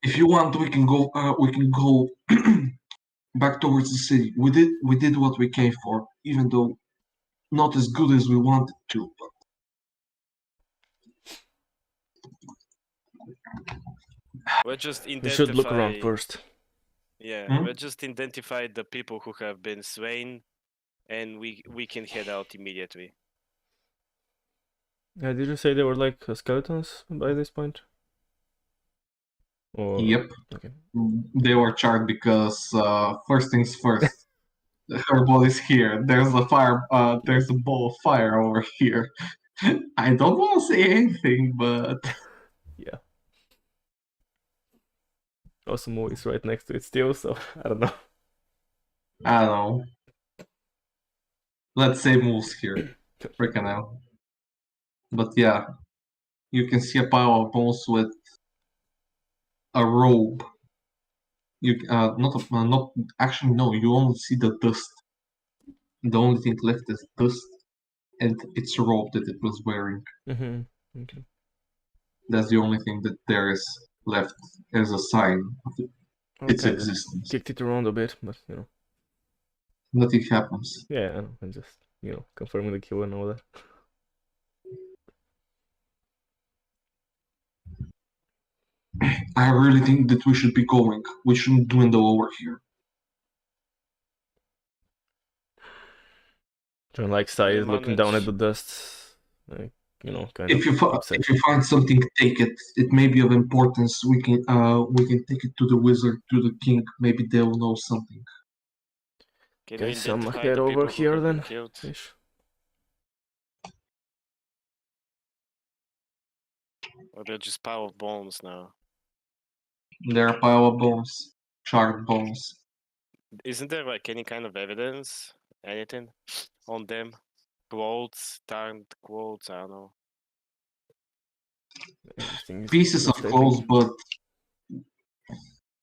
If you want, we can go. We can go back towards the city. We did what we came for, even though not as good as we wanted to. But We're just We should look around identify. first. Yeah, Hmm? we're just identify the people who have been slain, and we can head out immediately. Yeah, did you say they were like skeletons by this point? Or... Yep, Okay. they were charred because first things first. Her body's here. There's a fire. There's a ball of fire over here. I don't want to say anything, but Yeah. Also, is right next to it still, so I don't know. I don't know. Let's say moves here. Freaking hell. But yeah, you can see a pile of bones with a robe. You not actually no. You only see the dust. The only thing left is dust, and it's a robe that it was wearing. Mm-hmm. Okay. That's the only thing that there is left as a sign of its Okay, existence. kicked it around a bit, but you know. Nothing happens. Yeah, I know. I'm just, you know, confirming the kill and all that. I really think that we should be going. We shouldn't dwindle over here. John like sighs, We'll looking down at manage. the dust, like, you know, kind If of you keeps it. if you find something, take it. It may be of importance. We can take it to the wizard, to the king. Maybe they'll know something. Can Guess we I'm identify head the over people who here have been then. killed? Ish. Or they're just pile of bones now? There are a pile of bones, charred bones. Isn't there like any kind of evidence, anything on them? Quotes, tarred quotes, I don't know. Everything is Pieces of dust, I clothes, think. but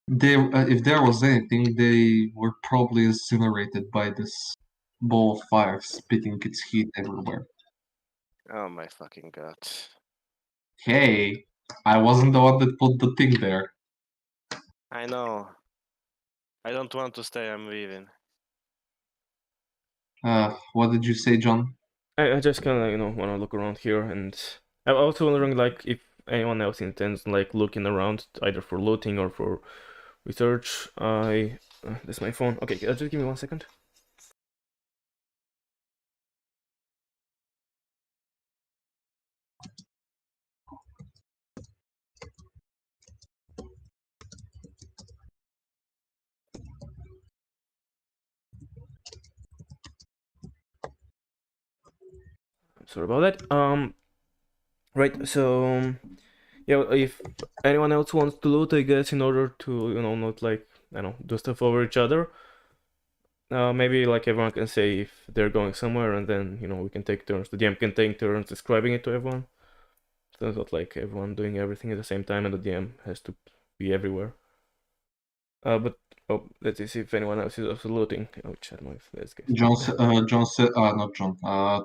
they if there was anything, they were probably incinerated by this ball of fire, spitting its heat everywhere. Oh my fucking god. Hey, I wasn't the one that put the thing there. I know. I don't want to stay, I'm leaving. What did you say, John? I just kind of, you know, want to look around here, and I'm also wondering, like, if anyone else intends, like, looking around either for looting or for research. That's my phone. Okay, just give me 1 second. Sorry about that. Right, so yeah, if anyone else wants to loot, I guess, in order to, you know, not like, I don't know, do stuff over each other. Maybe like everyone can say if they're going somewhere, and then, you know, we can take turns. The DM can take turns describing it to everyone. So it's not like everyone doing everything at the same time and the DM has to be everywhere. But let's see if anyone else is also looting. Oh, chat my let's get. John said, not John.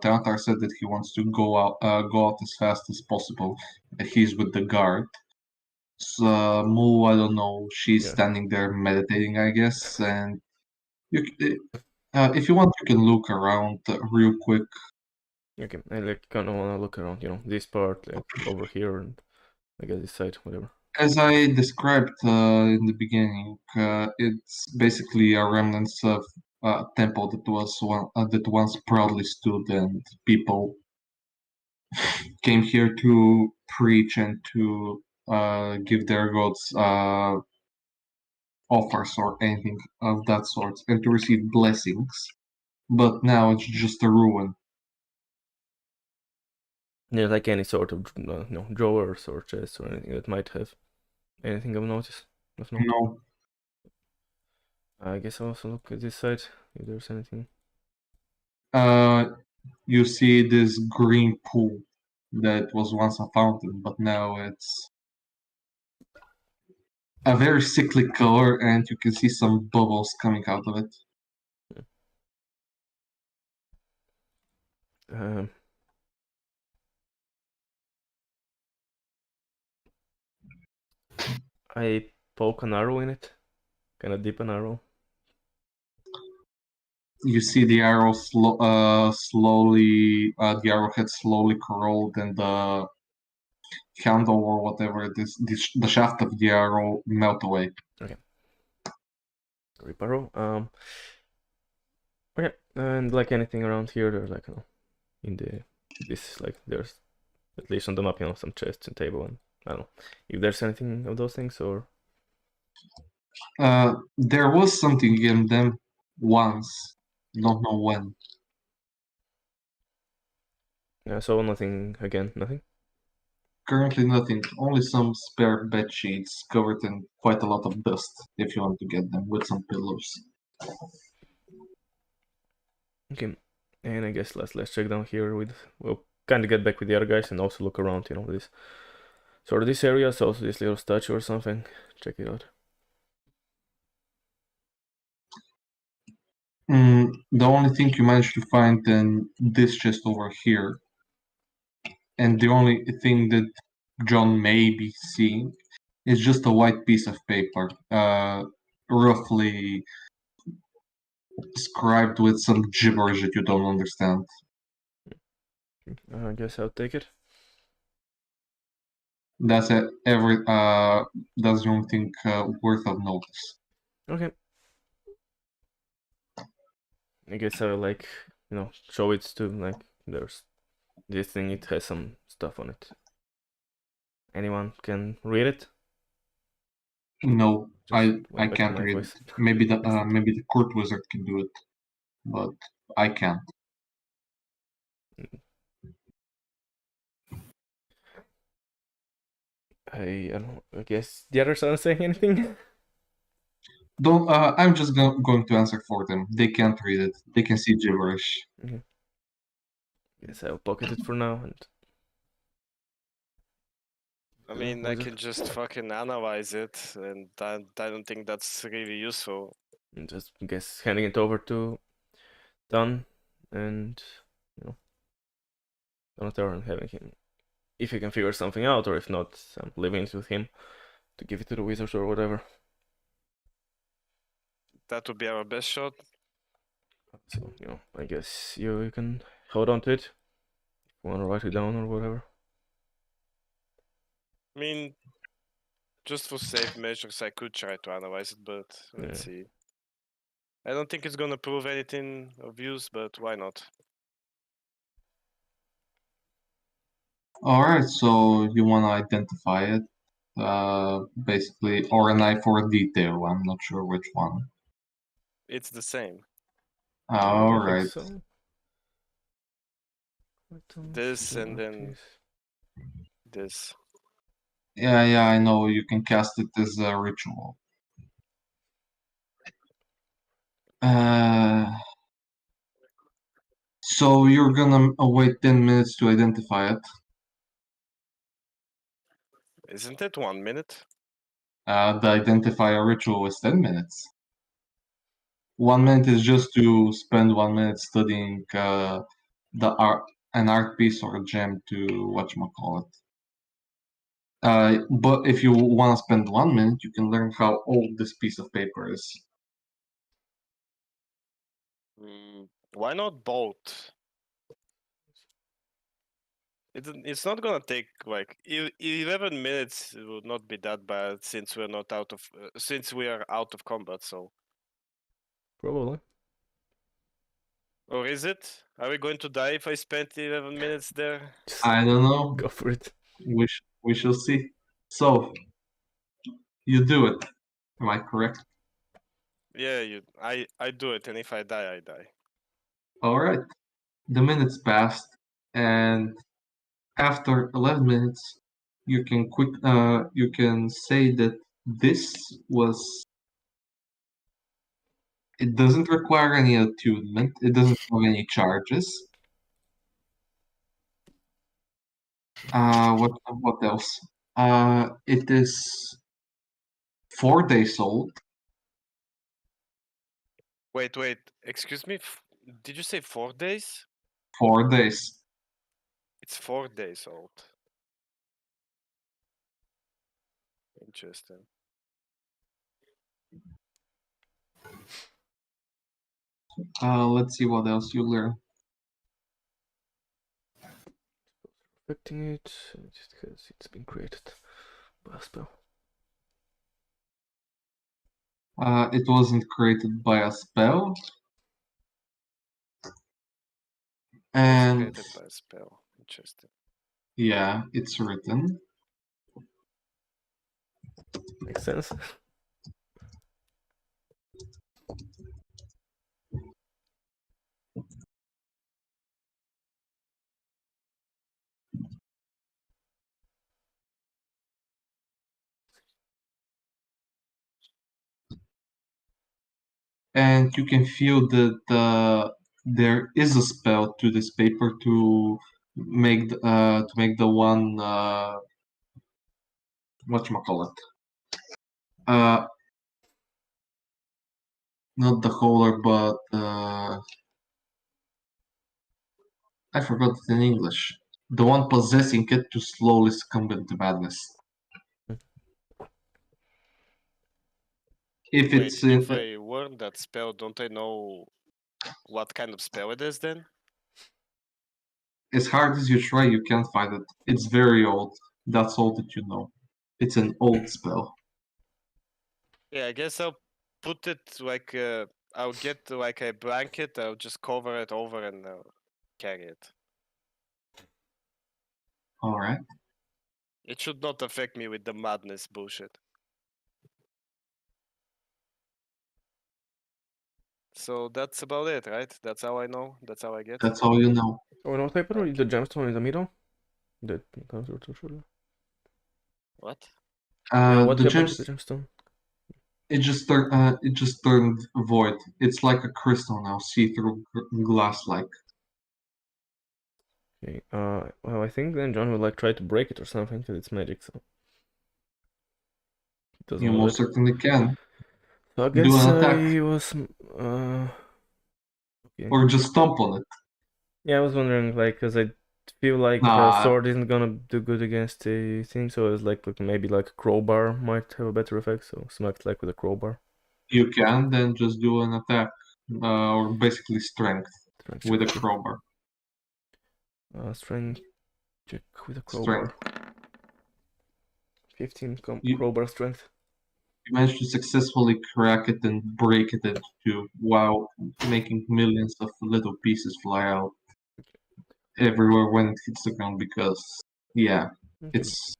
Teantar said that he wants to go out as fast as possible. He's with the guard. So, Moo, I don't know. She's Yeah. standing there meditating, I guess. And if you want, you can look around real quick. Okay, I like kind of want to look around, this part, like over here, and I guess this side, whatever. As I described in the beginning, it's basically a remnants of a temple that once proudly stood, and people came here to preach and to give their gods offers or anything of that sort, and to receive blessings. But now it's just a ruin. Yeah, like any sort of drawers or chests or anything that might have anything of notice. Of note. No. I guess I'll also look at this side if there's anything. You see this green pool that was once a fountain, but now it's a very sickly color, and you can see some bubbles coming out of it. I poke an arrow in it, kind of dip an arrow. You see the arrow slowly, the arrowhead slowly corrode, and the handle or whatever it is, the shaft of the arrow melt away. Okay. Rip arrow. Okay, and like anything around here, there's like there's at least on the map, some chests and table, and I don't know if there's anything of those things or. There was something in them once, don't know when. So nothing again, nothing. Currently nothing, only some spare bed sheets covered in quite a lot of dust, if you want to get them, with some pillows. Okay, and I guess let's check down here we'll kind of get back with the other guys and also look around, this sort of this area, so also this little statue or something. Check it out. The only thing you managed to find in this chest over here, and the only thing that John may be seeing, is just a white piece of paper, roughly scribed with some gibberish that you don't understand. I guess I'll take it. That's it. That's the only thing worth of notice. Okay. I guess I'll show it to there's this thing. It has some stuff on it. Anyone can read it? No, Just I can't read it. Maybe the court wizard can do it, but I can't. I don't know. I guess the others aren't saying anything. Don't. I'm just going to answer for them. They can't read it. They can see gibberish. Okay. Guess I'll pocket it for now and. I mean, I can just fucking analyze it, and I don't think that's really useful. And just guess handing it over to Dan and Donatar and having him, if he can figure something out, or if not, I'm leaving it with him to give it to the wizards or whatever. That would be our best shot. So I guess you can hold on to it. If you want to write it down or whatever. I mean, just for safe measures, I could try to analyze it, but let's see. I don't think it's gonna prove anything of use, but why not? Alright, so you want to identify it, basically, or an eye for detail. I'm not sure which one. It's the same. Alright. So. This and then this. Yeah, I know. You can cast it as a ritual. So you're gonna wait 10 minutes to identify it. Isn't it 1 minute? The identifier ritual is 10 minutes. 1 minute is just to spend 1 minute studying an art piece or a gem to whatchamacallit. But if you want to spend 1 minute, you can learn how old this piece of paper is. Why not both? It's not gonna take like 11 minutes. It would not be that bad since we're not out of since we are out of combat. So, Probably. or is it? Are we going to die if I spend 11 minutes there? Just I don't know. go for it. We shall see. So, you do it. Am I correct? Yeah, I do it, and if I die, I die. All right. The minutes passed, and after 11 minutes, you can say that this was. It doesn't require any attunement. It doesn't have any charges. What else? It is 4 days old. Wait. Excuse me. Did you say 4 days? 4 days. It's 4 days old. Interesting. Let's see what else you learn. Affecting it just because it's been created by a spell. It wasn't created by a spell. And Created by a spell. Interesting. yeah, it's written. Makes sense. And you can feel that there is a spell to this paper to make the one whatchamacallit. Not the holder, but I forgot it in English. The one possessing it to slowly succumb into madness. If Wait, it's in, if I learn that spell, don't I know what kind of spell it is then? as hard as you try, you can't find it. It's very old. That's all that you know. It's an old spell. Yeah, I guess I'll put it like I'll get like a blanket. I'll just cover it over and carry it. All right. It should not affect me with the madness bullshit. So that's about it, right? That's how I know. That's how I get. That's all you know. Oh, and what paper? Okay. The gemstone in the middle? That comes with the shoulder. What? Yeah, what The happened to gems, the gemstone? it just turned void. It's like a crystal now, see-through glass-like. Okay, well, I think then John will like try to break it or something because it's magic, so he doesn't You want most it. certainly can. So I Do guess an attack. he was okay. Or just stomp on it. Yeah, I was wondering like because I feel like Nah. sword isn't gonna do good against the thing, so I was like maybe like a crowbar might have a better effect. So smacked like with a crowbar. You can then just do an attack, or basically strength Strength with a check. crowbar. Strength check with a crowbar. Strength. 15 You- crowbar strength. You manage to successfully crack it and break it into two, while making millions of little pieces fly out everywhere when it hits the ground because, yeah, Okay. it's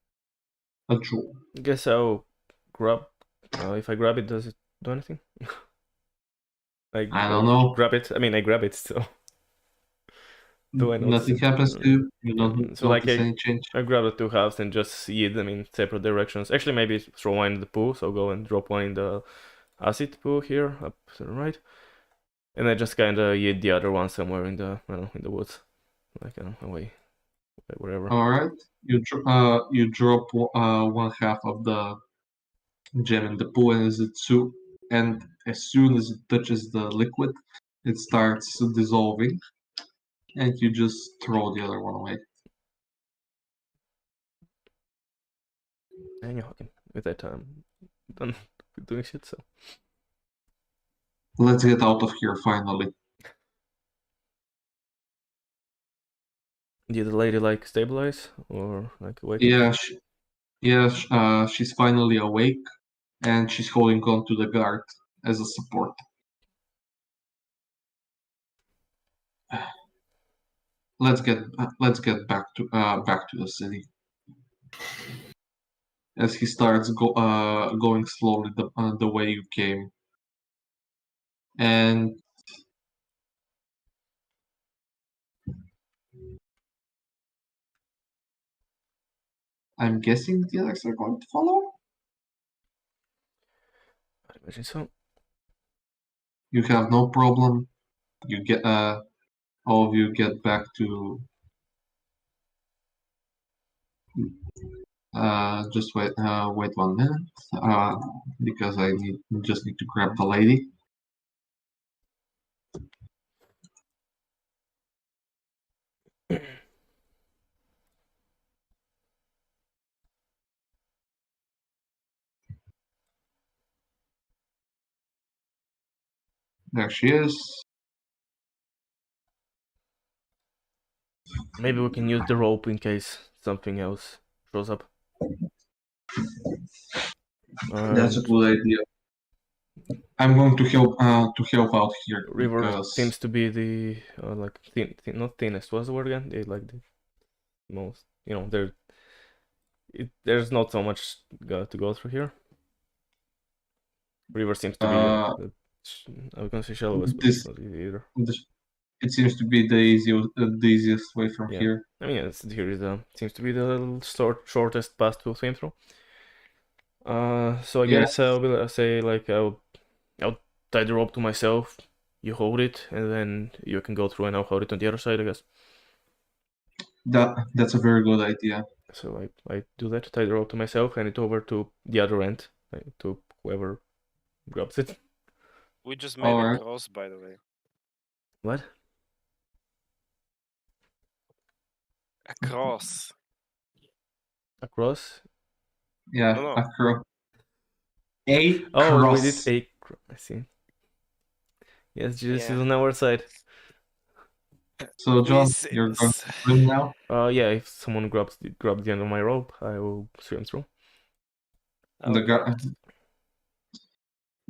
a jewel. I guess I'll grab. If I grab it, does it do anything? I don't know. Grab it. I mean, I grab it, so do I notice Nothing it? happens to you. You Yeah, don't so like notice any change. I grab the two halves and just yeet them in separate directions. Actually, maybe throw one in the pool, so go and drop one in the acid pool here, up to the right. And I just kind of yeet the other one somewhere in the, I don't know, in the woods. Like, away, wherever. All right. You drop one half of the gem in the pool, and as soon as it touches the liquid, it starts dissolving, and you just throw the other one away. And you're fucking with that time done doing shit. So Let's get out of here finally. did the lady like stabilize or like awaken? She's finally awake, and she's holding on to the guard as a support. Let's get back to the city. As he starts going slowly the way you came, and I'm guessing the others are going to follow. I imagine so. You have no problem. You get all of you get back to. Just wait 1 minute. Because I just need to grab the lady. There she is. Maybe we can use the rope in case something else shows up. That's a good idea. I'm going to help out here River because seems to be the like not thinnest. What's the word again? They like the most. You know, there's not so much to go through here. River seems to be I was gonna say shallowest, but it's not easy either. It seems to be the easiest way from here. I mean, here is seems to be the shortest path to swim through. So I guess I'll say like I'll tie the rope to myself. You hold it, and then you can go through, and I'll hold it on the other side, I guess. That's a very good idea. So I do that, tie the rope to myself, hand it over to the other end, to whoever grabs it. We just made a cross, by the way. What? A cross. A cross? Yeah, No. a cross. A oh, cross. we did a cross. I see. Yes, Jesus is on our side. So, John, you're going to swim now? Yeah, if someone grabs the end of my rope, I will swim through.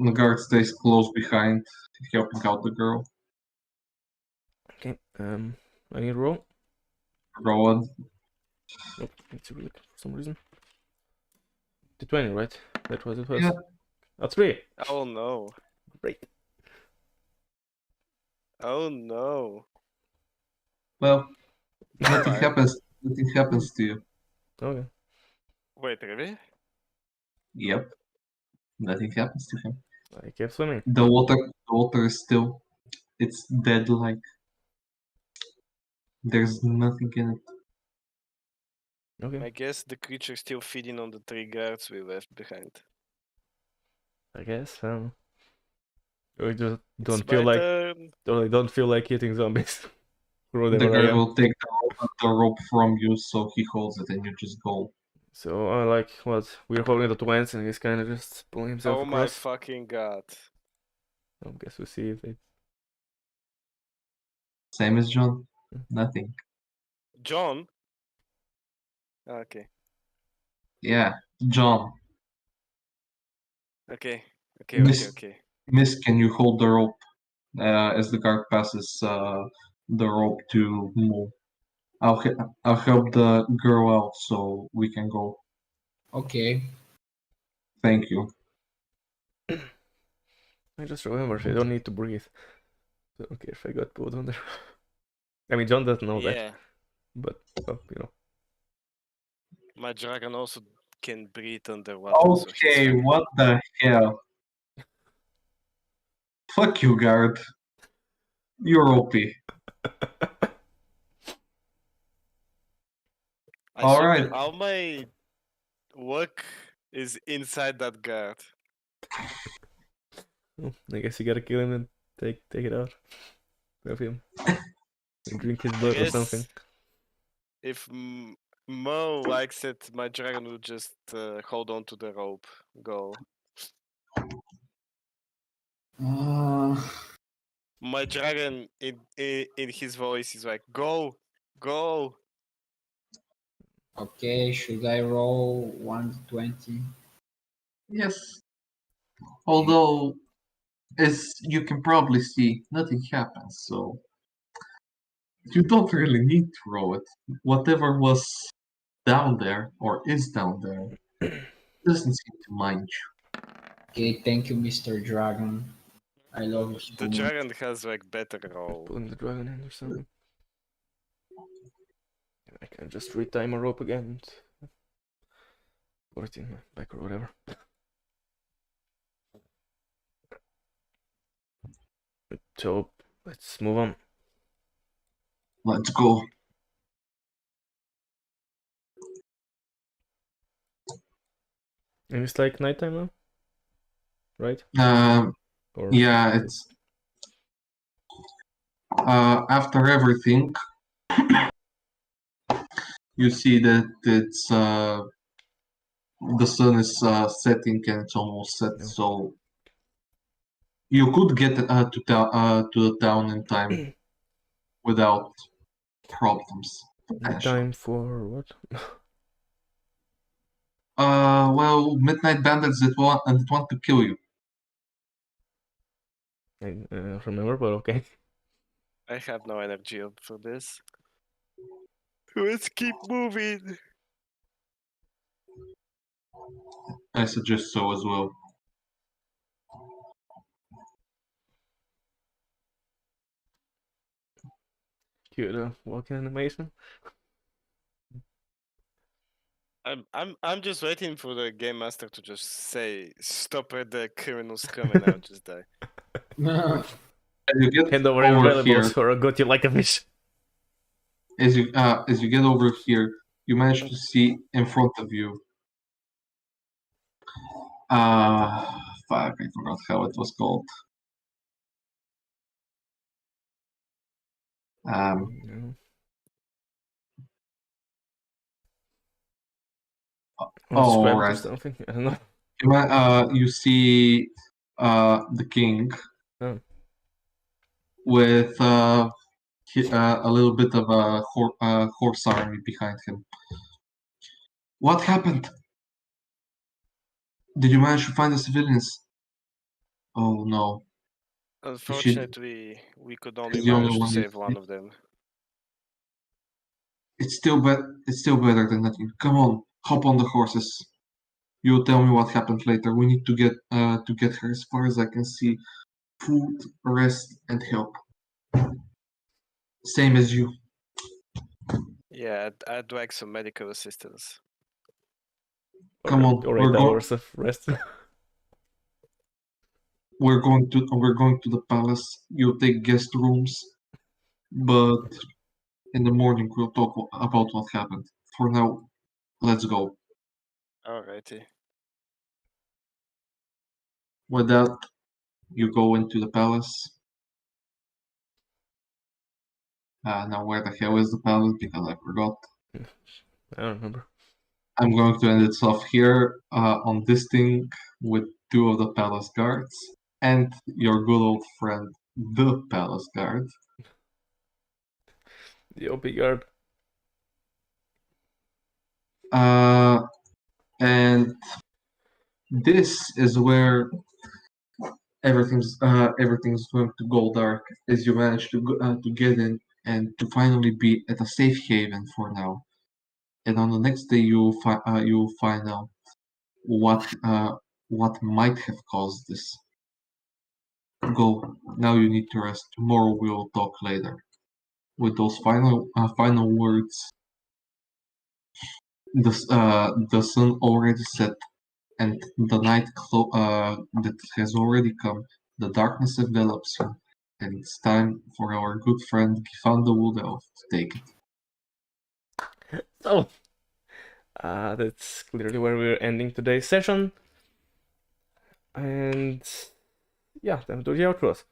The guard stays close behind, helping out the girl. Okay, I need a roll. Roll on. Nope, it's really for some reason. The 20, right? That was it was. Yeah. A 3. Oh no. Great. Oh no. Well, nothing happens. Nothing happens to you. Okay. Wait, really? Yep. Nothing happens to him. I kept swimming. The water is still. It's dead like. There's nothing in it. Okay. I guess the creature's still feeding on the 3 guards we left behind. I guess. We just don't It's feel my like turn. don't feel like hitting zombies. The guard will take the rope from you, so he holds it, and you just go. So like what? We're holding the twins, and he's kind of just pulling himself Oh across. my fucking god! I guess we'll see if they. Same as John. Nothing. John. Okay. Yeah, John. Okay. Miss, can you hold the rope as the guard passes the rope to Mo? I'll help the girl out so we can go. Okay. Thank you. I just remembered I don't need to breathe. So I don't care if I got pulled under. I mean, John doesn't know that. But well, you know. My dragon also can breathe underwater. Okay, what the hell? Fuck you, guard. You're OP. I All assume right. that all my work is inside that guard. Oh, I guess you gotta kill him and take it out of him. And drink his blood or something. If Mo likes it, my dragon will just hold on to the rope. Go. My dragon, in his voice, is like, "Go, go." Okay, should I roll 1d20? Yes. Although, as you can probably see, nothing happens, so you don't really need to roll it. Whatever was down there, or is down there, doesn't seem to mind you. Okay, thank you, Mr. Dragon. I love you so The much. dragon has like better roll. Pulling the dragon in or something. I can just retie my rope again and put it in my back or whatever. So let's move on. Let's go. And it's like nighttime now, right? Or Yeah, it's after everything, you see that it's the sun is setting and it's almost set, No. so you could get to the town in time without problems. Time for what? Well, midnight bandits that want to kill you. I don't remember, but okay. I have no energy for this. Let's keep moving. I suggest so as well. Cue the walking animation. I'm just waiting for the game master to just say, "Stop it, the criminals coming." I'll just die. As you get Hand over your over valuables here, or I got you like a fish. as you get over here, you manage to see in front of you. Fuck, I forgot how it was called. No. Oh, Describe it or right. something. I don't know. You see the king Oh. with a little bit of a horse army behind him. What happened? Did you manage to find the civilians? Oh no. Unfortunately, we could only the only manage to one you save one of them. It's still better than nothing. Come on, hop on the horses. You'll tell me what happened later. We need to get her as far as I can see. Food, rest, and help. Same as you. Yeah, I'd like some medical assistance. Come on, Or we're 8 hours of rest. We're going to the palace. You'll take guest rooms, but in the morning we'll talk about what happened. For now, let's go. Alrighty. With that, you go into the palace. Now where the hell is the palace? Because I forgot. I don't remember. I'm going to end it off here on this thing with 2 of the palace guards and your good old friend, the palace guard. The OP guard. And this is where everything's going to go dark as you manage to get in and to finally be at a safe haven for now. And on the next day, you'll find out what might have caused this. Go now. You need to rest. Tomorrow we will talk later. With those final words, the sun already set, and the night that has already come. The darkness envelops you, and it's time for our good friend GifanTheWoodElf to take it. So, That's clearly where we're ending today's session. And yeah, time to the outros,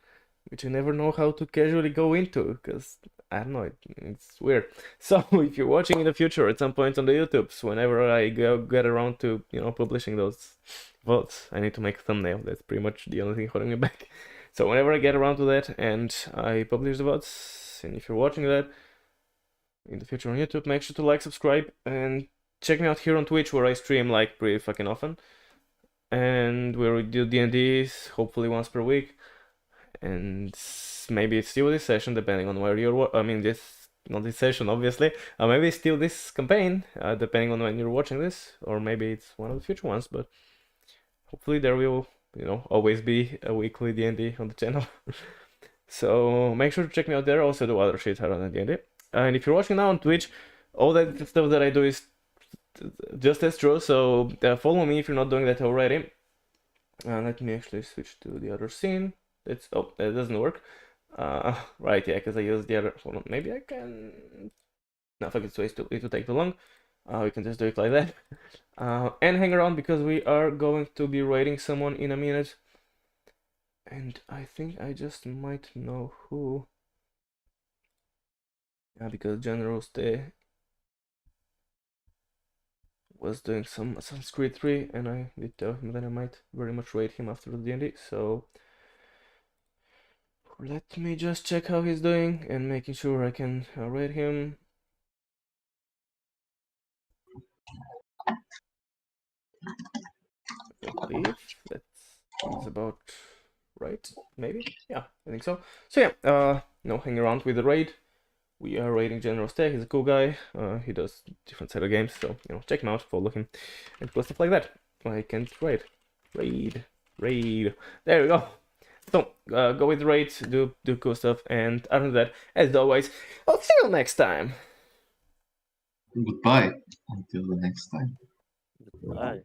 which I never know how to casually go into, because I don't know, it's weird. So if you're watching in the future at some point on the YouTubes, whenever I get around to, publishing those votes, I need to make a thumbnail. That's pretty much the only thing holding me back. So whenever I get around to that and I publish the votes, and if you're watching that in the future on YouTube, make sure to like, subscribe, and check me out here on Twitch, where I stream like pretty fucking often, and where we do D&Ds hopefully once per week, and maybe it's still this session depending on where you're this, not this session obviously, maybe it's still this campaign depending on when you're watching this, or maybe it's one of the future ones, but hopefully there will always be a weekly D&D on the channel. So make sure to check me out there. Also do other shit other than D&D. And if you're watching now on Twitch, all that stuff that I do is just as true, so follow me if you're not doing that already. Let me actually switch to the other scene. That doesn't work. Right, yeah, because I used the other. Hold on, maybe I can. No, fuck it, it will take too long. We can just do it like that. And hang around, because we are going to be raiding someone in a minute. And I think I just might know who. Yeah, because General Stay was doing some Assassin's Creed 3, and I did tell him that I might very much raid him after the D&D, so let me just check how he's doing and making sure I can raid him. I believe that is about right, maybe? Yeah, I think so. So yeah, hang around with the raid. We are raiding General Stay. He's a cool guy. He does different set of games, so check him out, follow him, and cool stuff like that. I can't raid. There we go. So go with the raid, do cool stuff, and other than that, as always, I'll see you next time. Goodbye. Until the next time. Bye.